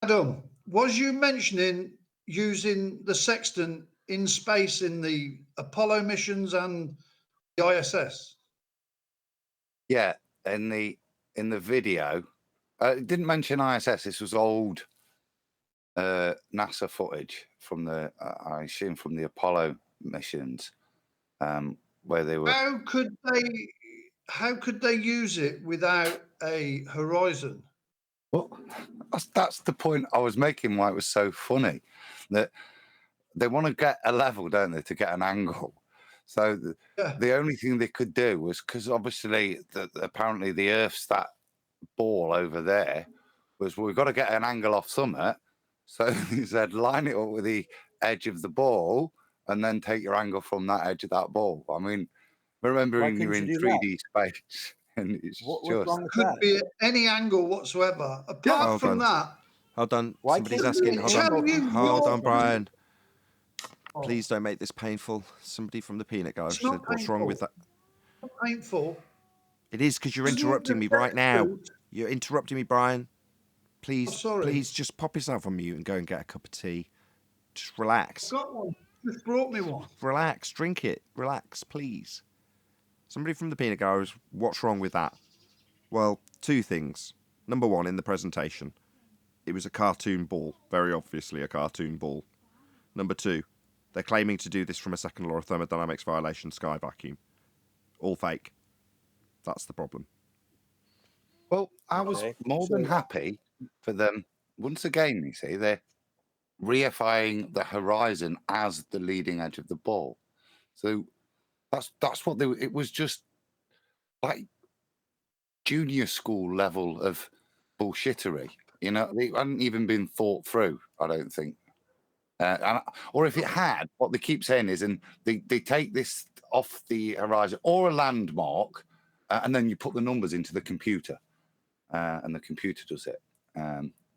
Adam, was you mentioning using the Sextant in space in the Apollo missions and the ISS? Yeah, in the video, it didn't mention ISS. This was old NASA footage from the, I assume, from the Apollo missions, where they were. How could they use it without a horizon? Well, that's the point I was making. Why it was so funny that they want to get a level, don't they, to get an angle. So the only thing they could do was, because obviously apparently the Earth's that ball over there, was we've got to get an angle off summit. So he said, line it up with the edge of the ball and then take your angle from that edge of that ball. I mean, remembering you're in 3D space, and it's Could be at any angle whatsoever. Apart from that, Hold on. Somebody's asking. Hold on, Brian. Please don't make this painful. Somebody from the peanut gallery said, "What's wrong with that?" Not painful. It is because you're interrupting me right now. You're interrupting me, Brian. Please, please, just pop yourself on mute and go and get a cup of tea. Just relax. Got one. Just brought me one. Relax. Drink it. Relax, please. Somebody from the peanut gallery, what's wrong with that? Well, two things. Number one, in the presentation, it was a cartoon ball. Very obviously a cartoon ball. Number two, they're claiming to do this from a second law of thermodynamics violation sky vacuum. All fake. That's the problem. Well, I was more than happy for them. Once again, you see, they're reifying the horizon as the leading edge of the ball. So that's what it was, just like junior school level of bullshittery. You know, it hadn't even been thought through, I don't think. Or if it had, what they keep saying is, and they take this off the horizon or a landmark, and then you put the numbers into the computer, and the computer does it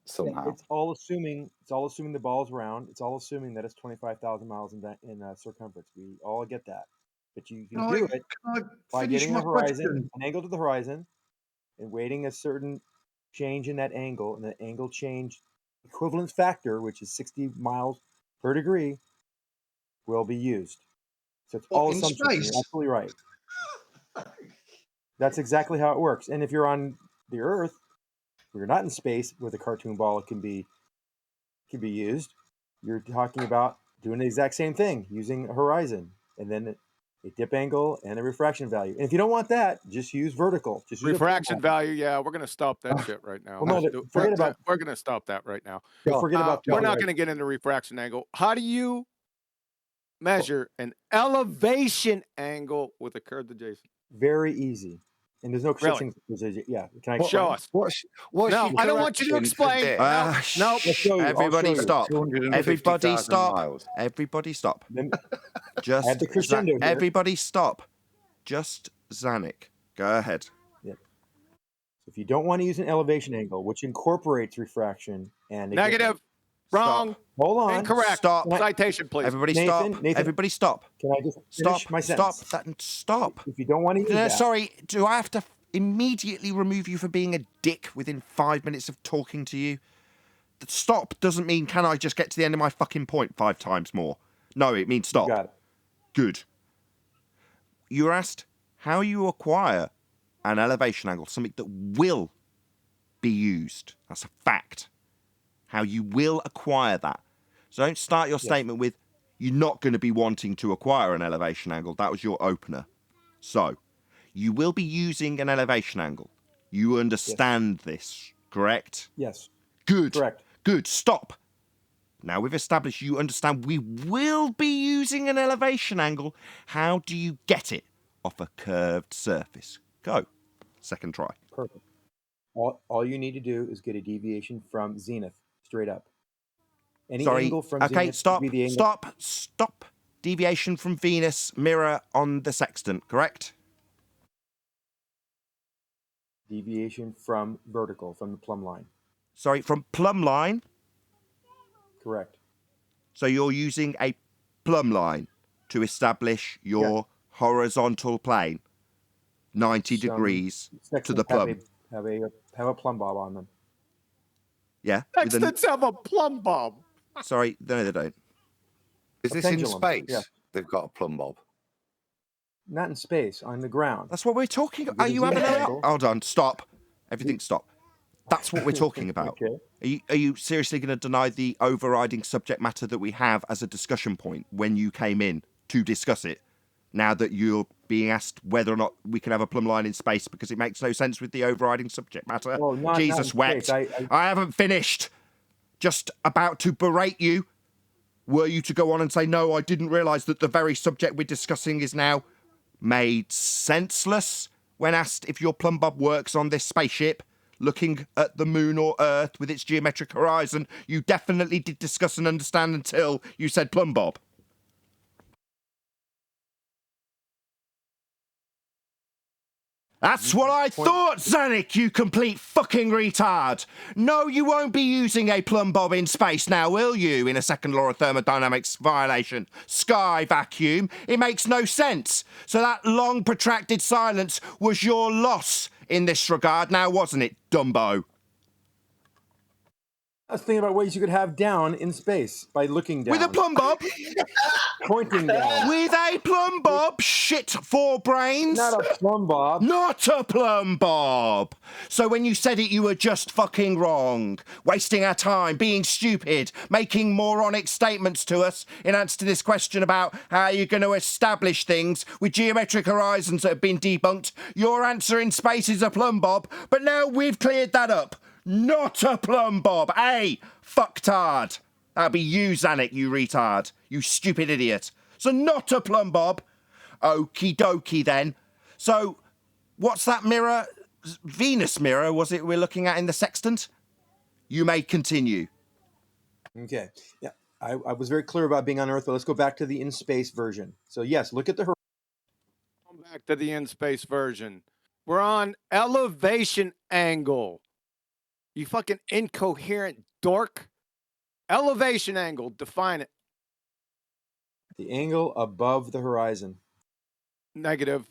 somehow. Yeah, it's all assuming the ball's round. It's all assuming that it's 25,000 miles in circumference. We all get that, but you can do it by getting a horizon, an angle to the horizon, and weighting a certain change in that angle, and the angle change equivalence factor, which is 60 miles per degree, will be used. So it's all assumptions. You're absolutely right. That's exactly how it works. And if you're on the Earth, where you're not in space with a cartoon ball, it can be used. You're talking about doing the exact same thing, using a horizon, and then a dip angle and a refraction value. And if you don't want that, just use vertical. Just use refraction value. Yeah, we're going to stop that shit right now. Well, no, forget about. We're going to stop that right now. Forget about. We're not going to get into refraction angle. How do you measure an elevation angle with a curved adjacent? Very easy. And there's no such thing. Yeah, can I show us? No, I don't want you to explain. No, everybody stop. Everybody stop. Everybody stop. Just everybody stop. Just Zanuck. Go ahead. Yeah. So if you don't want to use an elevation angle, which incorporates refraction and negative, wrong, hold on, incorrect. Stop. Citation, please. Everybody stop. Nathan, everybody stop. Can I just finish my sentence? Stop. If you don't want to use that. Sorry, do I have to immediately remove you for being a dick within 5 minutes of talking to you? Stop doesn't mean can I just get to the end of my fucking point 5 times more. No, it means stop. You got it. Good. You were asked how you acquire an elevation angle, something that will be used. That's a fact. How you will acquire that. So don't start your statement with, you're not going to be wanting to acquire an elevation angle. That was your opener. So, you will be using an elevation angle. You understand this, correct? Yes. Good. Correct. Good. Stop. Now we've established you understand we will be using an elevation angle. How do you get it? Off a curved surface. Go. Second try. Perfect. All you need to do is get a deviation from zenith straight up. Any Sorry. angle from Okay, zenith stop. would be the angle. Stop. Deviation from Venus mirror on the sextant, correct? Deviation from vertical, from the plumb line. Sorry, from plumb line? Correct. So you're using a plumb line to establish your horizontal plane, 90 degrees to the plumb. Have a plumb bob on them. Yeah. Sextants have a plumb bob. Sorry, no, they don't. Is this in space? Yeah. They've got a plumb bob. Not in space, on the ground. That's what we're talking about. Are you having a... Hold on, stop. Everything stop. That's what we're talking about. Okay. Are you seriously going to deny the overriding subject matter that we have as a discussion point when you came in to discuss it? Now that you're being asked whether or not we can have a plumb line in space because it makes no sense with the overriding subject matter. Jesus wept. I haven't finished. Just about to berate you. Were you to go on and say, no, I didn't realise that the very subject we're discussing is now made senseless when asked if your plumb bob works on this spaceship looking at the moon or Earth with its geometric horizon, you definitely did discuss and understand until you said plumb bob. That's what I thought, Zanik, you complete fucking retard. No, you won't be using a plumb bob in space now, will you, in a second law of thermodynamics violation? Sky vacuum. It makes no sense. So that long protracted silence was your loss in this regard now, wasn't it, Dumbo? I was thinking about ways you could have down in space by looking down. With a plumb bob? Pointing down. With a plumb bob? Shit for brains? Not a plumb bob. Not a plumb bob. So when you said it, you were just fucking wrong. Wasting our time, being stupid, making moronic statements to us in answer to this question about how you're going to establish things with geometric horizons that have been debunked. Your answer in space is a plumb bob, but now we've cleared that up. Not a plumb bob. Hey, fucktard. That'll be you, Zanik, you retard. You stupid idiot. So not a plumb bob. Okie dokie then. So what's that mirror? Venus mirror, was it we're looking at in the sextant? You may continue. Okay. Yeah, I was very clear about being on Earth, but let's go back to the in-space version. So yes, look at the horizon. Come back to the in-space version. We're on elevation angle. You fucking incoherent dork. Elevation angle, define it. The angle above the horizon. Negative.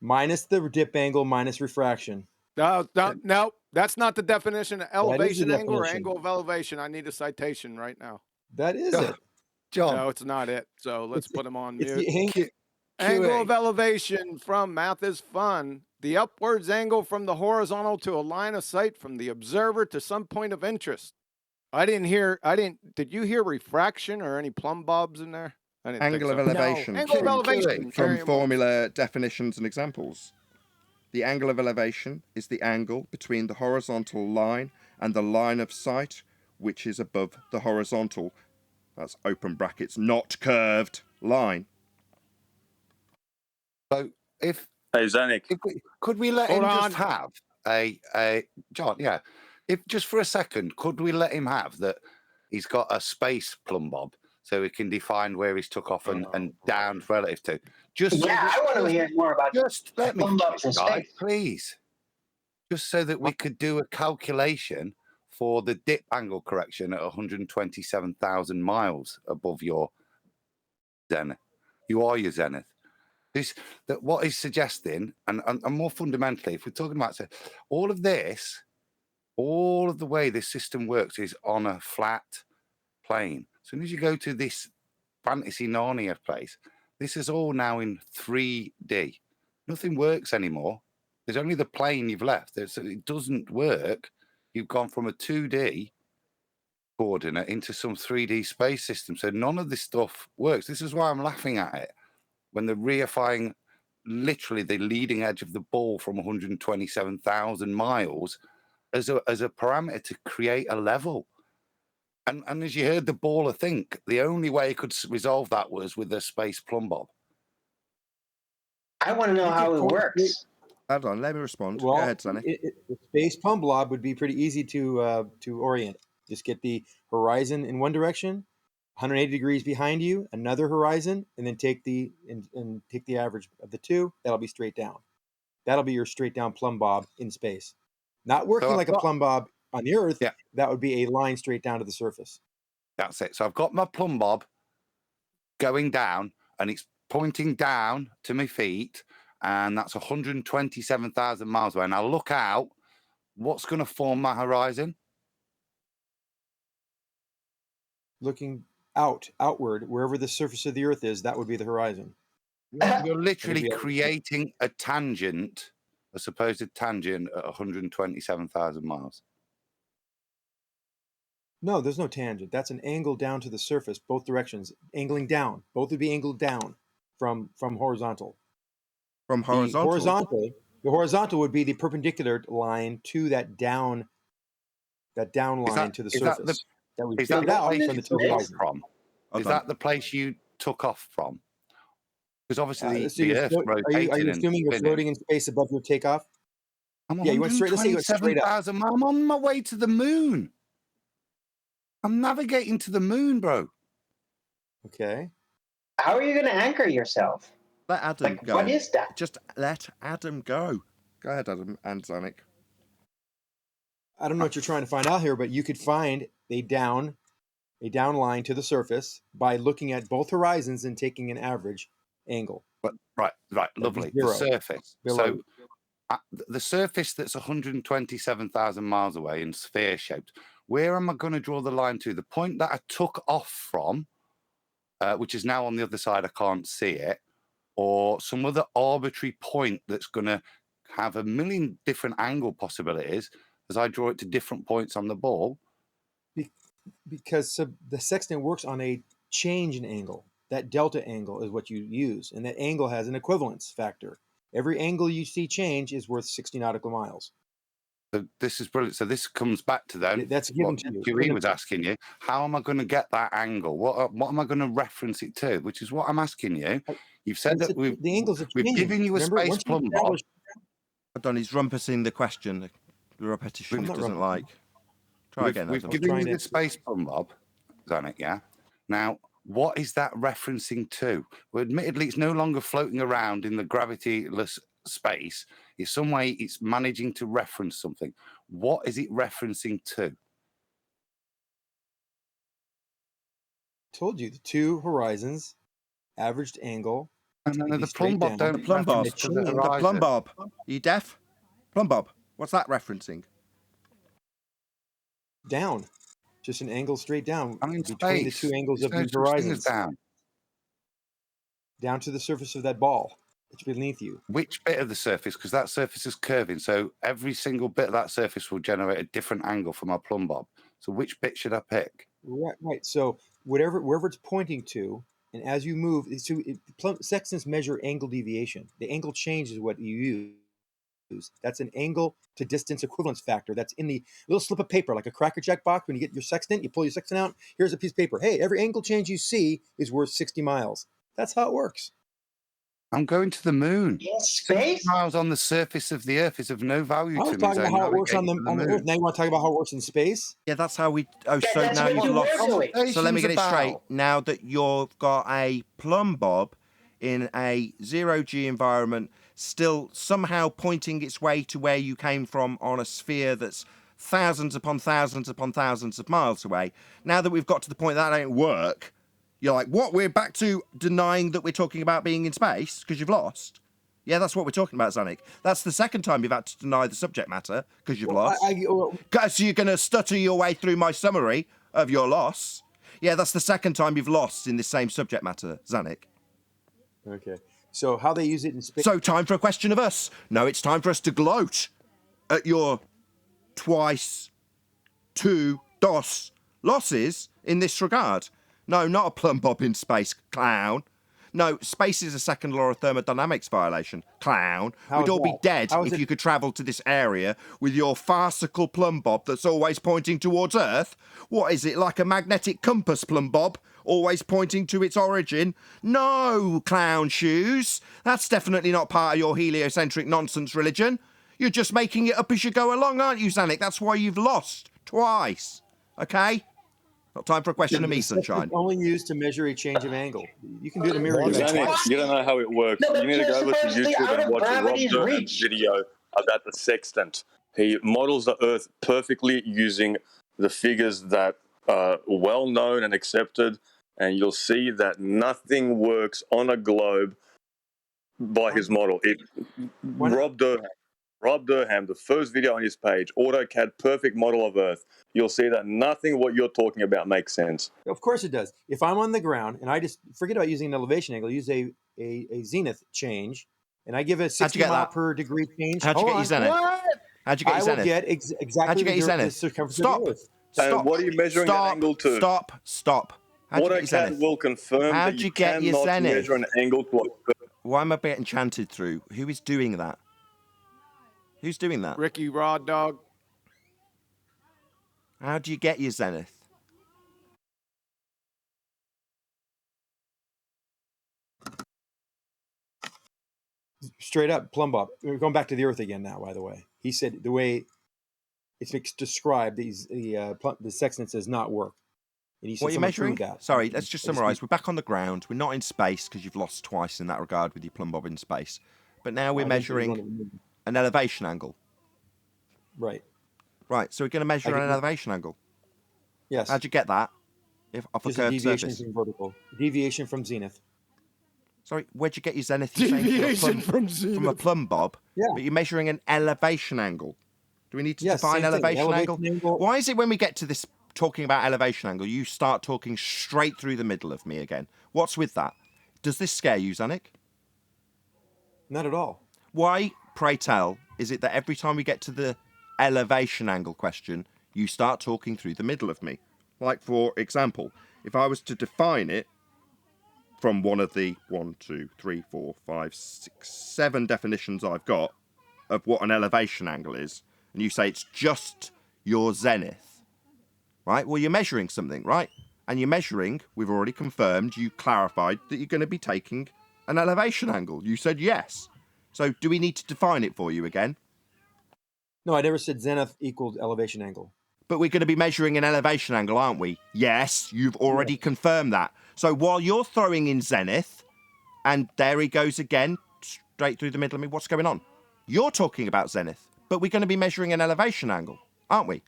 Minus the dip angle, minus refraction. No, that's not the definition of elevation angle or definition. angle of elevation. I need a citation right now. That is it. John. No, it's not it. So let's put him on It's mute. the Angle of elevation from Math is Fun. The upwards angle from the horizontal to a line of sight from the observer to some point of interest. Did you hear refraction or any plumb bobs in there? I didn't Angle think of so. elevation. No. Angle of elevation. From formula, definitions, and examples. The angle of elevation is the angle between the horizontal line and the line of sight, which is above the horizontal. That's open brackets, not curved line. So if Hey, Zanik. Could we let him just have a John? Yeah. If just for a second, could we let him have that? He's got a space plumb bob, so he can define where he's took off and down relative to. Just I want to hear more about just let me plumb bobs in finish, guys, space. please. Just so that we could do a calculation for the dip angle correction at 127,000 miles above your zenith. You are your zenith. That what he's suggesting, and more fundamentally, if we're talking about all of this, all of the way this system works is on a flat plane. As soon as you go to this fantasy Narnia place, this is all now in 3D. Nothing works anymore. There's only the plane you've left. It doesn't work. You've gone from a 2D coordinate into some 3D space system. So none of this stuff works. This is why I'm laughing at it. When they're reifying literally the leading edge of the ball from 127,000 miles as a parameter to create a level. And as you heard the baller think, the only way he could resolve that was with a space plumb bob. I want to know how it works. Hold on, let me respond. Well, Go ahead, Sonny. The space plumb bob would be pretty easy to orient. Just get the horizon in one direction, 180 degrees behind you, another horizon, and then take the and take the average of the two. That'll be straight down. That'll be your straight down plumb bob in space. Not working like a plumb bob on the Earth. Yeah. That would be a line straight down to the surface. That's it. So I've got my plumb bob going down, and it's pointing down to my feet, and that's 127,000 miles away. And I look out, what's going to form my horizon? Looking outward, wherever the surface of the Earth is, that would be the horizon. You're literally creating a tangent, a supposed tangent at 127,000 miles. No, there's no tangent. That's an angle down to the surface, both directions, angling down. Both would be angled down from horizontal. From horizontal? The horizontal would be the perpendicular line to that down line to the surface. Is that the place you took off from? Is that the place you took off from? Because obviously the Earth's rotating. Are you assuming you're floating in space above your takeoff? You went straight. Let's say you went straight up. I'm on my way to the moon. I'm navigating to the moon, bro. Okay. How are you going to anchor yourself? Let Adam go. What is that? Just let Adam go. Go ahead, Adam and Zanik. I don't know what you're trying to find out here, but you could find a down line to the surface by looking at both horizons and taking an average angle. But right, lovely. The surface. So the surface that's 127,000 miles away and sphere shaped. Where am I going to draw the line to? The point that I took off from, which is now on the other side, I can't see it, or some other arbitrary point that's going to have a million different angle possibilities as I draw it to different points on the ball. Because the sextant works on a change in angle. That delta angle is what you use, and that angle has an equivalence factor. Every angle you see change is worth 60 nautical miles. So this is brilliant. So this comes back to then. That's given to you. Dewey was asking you, how am I going to get that angle? What am I going to reference it to? Which is what I'm asking you. You've said that we've given you a space plumb bob. I've done. He's rumpusing the question. The repetition he doesn't like. Try again. We've given you the space plumb bob, Zanik, yeah? Now, what is that referencing to? Well, admittedly, it's no longer floating around in the gravityless space. In some way, it's managing to reference something. What is it referencing to? Told you, the two horizons, averaged angle. No, the plumb bob don't. The plumb bob. The plumb bob. Are you deaf? Plumb bob. What's that referencing? Down. Just an angle straight down between space. the two angles There's of these no such thing horizons. as Down to the surface of that ball. It's beneath you. Which bit of the surface? Because that surface is curving. So every single bit of that surface will generate a different angle from our plumb bob. So which bit should I pick? Right. So wherever it's pointing to, and as you move, sextants measure angle deviation. The angle change is what you use. That's an angle to distance equivalence factor. That's in the little slip of paper, like a Cracker Jack box. When you get your sextant, you pull your sextant out. Here's a piece of paper. Hey, every angle change you see is worth 60 miles. That's how it works. I'm going to the moon. Space? 60 miles on the surface of the Earth is of no value I to was me. talking so about how it works on the moon. Earth. Now you want to talk about how it works in space? Yeah, that's how we. Oh, Yeah, so that's now what you've you lost. were doing. So let me get it straight. About. Now that you've got a plumb bob in a 0G environment, still somehow pointing its way to where you came from on a sphere that's thousands upon thousands upon thousands of miles away. Now that we've got to the point that don't work, you're like, what? We're back to denying that we're talking about being in space because you've lost. Yeah, that's what we're talking about, Zanik. That's the second time you've had to deny the subject matter because you've lost. So you're going to stutter your way through my summary of your loss. Yeah, that's the second time you've lost in this same subject matter, Zanik. Okay. So how they use it in space. So time for a question of us. No, it's time for us to gloat at your twice two DOS losses in this regard. No, not a plumb bob in space, clown. No, space is a second law of thermodynamics violation, clown. We'd all be dead if you could travel to this area with your farcical plumb bob that's always pointing towards Earth. What is it, like a magnetic compass, plumb bob, always pointing to its origin? No, clown shoes. That's definitely not part of your heliocentric nonsense religion. You're just making it up as you go along, aren't you, Zanik? That's why you've lost twice. Okay? Not time for a question of me, sunshine. It's only used to measure a change of angle. You can do it a myriad of Zanny, ways. you don't know how it works. No, but You need to go over to supposedly YouTube out and of watch Rob gravity's Durham's reach. video about the sextant. He models the Earth perfectly using the figures that are well known and accepted, and you'll see that nothing works on a globe by his model. Rob Durham, the first video on his page, AutoCAD perfect model of Earth. You'll see that nothing what you're talking about makes sense. Of course it does. If I'm on the ground and I just forget about using an elevation angle, use a zenith change, and I give it a 60 mile per degree change. How'd you get your zenith? What? How'd you get your zenith? I will get exactly How'd you get your the zenith? circumference Stop. of the Earth. Stop. And what are you measuring an angle to? Stop. How'd you get your AutoCAD zenith? will confirm How'd that you you get your cannot zenith? measure an angle to a... Why am I getting chanted through? Who is doing that? Who's doing that? Ricky Rod Dog. How do you get your zenith? Straight up, plumb bob. We're going back to the Earth again now, by the way. He said the way it's described, the sextant does not work. And he said What are you someone measuring? proved that. Sorry, let's just summarise. We're back on the ground. We're not in space because you've lost twice in that regard with your plumb bob in space. But now we're measuring an elevation angle. Right. Right, so we're going to measure an elevation angle. Yes. How'd you get that? Off Just a a curved deviation surface? from vertical. Deviation from zenith. Sorry, where'd you get your zenith? You're saying Deviation from from a plumb bob. Yeah. But you're measuring an elevation angle. Do we need to Yes, define same thing. elevation angle? Elevation angle. Why is it when we get to this talking about elevation angle, you start talking straight through the middle of me again? What's with that? Does this scare you, Zanik? Not at all. Why, pray tell, is it that every time we get to the elevation angle question, you start talking through the middle of me? Like, for example, if I was to define it from one of the 7 definitions I've got of what an elevation angle is, and you say it's just your zenith, right? Well, you're measuring something, right? And you're measuring, we've already confirmed, you clarified that you're going to be taking an elevation angle. You said yes. So do we need to define it for you again? No, I never said zenith equaled elevation angle. But we're going to be measuring an elevation angle, aren't we? Yes, you've already confirmed that. So while you're throwing in zenith, and there he goes again, straight through the middle of me, what's going on? You're talking about zenith, but we're going to be measuring an elevation angle, aren't we?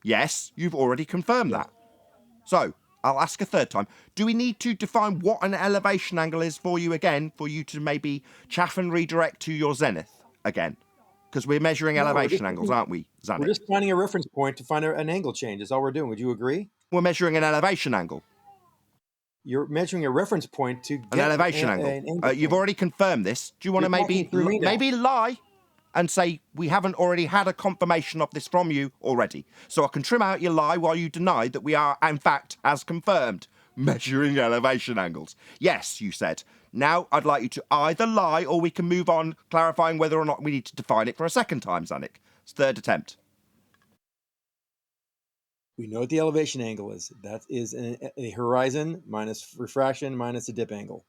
Yes, you've already confirmed that. So I'll ask a third time. Do we need to define what an elevation angle is for you again, for you to maybe chaff and redirect to your zenith again? Because we're measuring elevation angles, aren't we, Zanik? We're just finding a reference point to find an angle change. That's all we're doing. Would you agree? We're measuring an elevation angle. You're measuring a reference point to get An elevation angle. You've already confirmed this. Do you want to maybe lie and say we haven't already had a confirmation of this from you already? So I can trim out your lie while you deny that we are, in fact, as confirmed, measuring elevation angles. Yes, you said. Now I'd like you to either lie or we can move on clarifying whether or not we need to define it for a second time, Zanik. It's third attempt. We know what the elevation angle is. That is a horizon minus refraction minus a dip angle.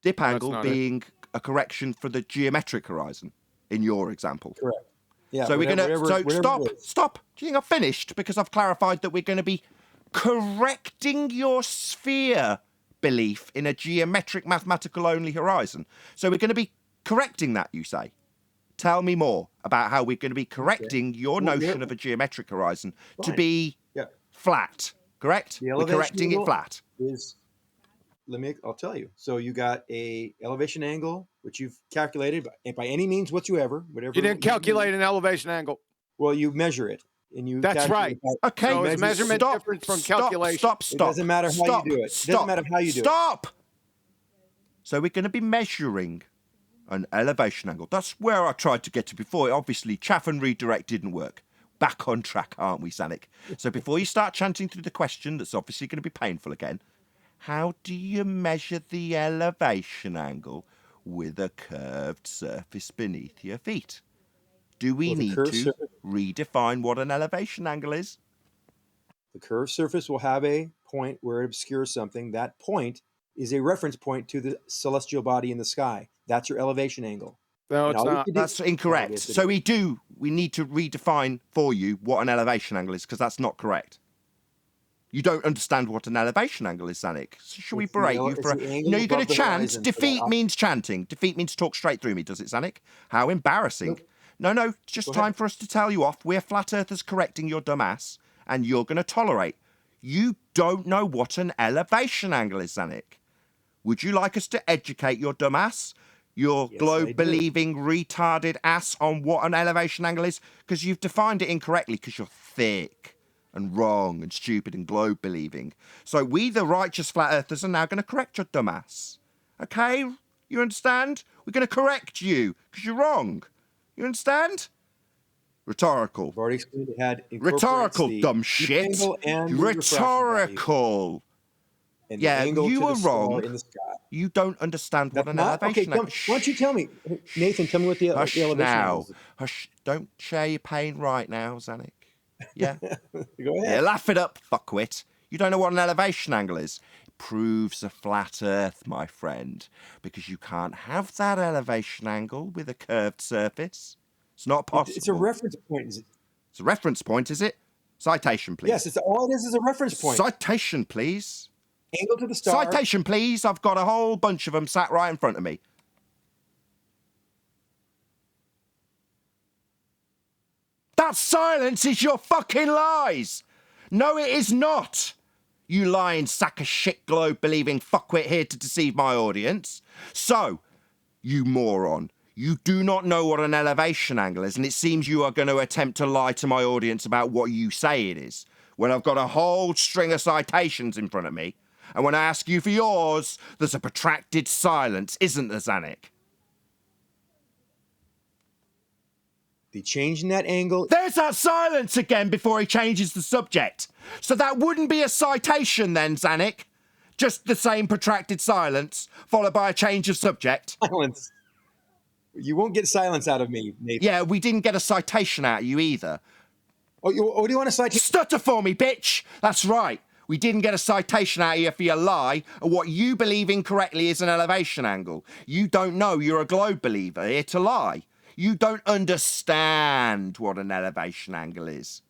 Dip angle being a correction for the geometric horizon in your example. Correct. Yeah. So we're going to stop. Do you think I've finished? Because I've clarified that we're going to be correcting your sphere belief in a geometric mathematical only horizon. So we're going to be correcting that, you say? Tell me more about how we're going to be correcting your notion of a geometric horizon to be flat, correct? We're correcting it flat. I'll tell you. So you got a elevation angle, which you've calculated by any means whatsoever, whatever. You didn't calculate an elevation angle. Well, you measure it. And you That's right. Okay. So is measurement different from calculation? Stop. It doesn't matter how you do it. It doesn't matter how you do it. Stop! So we're going to be measuring an elevation angle. That's where I tried to get to before. Obviously, chaff and redirect didn't work. Back on track, aren't we, Zanik? So before you start chanting through the question, that's obviously going to be painful again, how do you measure the elevation angle with a curved surface beneath your feet? Do we need to redefine what an elevation angle is? The curved surface will have a point where it obscures something. That point is a reference point to the celestial body in the sky. That's your elevation angle. No, it's not. That's incorrect. So we need to redefine for you what an elevation angle is, because that's not correct. You don't understand what an elevation angle is, Zanik. So should we berate you for you're going to chant? Defeat means chanting. Defeat means talk straight through me, does it, Zanik? How embarrassing. No, it's just time for us to tell you off. We're flat earthers correcting your dumb ass, and you're going to tolerate. You don't know what an elevation angle is, Zanik. Would you like us to educate your dumb ass? Your globe-believing, retarded ass on what an elevation angle is? Because you've defined it incorrectly because you're thick and wrong and stupid and globe-believing. So we, the righteous flat earthers, are now going to correct your dumb ass. Okay? You understand? We're going to correct you because you're wrong. You understand? Rhetorical. I've already explained it had rhetorical, dumb shit. Rhetorical. Yeah, you were wrong. In the sky. You don't understand what an elevation angle is. Why don't you tell me, Nathan? Tell me what the elevation now. is. Hush! Don't share your pain right now, Zanik. Yeah. Go ahead. Yeah, laugh it up, fuckwit. You don't know what an elevation angle is. It proves a flat Earth, my friend, because you can't have that elevation angle with a curved surface. It's not possible. It's a reference point, is it? It's a reference point, is it? Citation, please. Yes, all it is a reference point. Citation, please. Angle to the star. Citation, please. I've got a whole bunch of them sat right in front of me. That silence is your fucking lies. No, it is not. You lying sack of shit globe-believing fuckwit here to deceive my audience. So, you moron, you do not know what an elevation angle is, and it seems you are going to attempt to lie to my audience about what you say it is, when I've got a whole string of citations in front of me. And when I ask you for yours, there's a protracted silence, isn't there, Zanik? The change in that angle. There's that silence again before he changes the subject. So that wouldn't be a citation then, Zanik. Just the same protracted silence, followed by a change of subject. Silence. You won't get silence out of me, Nathan. Yeah, we didn't get a citation out of you either. Oh, do you want a citation? Stutter for me, bitch! That's right. We didn't get a citation out of you for your lie, and what you believe incorrectly is an elevation angle. You don't know you're a globe believer here to lie. You don't understand what an elevation angle is.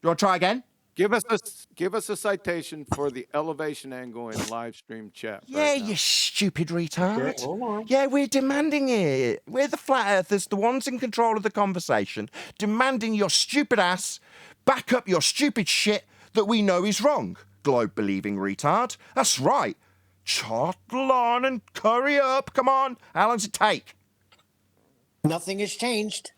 Do you want to try again? Give us a citation for the elevation angle in live stream chat. Yeah, you stupid retard. Okay, hold on. Yeah, we're demanding it. We're the flat earthers, the ones in control of the conversation, demanding your stupid ass back up your stupid shit that we know is wrong. Globe-believing retard. That's right. Chottle on and curry up. Come on. How long's it take? Nothing has changed.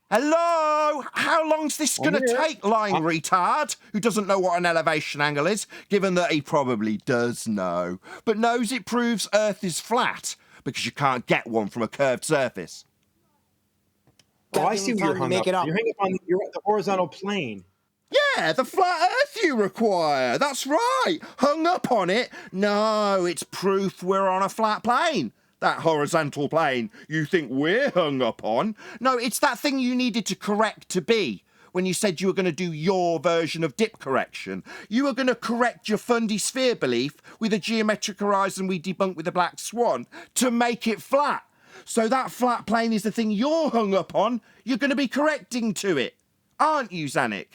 Hello? How long's this going to take, lying retard, who doesn't know what an elevation angle is, given that he probably does know, but knows it proves Earth is flat, because you can't get one from a curved surface. Oh, I see what you're hung up. You're hung up on the horizontal plane. Yeah, the flat Earth you require. That's right. Hung up on it? No, it's proof we're on a flat plane. That horizontal plane you think we're hung up on. No, it's that thing you needed to correct to be when you said you were going to do your version of dip correction. You were going to correct your fundy sphere belief with a geometric horizon we debunked with a black swan to make it flat. So that flat plane is the thing you're hung up on. You're going to be correcting to it, aren't you, Zanik?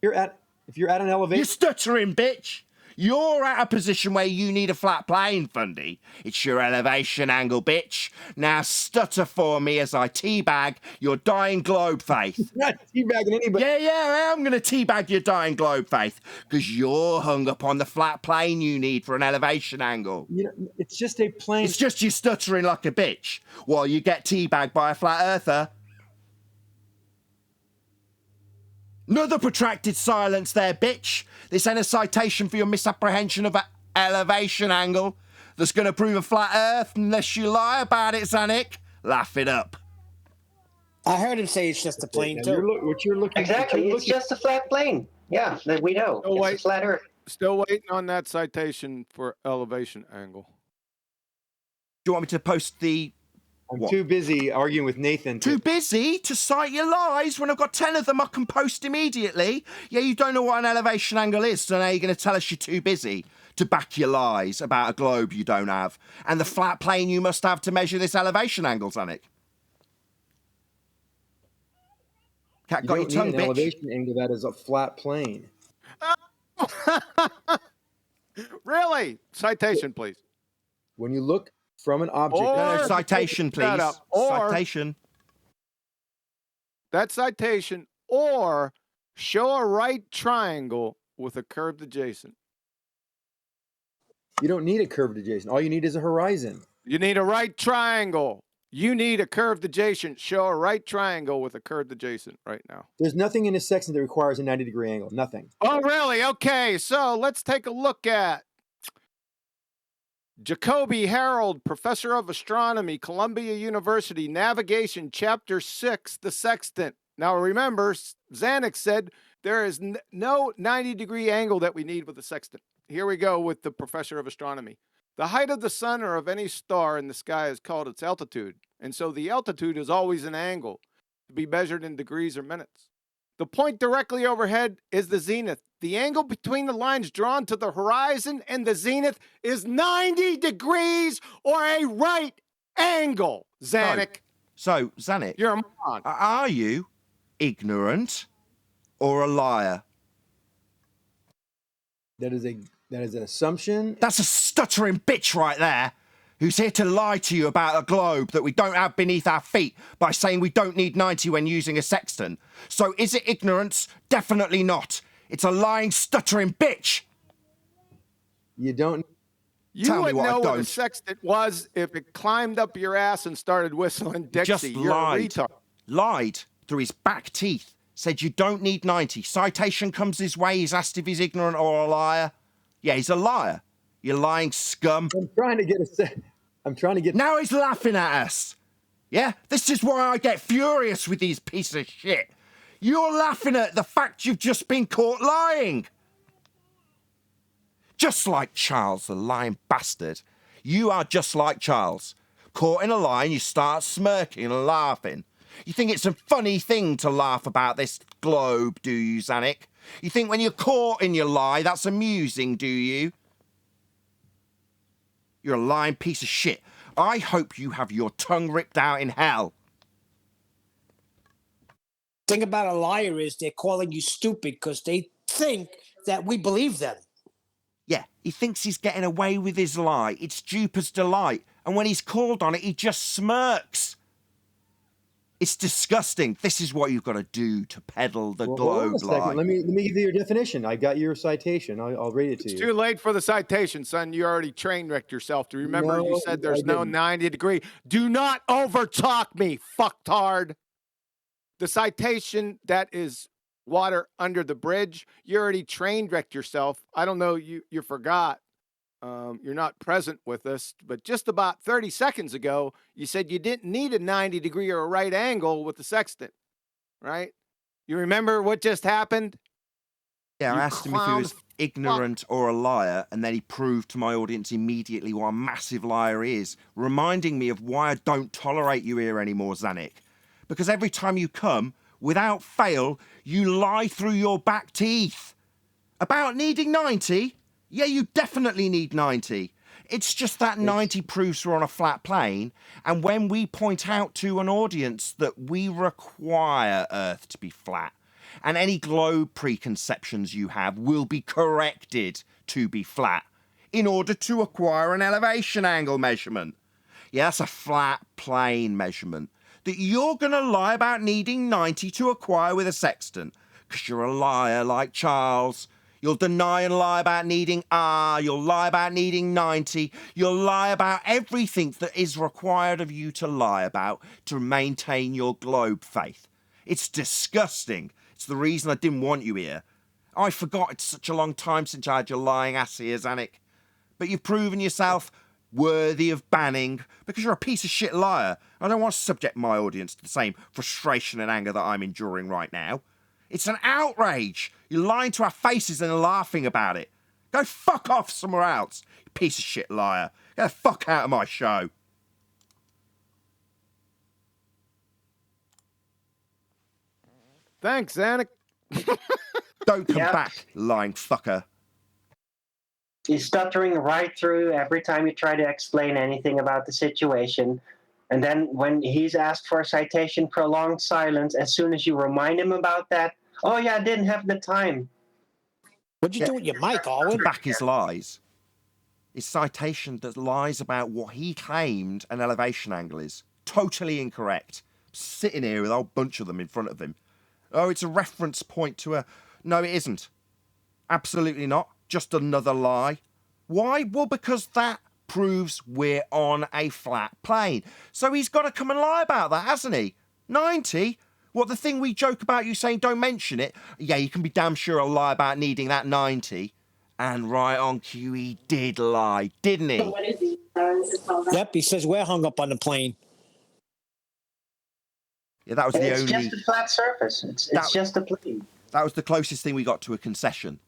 If you're at an elevation... You're stuttering, bitch. You're at a position where you need a flat plane, Fundy. It's your elevation angle, bitch. Now stutter for me as I teabag your dying globe faith. You're not teabagging anybody. Yeah, I'm going to teabag your dying globe faith because you're hung up on the flat plane you need for an elevation angle. You know, it's just a plane. It's just you stuttering like a bitch while you get teabagged by a flat earther. Another protracted silence there, bitch. This ain't a citation for your misapprehension of an elevation angle that's going to prove a flat Earth unless you lie about it, Zanik. Laugh it up. I heard him say it's just a plane, too. Exactly, it's just a flat plane. Yeah, that we know. It's a flat Earth. Still waiting on that citation for elevation angle. Do you want me to post the... I'm too busy arguing with Nathan. Too busy to cite your lies when I've got 10 of them I can post immediately? Yeah, you don't know what an elevation angle is, so now you're going to tell us you're too busy. to back your lies about a globe you don't have, and the flat plane you must have to measure this elevation angle, Zanuck. Cat You got your don't tongue, need an bitch. elevation angle that is a flat plane. Really? Citation, please. When you look from an object... Or citation, please. Citation. That citation. Or show a right triangle with a curved adjacent. You don't need a curved adjacent. All you need is a horizon. You need a right triangle. You need a curved adjacent. Show a right triangle with a curved adjacent right now. There's nothing in a sextant that requires a 90-degree angle. Nothing. Oh, really? Okay, so let's take a look at Jacoby Harold, Professor of Astronomy, Columbia University, Navigation, Chapter 6, the Sextant. Now remember, Zanuck said there is no 90-degree angle that we need with the sextant. Here we go with the Professor of Astronomy. The height of the sun or of any star in the sky is called its altitude, and so the altitude is always an angle to be measured in degrees or minutes. The point directly overhead is the zenith. The angle between the lines drawn to the horizon and the zenith is 90 degrees or a right angle, Zanuck. So, Zanuck, you're a moron. Are you ignorant or a liar? That is an assumption. That's a stuttering bitch right there, who's here to lie to you about a globe that we don't have beneath our feet by saying we don't need 90 when using a sextant. So is it ignorance? Definitely not. It's a lying, stuttering bitch. You don't... You would know what a sextant was if it climbed up your ass and started whistling Dixie. Just You're lied. a retard. Lied through his back teeth. Said you don't need 90. Citation comes his way. He's asked if he's ignorant or a liar. Yeah, he's a liar. You lying scum. I'm trying to get... Now he's laughing at us. Yeah? This is why I get furious with these pieces of shit. You're laughing at the fact you've just been caught lying. Just like Charles, the lying bastard. You are just like Charles. Caught in a lie and you start smirking and laughing. You think it's a funny thing to laugh about this globe, do you, Zanuck? You think when you're caught in your lie, that's amusing, do you? You're a lying piece of shit. I hope you have your tongue ripped out in hell. Thing about a liar is they're calling you stupid because they think that we believe them. Yeah, he thinks he's getting away with his lie. It's Jupiter's delight. And when he's called on it, he just smirks. It's disgusting. This is what you've got to do to peddle the globe lie. Let me give you your definition. I got your citation. I'll read it to you. It's too late for the citation, son. You already train wrecked yourself. Do you remember you said there's no 90 degree? Do not overtalk me, fucktard. The citation that is water under the bridge, you already train wrecked yourself. I don't know, you forgot. You're not present with us, but just about 30 seconds ago, you said you didn't need a 90 degree or a right angle with the sextant, right? You remember what just happened? Yeah, I asked him if he was ignorant or a liar, and then he proved to my audience immediately what a massive liar he is, reminding me of why I don't tolerate you here anymore, Zanuck. Because every time you come, without fail, you lie through your back teeth. About needing 90? Yeah, you definitely need 90. It's just that 90 proofs we're on a flat plane, and when we point out to an audience that we require Earth to be flat, and any globe preconceptions you have will be corrected to be flat in order to acquire an elevation angle measurement. Yeah, that's a flat plane measurement that you're going to lie about needing 90 to acquire with a sextant, because you're a liar like Charles. You'll deny and lie about needing R. You'll lie about needing 90. You'll lie about everything that is required of you to lie about to maintain your globe faith. It's disgusting. It's the reason I didn't want you here. I forgot it's such a long time since I had your lying ass here, Zanuck. But you've proven yourself worthy of banning because you're a piece of shit liar. I don't want to subject my audience to the same frustration and anger that I'm enduring right now. It's an outrage. You're lying to our faces and laughing about it. Go fuck off somewhere else, you piece of shit liar. Get the fuck out of my show. Thanks, Zanuck. Don't come back, lying fucker. He's stuttering right through every time you try to explain anything about the situation. And then when he's asked for a citation, prolonged silence. As soon as you remind him about that, oh yeah, I didn't have the time. What'd you do with your mic, Owen? To back his lies. His citation that lies about what he claimed an elevation angle is. Totally incorrect. Sitting here with a whole bunch of them in front of him. Oh, it's a reference point to a... No, it isn't. Absolutely not. Just another lie. Why? Well, because that proves we're on a flat plane. So he's got to come and lie about that, hasn't he? 90? What, the thing we joke about you saying don't mention it? Yeah, you can be damn sure I'll lie about needing that 90. And right on cue, he did lie, didn't he? So what is he? Yep, he says we're hung up on the plane. Yeah, that was the It's only... just a flat surface. It's just a plane. That was the closest thing we got to a concession.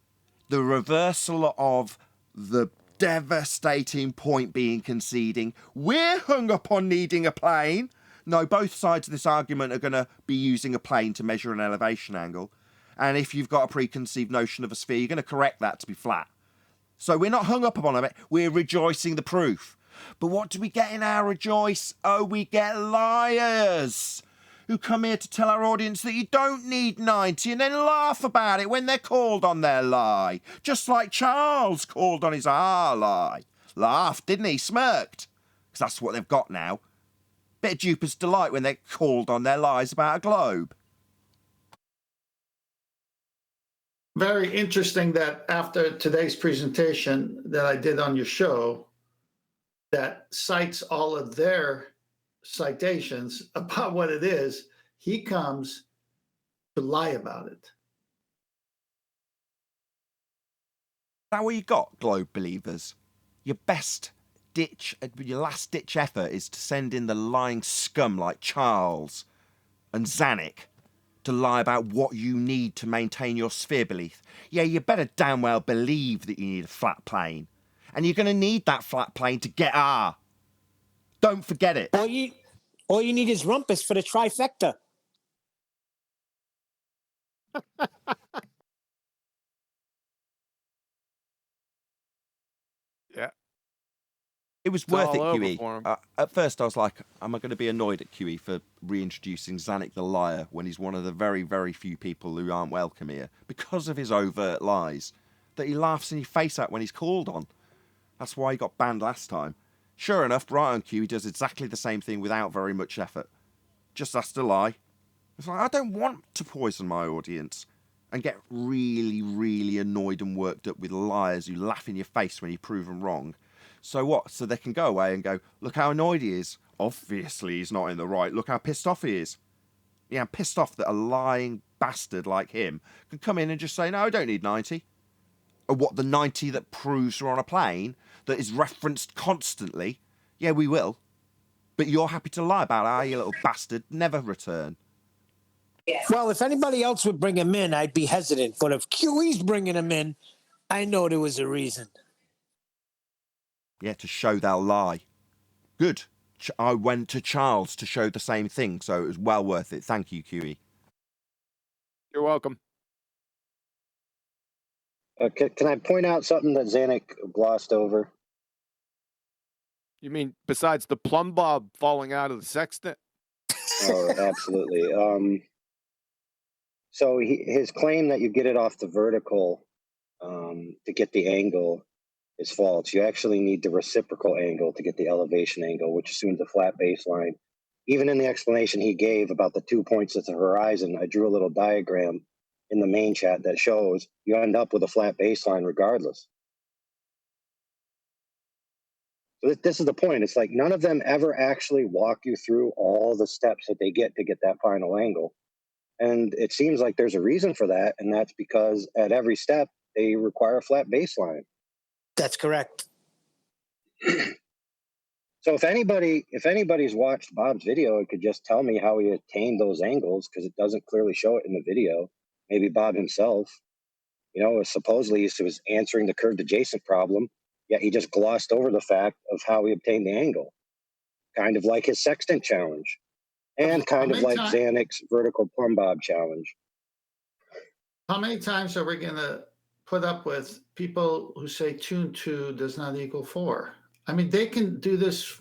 The reversal of the devastating point being conceding. We're hung up on needing a plane. No, both sides of this argument are going to be using a plane to measure an elevation angle. And if you've got a preconceived notion of a sphere, you're going to correct that to be flat. So we're not hung up upon it. We're rejoicing the proof. But what do we get in our rejoice? Oh, we get liars who come here to tell our audience that you don't need 90 and then laugh about it when they're called on their lie. Just like Charles called on his lie. Laughed, didn't he? Smirked. Because that's what they've got now. Bit of Jupiter's delight when they're called on their lies about a globe. Very interesting that after today's presentation that I did on your show, that cites all of their citations about what it is, he comes to lie about it. Is that what you got, globe believers? Your last ditch effort is to send in the lying scum like Charles and Zanuck to lie about what you need to maintain your sphere belief. Yeah, you better damn well believe that you need a flat plane. And you're going to need that flat plane to get R. Don't forget it. All you need is rumpus for the trifecta. Yeah. It was It's worth all it, over QE. for him. At first, I was like, am I going to be annoyed at QE for reintroducing Zanuck the liar when he's one of the very, very few people who aren't welcome here because of his overt lies that he laughs in your face at when he's called on? That's why he got banned last time. Sure enough, right on cue, he does exactly the same thing without very much effort. Just has to lie. It's like, I don't want to poison my audience and get really, really annoyed and worked up with liars who laugh in your face when you prove them wrong. So what? So they can go away and go, look how annoyed he is. Obviously he's not in the right. Look how pissed off he is. Yeah, I'm pissed off that a lying bastard like him can come in and just say, no, I don't need 90. Or what, the 90 that proves we're on a plane that is referenced constantly? Yeah, we will. But you're happy to lie about it, you little bastard. Never return. Well, if anybody else would bring him in, I'd be hesitant. But if QE's bringing him in, I know there was a reason. Yeah, to show they'll lie. Good. I went to Charles to show the same thing, so it was well worth it. Thank you, QE. You're welcome. Can I point out something that Zanuck glossed over? You mean besides the plumb bob falling out of the sextant? Oh, absolutely. So his claim that you get it off the vertical to get the angle is false. You actually need the reciprocal angle to get the elevation angle, which assumes a flat baseline. Even in the explanation he gave about the 2 points at the horizon, I drew a little diagram in the main chat that shows you end up with a flat baseline regardless. So this is the point. It's like none of them ever actually walk you through all the steps that they get to get that final angle. And it seems like there's a reason for that, and that's because at every step, they require a flat baseline. That's correct. So if anybody's watched Bob's video, it could just tell me how he attained those angles, because it doesn't clearly show it in the video. Maybe Bob himself, supposedly he was answering the curved adjacent problem, yet he just glossed over the fact of how he obtained the angle. Kind of like his sextant challenge, and kind of like Zanuck's vertical plumb bob challenge. How many times are we going to put up with people who say 2 and 2 does not equal 4. I mean, they can do this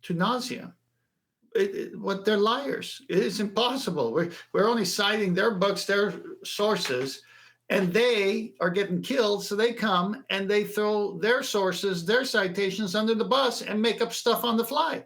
to nauseam. What they're liars. It is impossible. We're only citing their books, their sources, and they are getting killed. So they come and they throw their sources, their citations under the bus and make up stuff on the fly.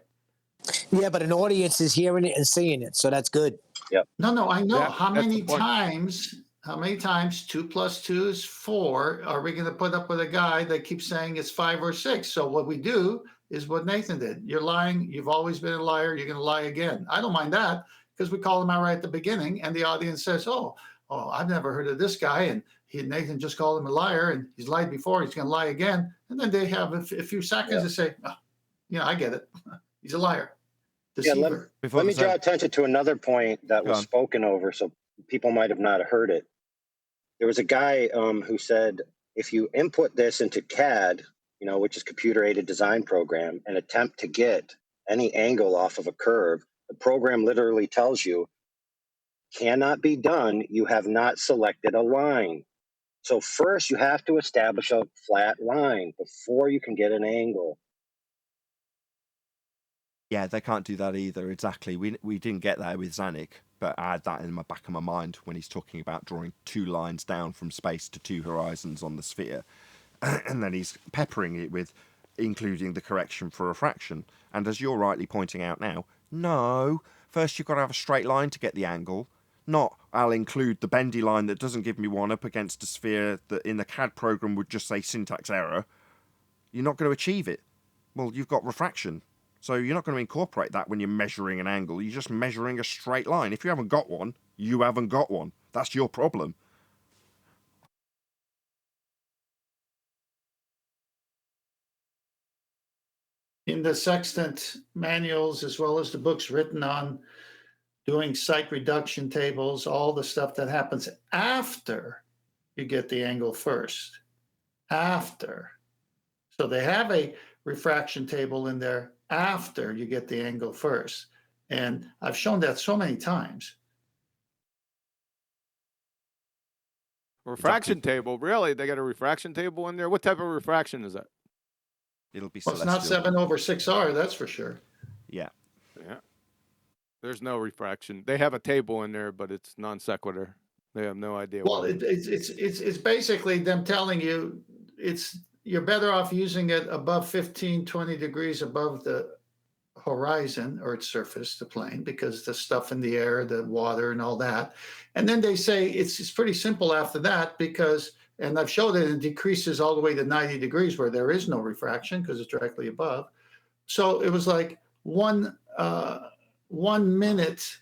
Yeah, but an audience is hearing it and seeing it, so that's good. Yep. No, I know. Yeah, How that's many the point. times 2 + 2 is 4 are we going to put up with a guy that keeps saying it's 5 or 6? So what we do is what Nathan did. You're lying. You've always been a liar. You're going to lie again. I don't mind that because we call him out right at the beginning, and the audience says, "Oh, I've never heard of this guy," and Nathan just called him a liar, and he's lied before. He's going to lie again, and then they have a few seconds to say, "Oh, I get it. He's a liar." Deceiver. Yeah, let me draw attention to another point that was spoken over, so people might have not heard it. There was a guy who said, if you input this into CAD, which is computer-aided design program, and attempt to get any angle off of a curve, the program literally tells you, cannot be done. You have not selected a line. So first you have to establish a flat line before you can get an angle. Yeah, they can't do that either. Exactly. We didn't get that with Zanuck, but I had that in the back of my mind when he's talking about drawing 2 lines down from space to 2 horizons on the sphere. And then he's peppering it with including the correction for refraction. And as you're rightly pointing out now, no, first you've got to have a straight line to get the angle. Not, I'll include the bendy line that doesn't give me one up against a sphere that in the CAD program would just say syntax error. You're not going to achieve it. Well, you've got refraction. So you're not going to incorporate that when you're measuring an angle. You're just measuring a straight line. If you haven't got one, you haven't got one. That's your problem. In the Sextant manuals, as well as the books written on doing site reduction tables, all the stuff that happens after you get the angle first. After. So they have a refraction table in there after you get the angle first. And I've shown that so many times. Refraction table, really? They got a refraction table in there? What type of refraction is that? It'll be Well, it's not 7/6R, that's for sure. Yeah. Yeah. There's no refraction. They have a table in there, but it's non sequitur. They have no idea. Well, it's basically them telling you you're better off using it above 15, 20 degrees above the horizon or its surface, the plane, because the stuff in the air, the water and all that. And then they say it's pretty simple after that because, and I've showed it decreases all the way to 90 degrees where there is no refraction because it's directly above. So it was like 1 minute,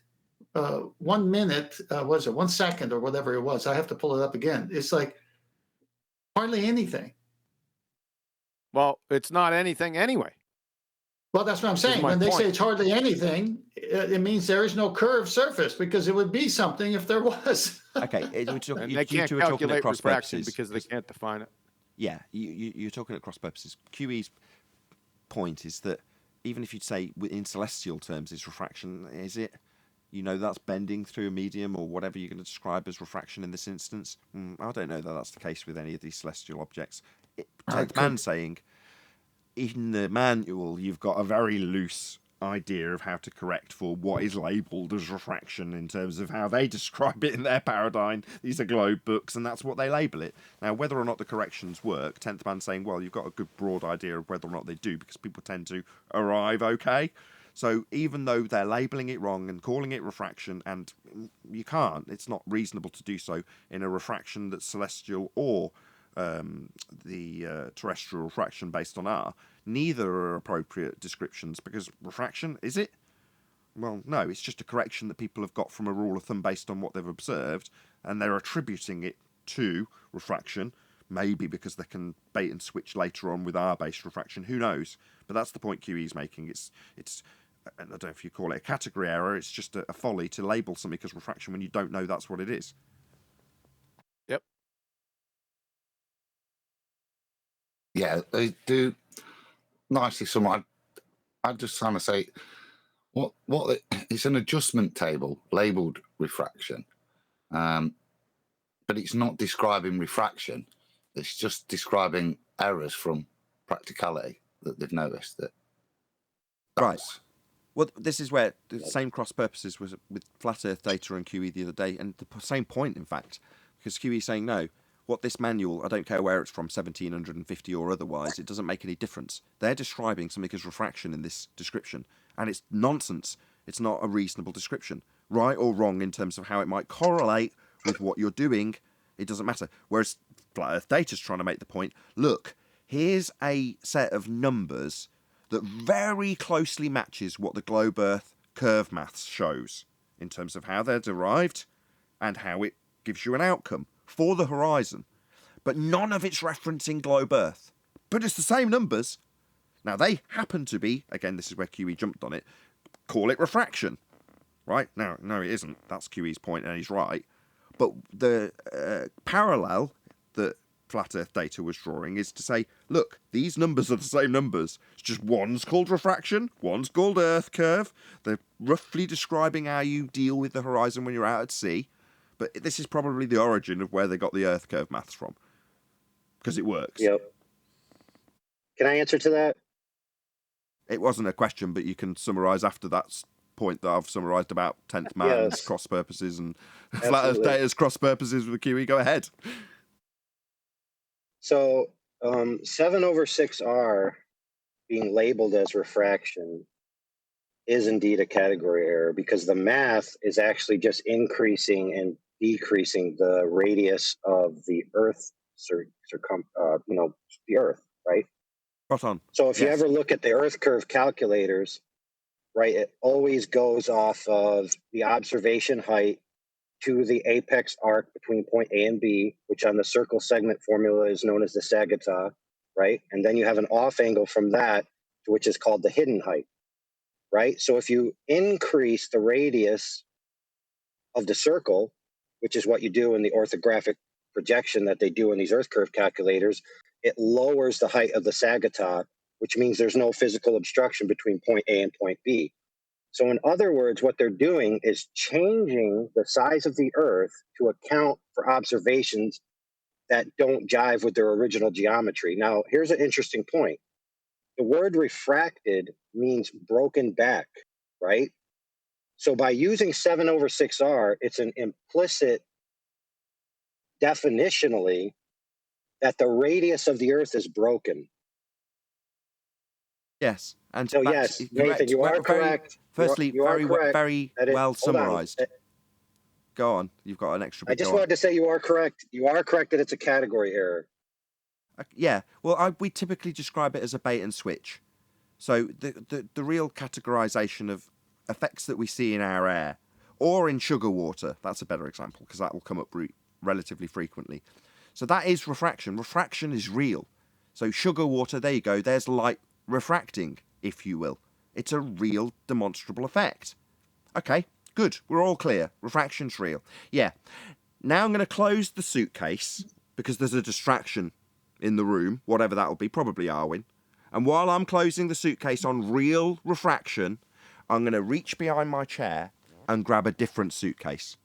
was it 1 second or whatever it was? I have to pull it up again. It's like hardly anything. Well, it's not anything anyway. Well, that's what I'm saying. When they say it's hardly anything, it means there is no curved surface because it would be something if there was. Okay, and they can't calculate refraction because they can't define it. Yeah, you're talking at cross purposes. QE's point is that even if you'd say in celestial terms it's refraction, is it? That's bending through a medium or whatever you're going to describe as refraction in this instance. I don't know that that's the case with any of these celestial objects. Tenth Man saying, in the manual, you've got a very loose idea of how to correct for what is labelled as refraction in terms of how they describe it in their paradigm. These are globe books, and that's what they label it. Now, whether or not the corrections work, Tenth Man saying, well, you've got a good broad idea of whether or not they do because people tend to arrive okay. So even though they're labelling it wrong and calling it refraction, and you can't, it's not reasonable to do so in a refraction that's celestial or the terrestrial refraction based on R, neither are appropriate descriptions because refraction, is it? Well, no, it's just a correction that people have got from a rule of thumb based on what they've observed, and they're attributing it to refraction, maybe because they can bait and switch later on with R-based refraction, who knows? But that's the point QE's making. It's I don't know if you call it a category error, it's just a folly to label something as refraction when you don't know that's what it is. Yep. Yeah, they do nicely summarized. I'm just trying to say, it's an adjustment table labeled refraction, but it's not describing refraction. It's just describing errors from practicality that they've noticed. Right. Well, this is where the same cross purposes was with flat Earth data and QE the other day, and the same point, in fact, because QE is saying no. What this manual, I don't care where it's from, 1750 or otherwise, it doesn't make any difference. They're describing something as refraction in this description, and it's nonsense. It's not a reasonable description, right or wrong in terms of how it might correlate with what you're doing. It doesn't matter. Whereas flat Earth data's trying to make the point. Look, here's a set of numbers that very closely matches what the globe Earth curve maths shows in terms of how they're derived and how it gives you an outcome for the horizon. But none of it's referencing globe Earth. But it's the same numbers. Now, they happen to be, again, this is where QE jumped on it, call it refraction. Right? No, it isn't. That's QE's point, and he's right. But the parallel that flat Earth data was drawing is to say, look, these numbers are the same numbers. It's just one's called refraction, one's called Earth curve. They're roughly describing how you deal with the horizon when you're out at sea. But this is probably the origin of where they got the Earth curve maths from. Because it works. Yep. Can I answer to that? It wasn't a question, but you can summarise after that point that I've summarised about 10th man's Yes. cross purposes and flat Earth data's cross purposes with the QE. Go ahead. So 7/6R being labeled as refraction is indeed a category error because the math is actually just increasing and decreasing the radius of the Earth, the Earth, right? Spot on. So if you ever look at the Earth curve calculators, right, it always goes off of the observation height to the apex arc between point A and B, which on the circle segment formula is known as the sagittah, right? And then you have an off angle from that, which is called the hidden height, right? So if you increase the radius of the circle, which is what you do in the orthographic projection that they do in these Earth curve calculators, it lowers the height of the sagittah, which means there's no physical obstruction between point A and point B. So in other words, what they're doing is changing the size of the Earth to account for observations that don't jive with their original geometry. Now, here's an interesting point. The word refracted means broken back, right? So by using 7/6R, it's an implicit definitionally that the radius of the Earth is broken. Yes. And so yes, Nathan, you are correct. Firstly, very well summarised. Go on. You've got an extra bit. I just wanted to say you are correct. You are correct that it's a category error. Yeah. Well, we typically describe it as a bait and switch. So the real categorization of effects that we see in our air or in sugar water, that's a better example because that will come up relatively frequently. So that is refraction. Refraction is real. So sugar water, there you go. There's light refracting, if you will. It's a real demonstrable effect. Okay, good. We're all clear. Refraction's real. Yeah. Now I'm going to close the suitcase because there's a distraction in the room, whatever that will be, probably Arwin. And while I'm closing the suitcase on real refraction, I'm going to reach behind my chair and grab a different suitcase.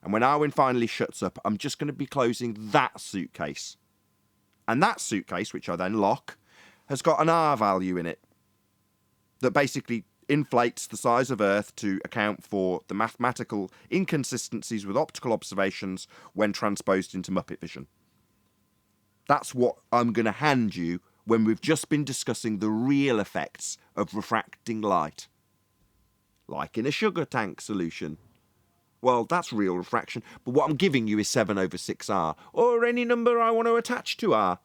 And when Arwin finally shuts up, I'm just going to be closing that suitcase. And that suitcase, which I then lock, has got an R value in it that basically inflates the size of Earth to account for the mathematical inconsistencies with optical observations when transposed into Muppet vision. That's what I'm going to hand you when we've just been discussing the real effects of refracting light. Like in a sugar tank solution. Well, that's real refraction, but what I'm giving you is 7/6R, or any number I want to attach to R,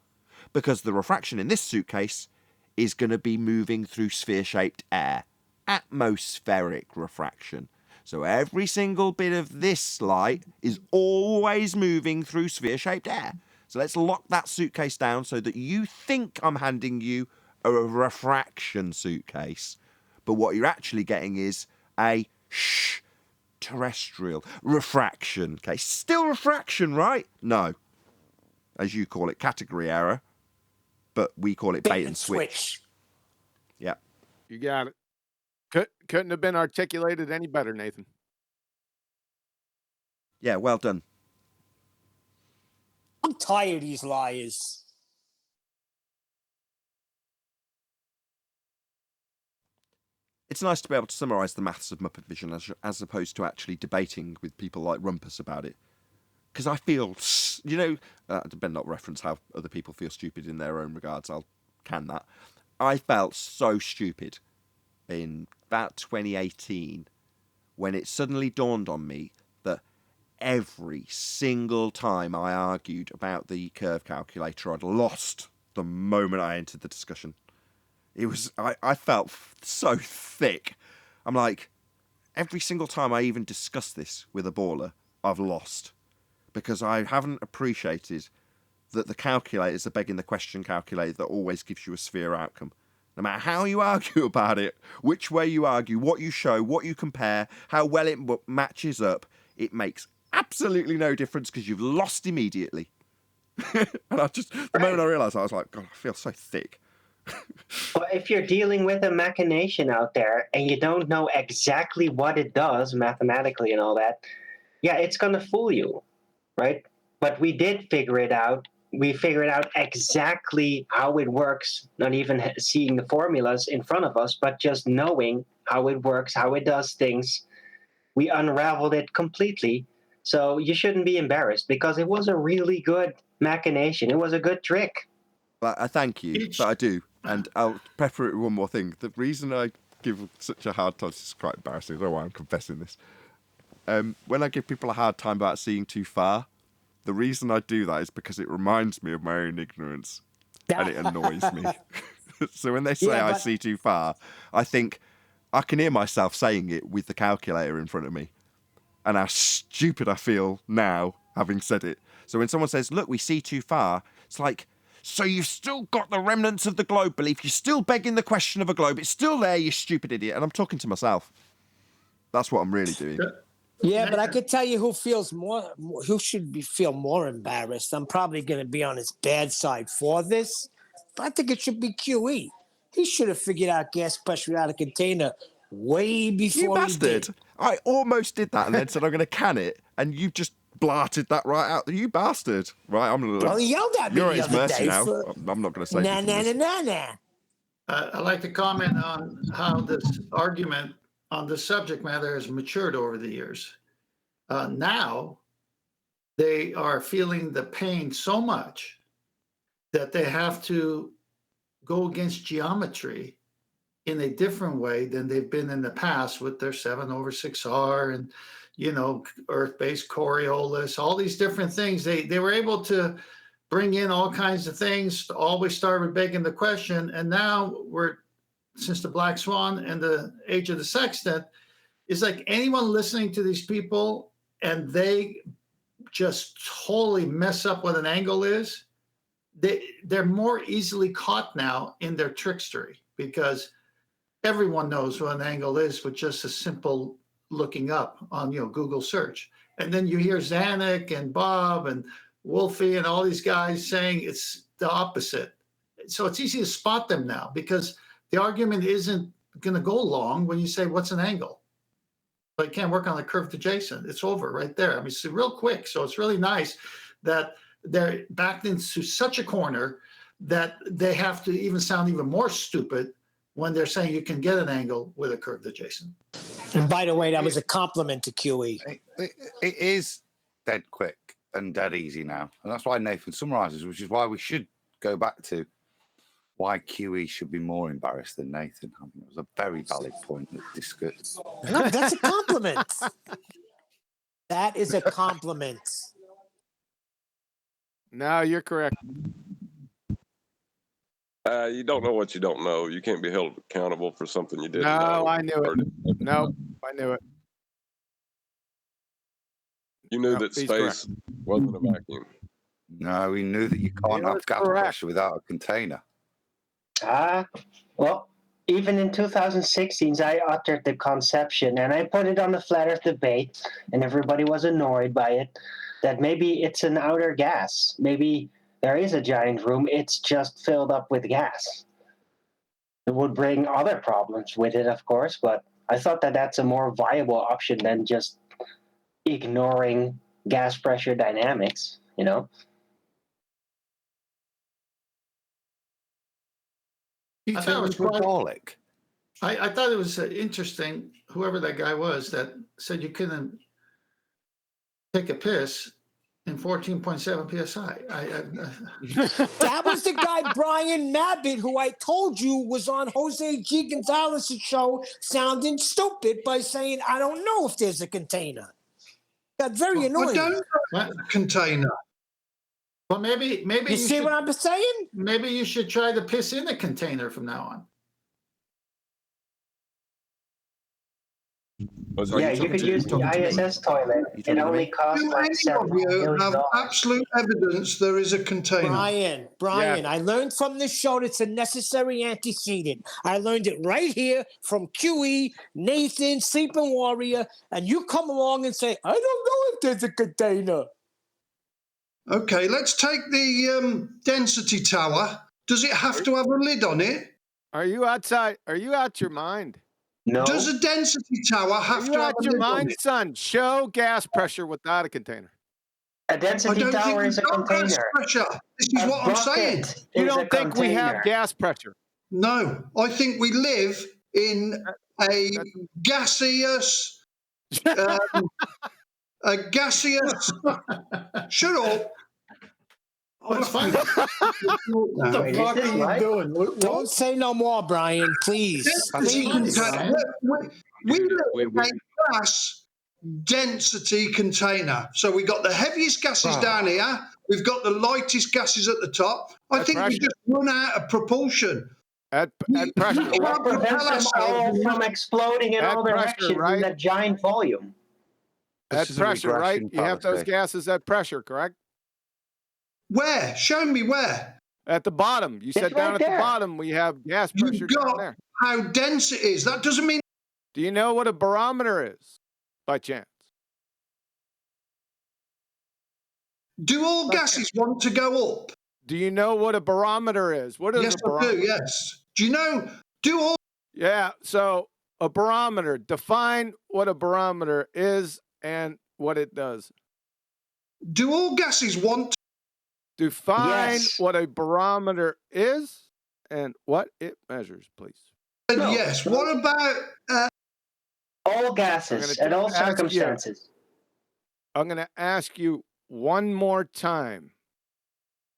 because the refraction in this suitcase is going to be moving through sphere-shaped air. Atmospheric refraction. So every single bit of this light is always moving through sphere-shaped air. So let's lock that suitcase down so that you think I'm handing you a refraction suitcase, but what you're actually getting is a terrestrial refraction case. Still refraction, right? No. As you call it, category error. But we call it bait and switch. Yeah. You got it. Couldn't have been articulated any better, Nathan. Yeah, well done. I'm tired of these liars. It's nice to be able to summarise the maths of Muppet Vision as opposed to actually debating with people like Rumpus about it. Because I feel, I better not reference how other people feel stupid in their own regards. I'll can that. I felt so stupid in about 2018 when it suddenly dawned on me that every single time I argued about the curve calculator, I'd lost the moment I entered the discussion. It was, I felt so thick. I'm like, every single time I even discuss this with a baller, I've lost. Because I haven't appreciated that the calculator is the begging the question calculator that always gives you a sphere outcome. No matter how you argue about it, which way you argue, what you show, what you compare, how well it matches up, it makes absolutely no difference because you've lost immediately. And the moment I realised, I was like, God, I feel so thick. But if you're dealing with a machination out there and you don't know exactly what it does mathematically and all that, yeah, it's going to fool you, right? But we did figure it out. We figured out exactly how it works, not even seeing the formulas in front of us, but just knowing how it works, how it does things. We unraveled it completely. So you shouldn't be embarrassed because it was a really good machination. It was a good trick. But I thank you, but I do. And I'll pepper it with one more thing. The reason I give such a hard time, this is quite embarrassing, I don't know why I'm confessing this. When I give people a hard time about seeing too far, the reason I do that is because it reminds me of my own ignorance. And it annoys me. So when they say I see too far, I think I can hear myself saying it with the calculator in front of me. And how stupid I feel now, having said it. So when someone says, look, we see too far, it's like, so you've still got the remnants of the globe belief. You're still begging the question of a globe. It's still there, you stupid idiot. And I'm talking to myself. That's what I'm really doing. Yeah, but I could tell you who should feel more embarrassed. I'm probably going to be on his bad side for this, but I think it should be QE. He should have figured out gas pressure out of container way before you he did. bastard. I almost did that and then said I'm going to can it, and you just blarted that right out. You bastard. Right, I'm going to... Well, he yelled at me You're at the his other mercy day. now. I'm not going to say Nah. I'd like to comment on how this argument on this subject matter has matured over the years. Now, they are feeling the pain so much that they have to go against geometry in a different way than they've been in the past with their 7/6R and, Earth-based Coriolis, all these different things. They were able to bring in all kinds of things, always start with begging the question. And now since the Black Swan and the age of the Sextant, it's like anyone listening to these people and they just totally mess up what an angle is, they're more easily caught now in their trickstery because everyone knows what an angle is with just a simple looking up on Google search. And then you hear Zanuck and Bob and Wolfie and all these guys saying it's the opposite. So it's easy to spot them now because the argument isn't going to go long when you say, what's an angle? But you can't work on the curved adjacent. It's over right there. I mean, it's real quick. So it's really nice that they're backed into such a corner that they have to even sound even more stupid when they're saying you can get an angle with a curved adjacent. And by the way, that was a compliment to QE. It is dead quick and dead easy now. And that's why Nathan summarizes, which is why we should go back to why QE should be more embarrassed than Nathan. I mean, it was a very valid point that discussed. No, that's a compliment. That is a compliment. No, you're correct. You don't know what you don't know. You can't be held accountable for something you didn't know. No, I knew it. No, I knew it. You knew that space wasn't a vacuum. No, we knew that you can't have gas pressure without a container. Well, even in 2016, I uttered the conception, and I put it on the Flat Earth debate, and everybody was annoyed by it, that maybe it's an outer gas. Maybe there is a giant room, it's just filled up with gas. It would bring other problems with it, of course, but I thought that that's a more viable option than just ignoring gas pressure dynamics, I thought it was symbolic. I thought it was interesting, whoever that guy was that said you couldn't take a piss in 14.7 psi. That was the guy, Brian Mabbitt, who I told you was on Jose G. Gonzalez's show sounding stupid by saying, I don't know if there's a container. Got very annoying. I don't know a container. Well, maybe you see what I'm saying? Maybe you should try to piss in a container from now on. Yeah, you could use the ISS toilet. It only costs like $7 million. Have absolute evidence there is a container. Brian, yeah. I learned from this show it's a necessary antecedent. I learned it right here from QE, Nathan, Sleeping Warrior, and you come along and say, I don't know if there's a container. Okay, let's take the density tower. Does it have to have a lid on it? Are you outside? Are you out your mind? No. Does a density tower have to have a lid on it? Son, show gas pressure without a container. A density tower is a container. Gas pressure. This is what I'm saying. You don't think we have gas pressure? No, I think we live in a gaseous. A gaseous. Shut up. What's funny? What the fuck are you doing? Don't say no more, Brian, please. We live in a gas density container. So we got the heaviest gases down here. We've got the lightest gases at the top. I think we just run out of propulsion. At pressure. What prevents them all from exploding in all directions in that giant volume? At pressure, right? You have those gases at pressure, correct? Where? Show me where. At the bottom. You said down at the bottom we have gas pressure down there. How dense it is. That doesn't mean... Do you know what a barometer is, by chance? Do all gases want to go up? Do you know what a barometer is? What is a barometer? Yes, I do, yes. Do you know... Do all... Yeah, so a barometer. Define what a barometer is and what it does. Do all gases want to... Define what a barometer is and what it measures, please. Yes. What about all gases at all circumstances? I'm going to ask you one more time.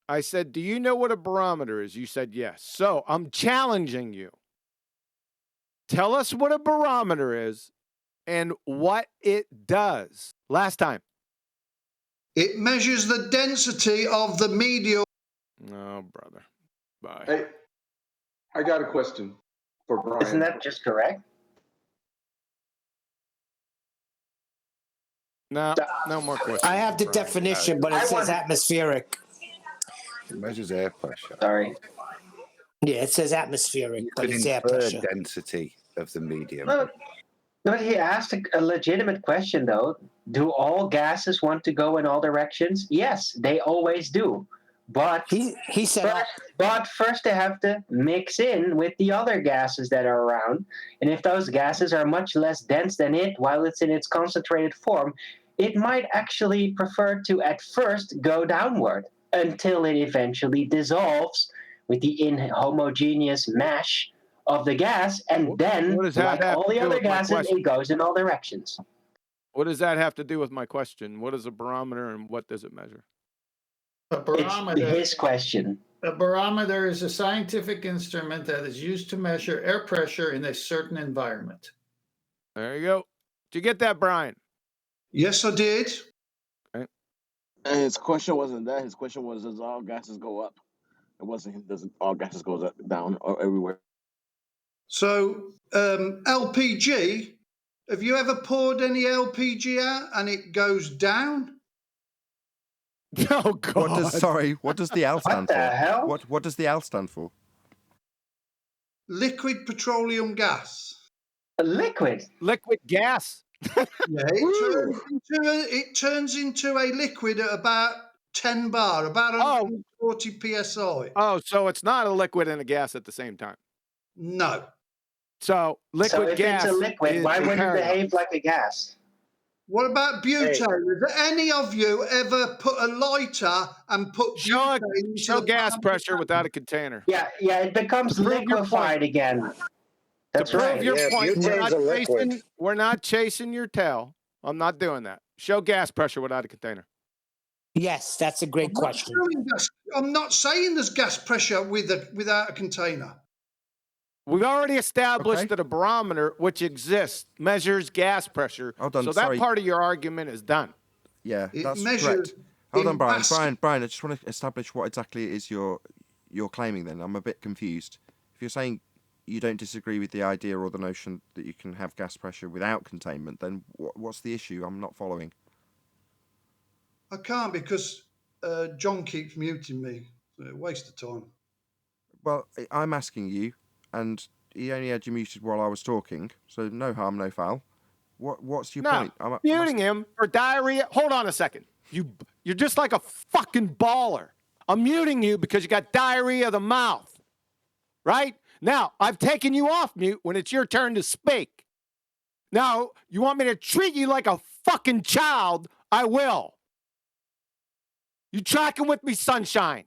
I said, do you know what a barometer is? You said yes. So I'm challenging you. Tell us what a barometer is and what it does. Last time. It measures the density of the medium. No, brother. Bye. Hey, I got a question for Brian. Isn't that just correct? No more questions. I have the definition, but it says atmospheric. It measures air pressure. Sorry. Yeah, it says atmospheric, but it's air pressure. Density of the medium. But he asked a legitimate question, though. Do all gases want to go in all directions? Yes, they always do. But he said, but first they have to mix in with the other gases that are around. And if those gases are much less dense than it, while it's in its concentrated form, it might actually prefer to at first go downward until it eventually dissolves with the inhomogeneous mash of the gas, and then, like all the other gases, it goes in all directions. What does that have to do with my question? What is a barometer and what does it measure? A barometer. It's his question. A barometer is a scientific instrument that is used to measure air pressure in a certain environment. There you go. Did you get that, Brian? Yes, I did. Okay. And his question wasn't that. His question was, does all gases go up? It wasn't, does all gases go up, down, or everywhere? So, LPG, have you ever poured any LPG out and it goes down? Oh, God. What does the L stand for? What the hell? What does the L stand for? Liquid petroleum gas. A liquid gas. Yeah, it turns into a liquid at about 10 bar, about 140 psi. Oh, so it's not a liquid and a gas at the same time. No. So liquid gas. So if it's a liquid, why would it behave like a gas? What about butane? Has any of you ever put a lighter and put butane into Show the gas bottom? pressure without a container. Yeah, it becomes To prove your liquefied point. again. That's To prove right. your Yeah, point, butane's a liquid. we're not chasing your tail. I'm not doing that. Show gas pressure without a container. Yes, that's a great question. I'm not saying there's gas pressure without a container. We've already established that a barometer, which exists, measures gas pressure. Hold on, so sorry. that part of your argument is done. Yeah, It that's measures correct. Hold on, in Brian. basket. Brian, I just want to establish what exactly it is you're claiming then. I'm a bit confused. If you're saying you don't disagree with the idea or the notion that you can have gas pressure without containment, then what's the issue? I'm not following. I can't because John keeps muting me. It's a waste of time. Well, I'm asking you, and he only had you muted while I was talking, so no harm, no foul. What's your point? I'm muting him for diarrhea. Hold on a second. You're just like a fucking baller. I'm muting you because you got diarrhea of the mouth. Right? Now, I've taken you off mute when it's your turn to speak. Now, you want me to treat you like a fucking child? I will. You tracking with me, sunshine?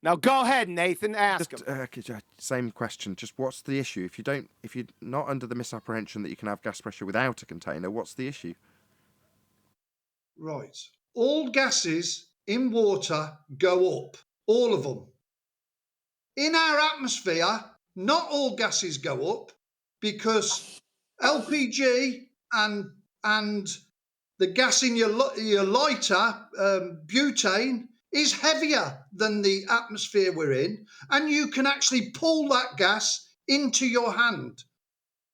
Now go ahead, Nathan. Ask him. Same question. Just what's the issue? If you're not under the misapprehension that you can have gas pressure without a container, what's the issue? Right. All gases in water go up. All of them. In our atmosphere, not all gases go up because LPG and the gas in your lighter, butane, is heavier than the atmosphere we're in, and you can actually pull that gas into your hand,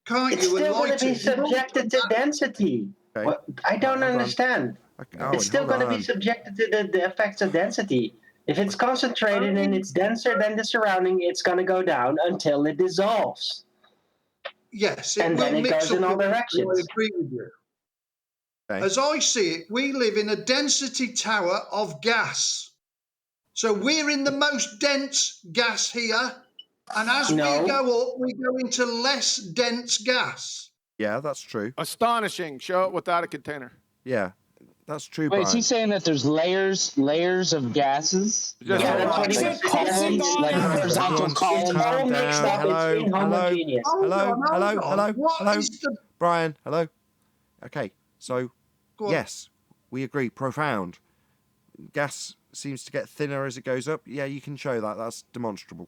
can't It's you? still going to be it. subjected to density. Okay. What? I don't understand. It's still going to be subjected to the effects of density. If it's concentrated and it's denser than the surrounding, it's going to go down until it dissolves. Yes, and then it goes in all directions. I agree with you. Okay. As I see it, we live in a density tower of gas. So we're in the most dense gas here. And as we go up, we go into less dense gas. Yeah, that's true. Astonishing. Show it without a container. Yeah, that's true, Wait, Brian. is he saying that there's layers of gases? No. Yeah, that's what he's columns, like horizontal columns. All mixed up. It's inhomogeneous. Hello. Brian, hello. Okay, so yes, we agree. Profound. Gas seems to get thinner as it goes up. Yeah, you can show that. That's demonstrable.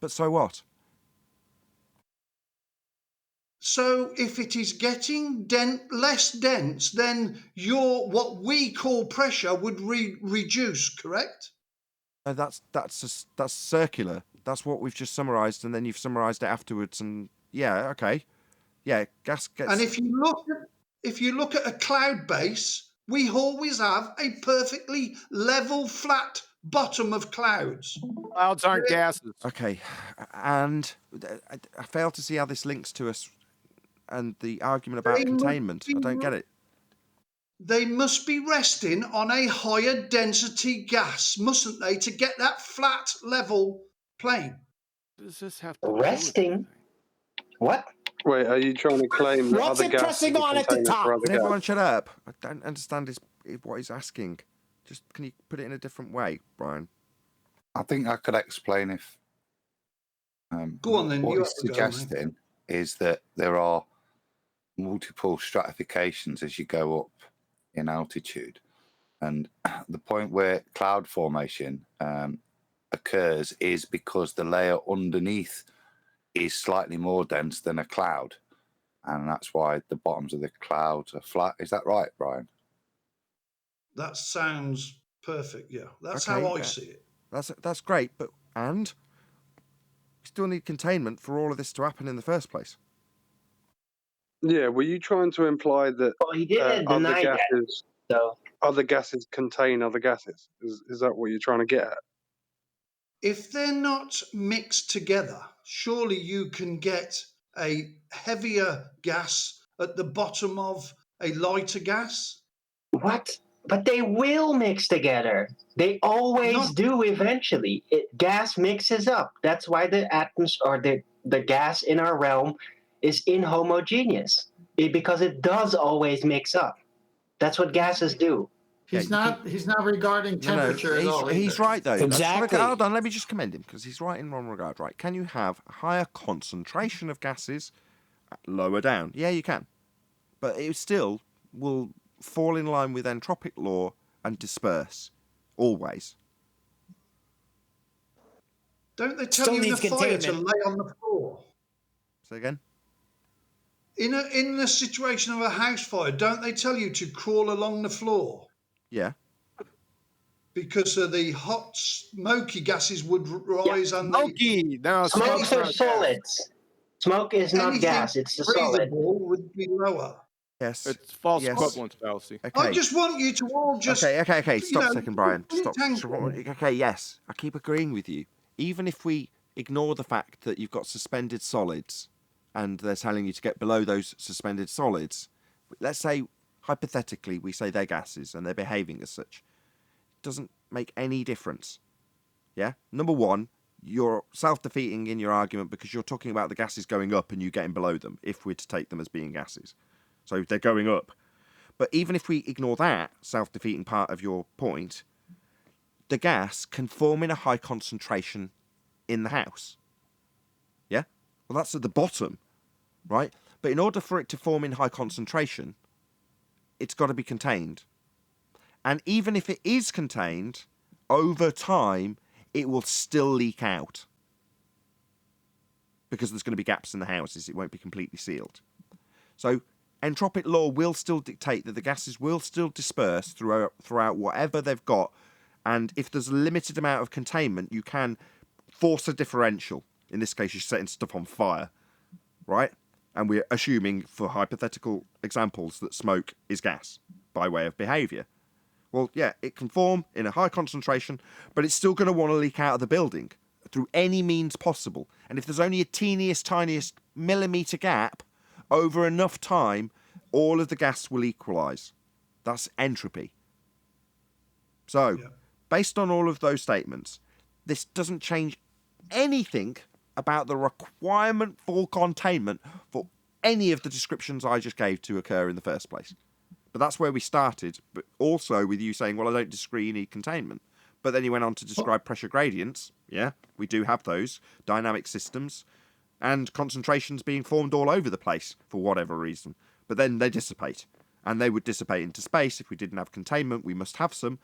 But so what? So if it is getting less dense, then what we call pressure would reduce, correct? That's circular. That's what we've just summarised, and then you've summarised it afterwards. And yeah, okay, yeah, gas gets. And if you look at a cloud base, we always have a perfectly level, flat bottom of clouds. Clouds aren't gases. Okay, and I fail to see how this links to us and the argument about containment. I don't get it. They must be resting on a higher density gas, mustn't they, to get that flat level plane? Does this have to resting? What? Wait, are you trying to claim that other gas is a container for other Can gas? everyone shut up? I don't understand what he's asking. Just can you put it in a different way, Brian? I think I could explain if. Go on then. What you he's suggesting is that there are multiple stratifications as you go up in altitude, and the point where cloud formation occurs is because the layer underneath is slightly more dense than a cloud, and that's why the bottoms of the clouds are flat. Is that right, Brian? That sounds perfect. Yeah, that's how I see it. That's great, but we still need containment for all of this to happen in the first place. Yeah, were you trying to imply that other gases contain other gases? Is that what you're trying to get at? If they're not mixed together, surely you can get a heavier gas at the bottom of a lighter gas. What? But they will mix together. They always do eventually. Gas mixes up. That's why the atmosphere or the gas in our realm is inhomogeneous. because it does always mix up. That's what gases do. He's not regarding temperature at all. He's either. right, though. Exactly. Hold on, let me just commend him, because he's right in one regard, right? Can you have a higher concentration of gases lower down? Yeah, you can. But it still will fall in line with entropic law and disperse. Always. Don't they tell Still you in a needs fire to containment. lay on the floor? Say again? In a situation of a house fire, don't they tell you to crawl along the floor? Yeah. Because of the hot, smoky gases would rise on Smoky. No, Smokes are solids. Smoke is not anything gas, it's a solid. breathable would be lower. Yes. It's false Yes. equivalence fallacy. Okay. I just want you to all just... Okay. Stop a you know, second, Brian. put it Stop. tangible. Okay, yes. I keep agreeing with you. Even if we ignore the fact that you've got suspended solids and they're telling you to get below those suspended solids, let's say, hypothetically, we say they're gases and they're behaving as such. It doesn't make any difference. Yeah? Number one, you're self-defeating in your argument because you're talking about the gases going up and you getting below them, if we're to take them as being gases. So they're going up. But even if we ignore that self-defeating part of your point, the gas can form in a high concentration in the house. Yeah? Well, that's at the bottom, right? But in order for it to form in high concentration, it's got to be contained. And even if it is contained, over time, it will still leak out. Because there's going to be gaps in the houses. It won't be completely sealed. So entropic law will still dictate that the gases will still disperse throughout whatever they've got. And if there's a limited amount of containment, you can force a differential. In this case, you're setting stuff on fire, right? And we're assuming, for hypothetical examples, that smoke is gas by way of behaviour. Well, yeah, it can form in a high concentration, but it's still going to want to leak out of the building through any means possible. And if there's only a tiniest millimetre gap, over enough time, all of the gas will equalise. That's entropy. So, based on all of those statements, this doesn't change anything about the requirement for containment for any of the descriptions I just gave to occur in the first place. But that's where we started, but also with you saying, well, I don't disagree, you need containment. But then you went on to describe pressure gradients. Yeah, we do have those. Dynamic systems. And concentrations being formed all over the place for whatever reason. But then they dissipate. And they would dissipate into space. If we didn't have containment, we must have some.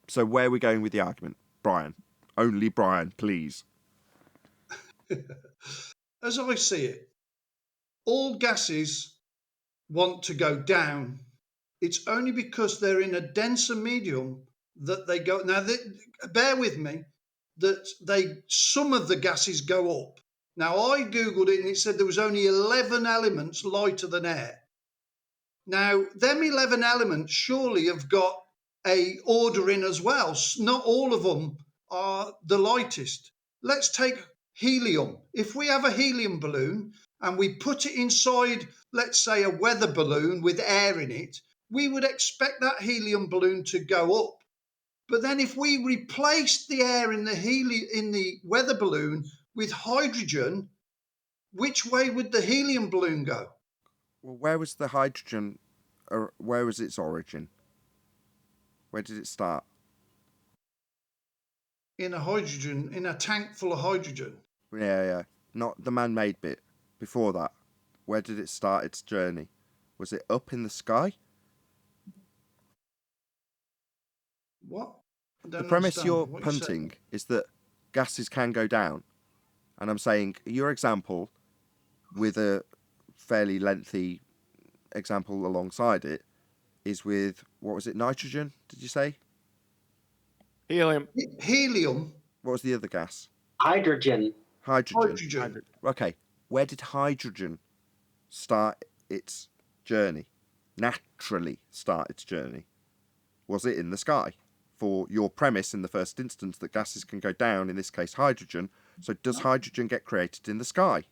So where are we going with the argument? Brian. Only Brian, please. As I see it, all gases want to go down. It's only because they're in a denser medium that they go. Now, bear with me, that some of the gases go up. Now, I Googled it and it said there was only 11 elements lighter than air. Now, them 11 elements surely have got a order in as well. Not all of them are the lightest. Let's take helium. If we have a helium balloon and we put it inside, let's say, a weather balloon with air in it, we would expect that helium balloon to go up. But then if we replaced the air in the weather balloon with hydrogen, which way would the helium balloon go? Well, where was the hydrogen, or where was its origin? Where did it start? In a tank full of hydrogen. Yeah. Not the man-made bit. Before that, where did it start its journey? Was it up in the sky? What? The premise you're punting is that gases can go down. And I'm saying your example, with a fairly lengthy example alongside it, is with, what was it, nitrogen, did you say? Helium. Helium. What was the other gas? Hydrogen. Hydrogen. Okay, where did hydrogen start its journey? Naturally start its journey? Was it in the sky? For your premise in the first instance that gases can go down, in this case hydrogen, so does hydrogen get created in the sky?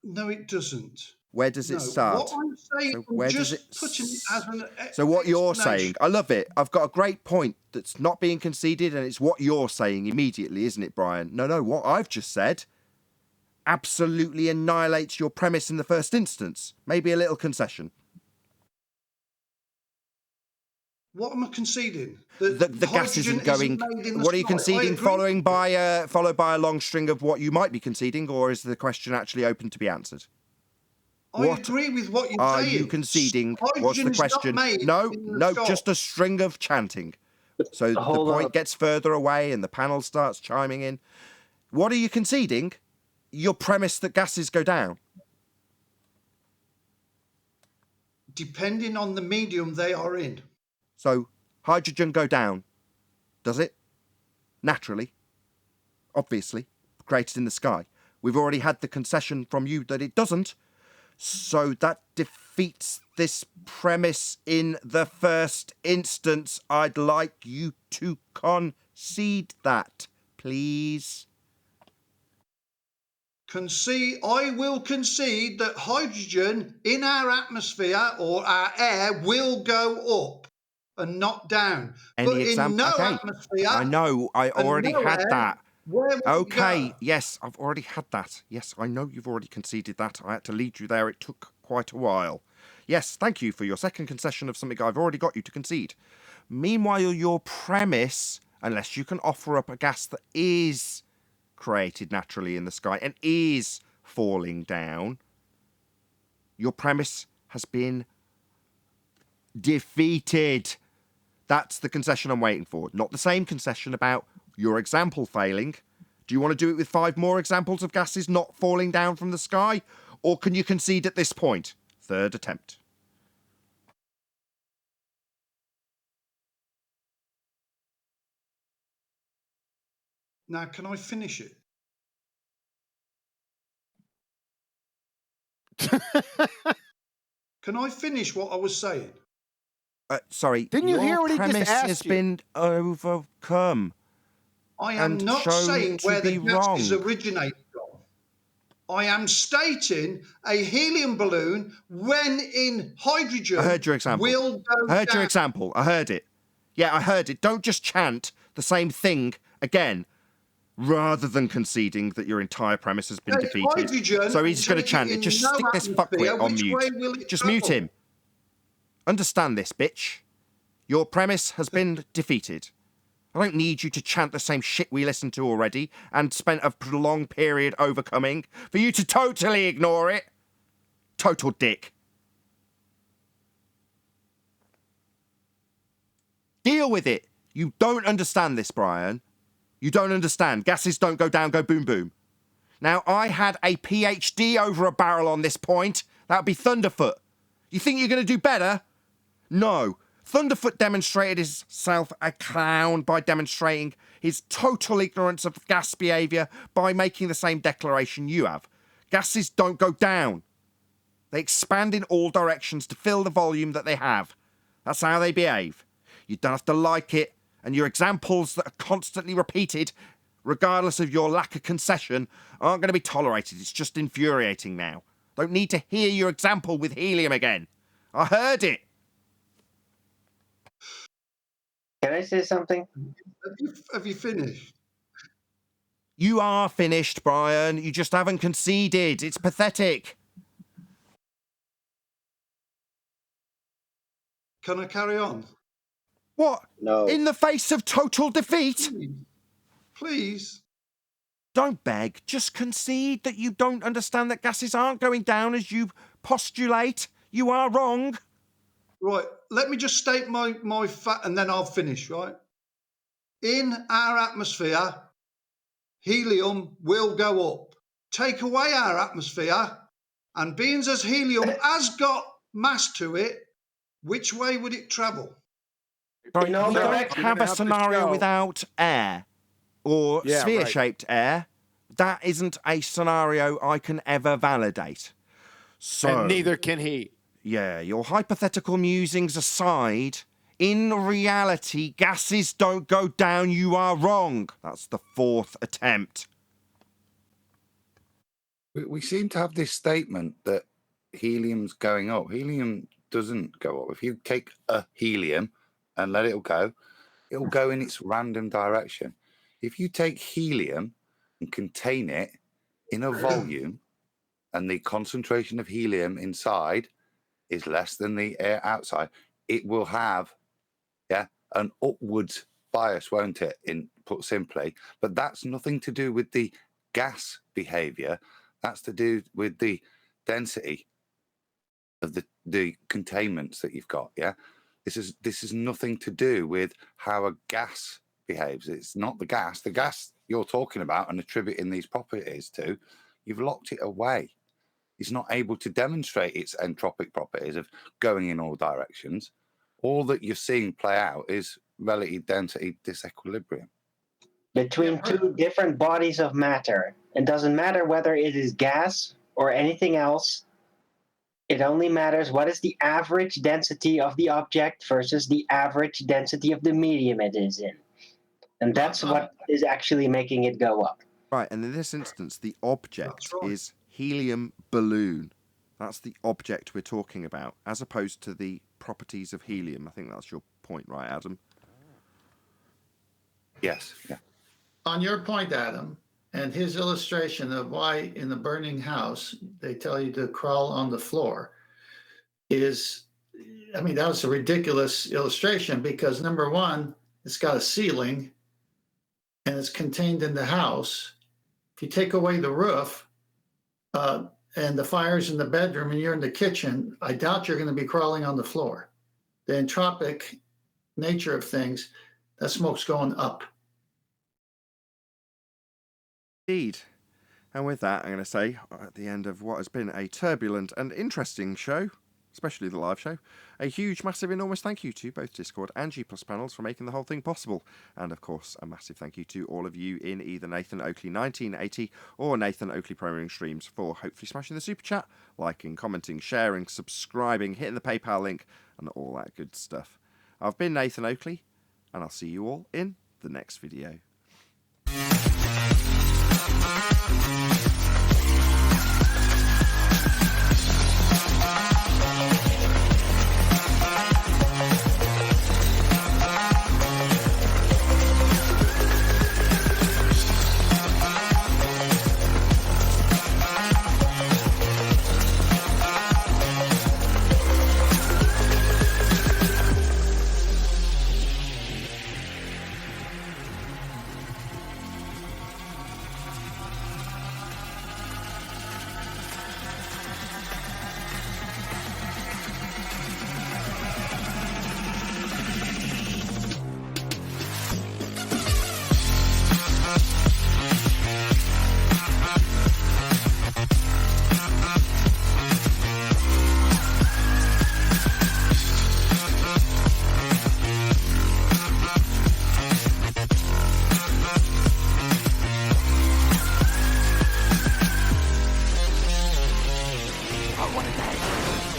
No, it doesn't. Where does it start? What I'm saying, So where does just putting it as an So what you're explanation. saying, I love it. I've got a great point that's not being conceded, and it's what you're saying immediately, isn't it, Brian? No, what I've just said absolutely annihilates your premise in the first instance. Maybe a little concession. What am I conceding? The gas hydrogen isn't going. made in the What are you sky. I conceding? agree. Followed by a long string of what you might be conceding, or is the question actually open to be answered? I agree with what you're are saying. you conceding? What's Hydrogen the is not question? made No, in the no, sky. just a string of chanting. So the Hold point up. gets further away and the panel starts chiming in. What are you conceding? Your premise that gases go down. Depending on the medium they are in. So hydrogen go down. Does it? Naturally. Obviously. Created in the sky. We've already had the concession from you that it doesn't. So that defeats this premise in the first instance. I'd like you to concede that, please. I will concede that hydrogen in our atmosphere or our air will go up and not down. Any but example? in no Okay. atmosphere, I know. I and already no had air, that. where will Okay. it go? Yes, I've already had that. Yes, I know you've already conceded that. I had to lead you there. It took quite a while. Yes, thank you for your second concession of something I've already got you to concede. Meanwhile, your premise, unless you can offer up a gas that is created naturally in the sky and is falling down, your premise has been defeated. That's the concession I'm waiting for. Not the same concession about your example failing. Do you want to do it with 5 more examples of gases not falling down from the sky? Or can you concede at this point? Third attempt. Now, can I finish it? Can I finish what I was saying? Sorry, Didn't you hear what he just premise asked has you? been overcome. I am and not shown saying to where be the gases wrong. originate from. I am stating a helium balloon, when in hydrogen, I heard your example. will go I heard down. your example. I heard it. Yeah, I heard it. Don't just chant the same thing again, rather than conceding that your entire premise has been Take defeated. hydrogen So he's and just going to take chant it it. in Just no stick this atmosphere. fuckwit on Which way mute. will it Just travel? mute him. Understand this, bitch. Your premise has been defeated. I don't need you to chant the same shit we listened to already and spent a prolonged period overcoming for you to totally ignore it. Total dick. Deal with it. You don't understand this, Brian. You don't understand. Gases don't go down, go boom, boom. Now, I had a PhD over a barrel on this point. That would be Thunderfoot. You think you're going to do better? No. Thunderfoot demonstrated himself a clown by demonstrating his total ignorance of gas behaviour by making the same declaration you have. Gases don't go down. They expand in all directions to fill the volume that they have. That's how they behave. You don't have to like it, and your examples that are constantly repeated, regardless of your lack of concession, aren't going to be tolerated. It's just infuriating now. Don't need to hear your example with helium again. I heard it. Can I say something? Have you finished? You are finished, Brian. You just haven't conceded. It's pathetic. Can I carry on? What? No. In the face of total defeat? Please. Don't beg. Just concede that you don't understand that gases aren't going down as you postulate. You are wrong. Right. Let me just state my fact and then I'll finish, right? In our atmosphere, helium will go up. Take away our atmosphere, and being as helium has got mass to it, which way would it travel? Sorry, In all we don't directions. have a scenario without air or Yeah, sphere-shaped air. That isn't a scenario I can ever validate. So, And neither can he. yeah, your hypothetical musings aside, in reality, gases don't go down. You are wrong. That's the 4th attempt. We seem to have this statement that helium's going up. Helium doesn't go up. If you take a helium and let it go, it'll go in its random direction. If you take helium and contain it in a volume and the concentration of helium inside is less than the air outside, it will have an upwards bias, won't it, in put simply? But that's nothing to do with the gas behavior. That's to do with the density of the containments that you've got. This is nothing to do with how a gas behaves. It's not the gas you're talking about and attributing these properties to. You've locked it away. It's not able to demonstrate its entropic properties of going in all directions. All that you're seeing play out is relative density disequilibrium between two different bodies of matter. It doesn't matter whether it is gas or anything else. It only matters what is the average density of the object versus the average density of the medium it is in. And that's what is actually making it go up. Right, and in this instance, the object is helium balloon. That's the object we're talking about, as opposed to the properties of helium. I think that's your point, right, Adam? Yes. Yeah. On your point, Adam, and his illustration of why in the burning house they tell you to crawl on the floor is, I mean, that was a ridiculous illustration because number one, it's got a ceiling and it's contained in the house. If you take away the roof and the fire's in the bedroom and you're in the kitchen, I doubt you're going to be crawling on the floor. The entropic nature of things, that smoke's going up. Indeed. And with that, I'm going to say, at the end of what has been a turbulent and interesting show, especially the live show, a huge, massive, enormous thank you to both Discord and G+ panels for making the whole thing possible. And, of course, a massive thank you to all of you in either Nathan Oakley 1980 or Nathan Oakley Programming Streams for hopefully smashing the super chat, liking, commenting, sharing, subscribing, hitting the PayPal link, and all that good stuff. I've been Nathan Oakley, and I'll see you all in the next video.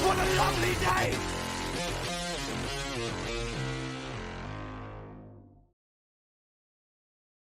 What a lovely day!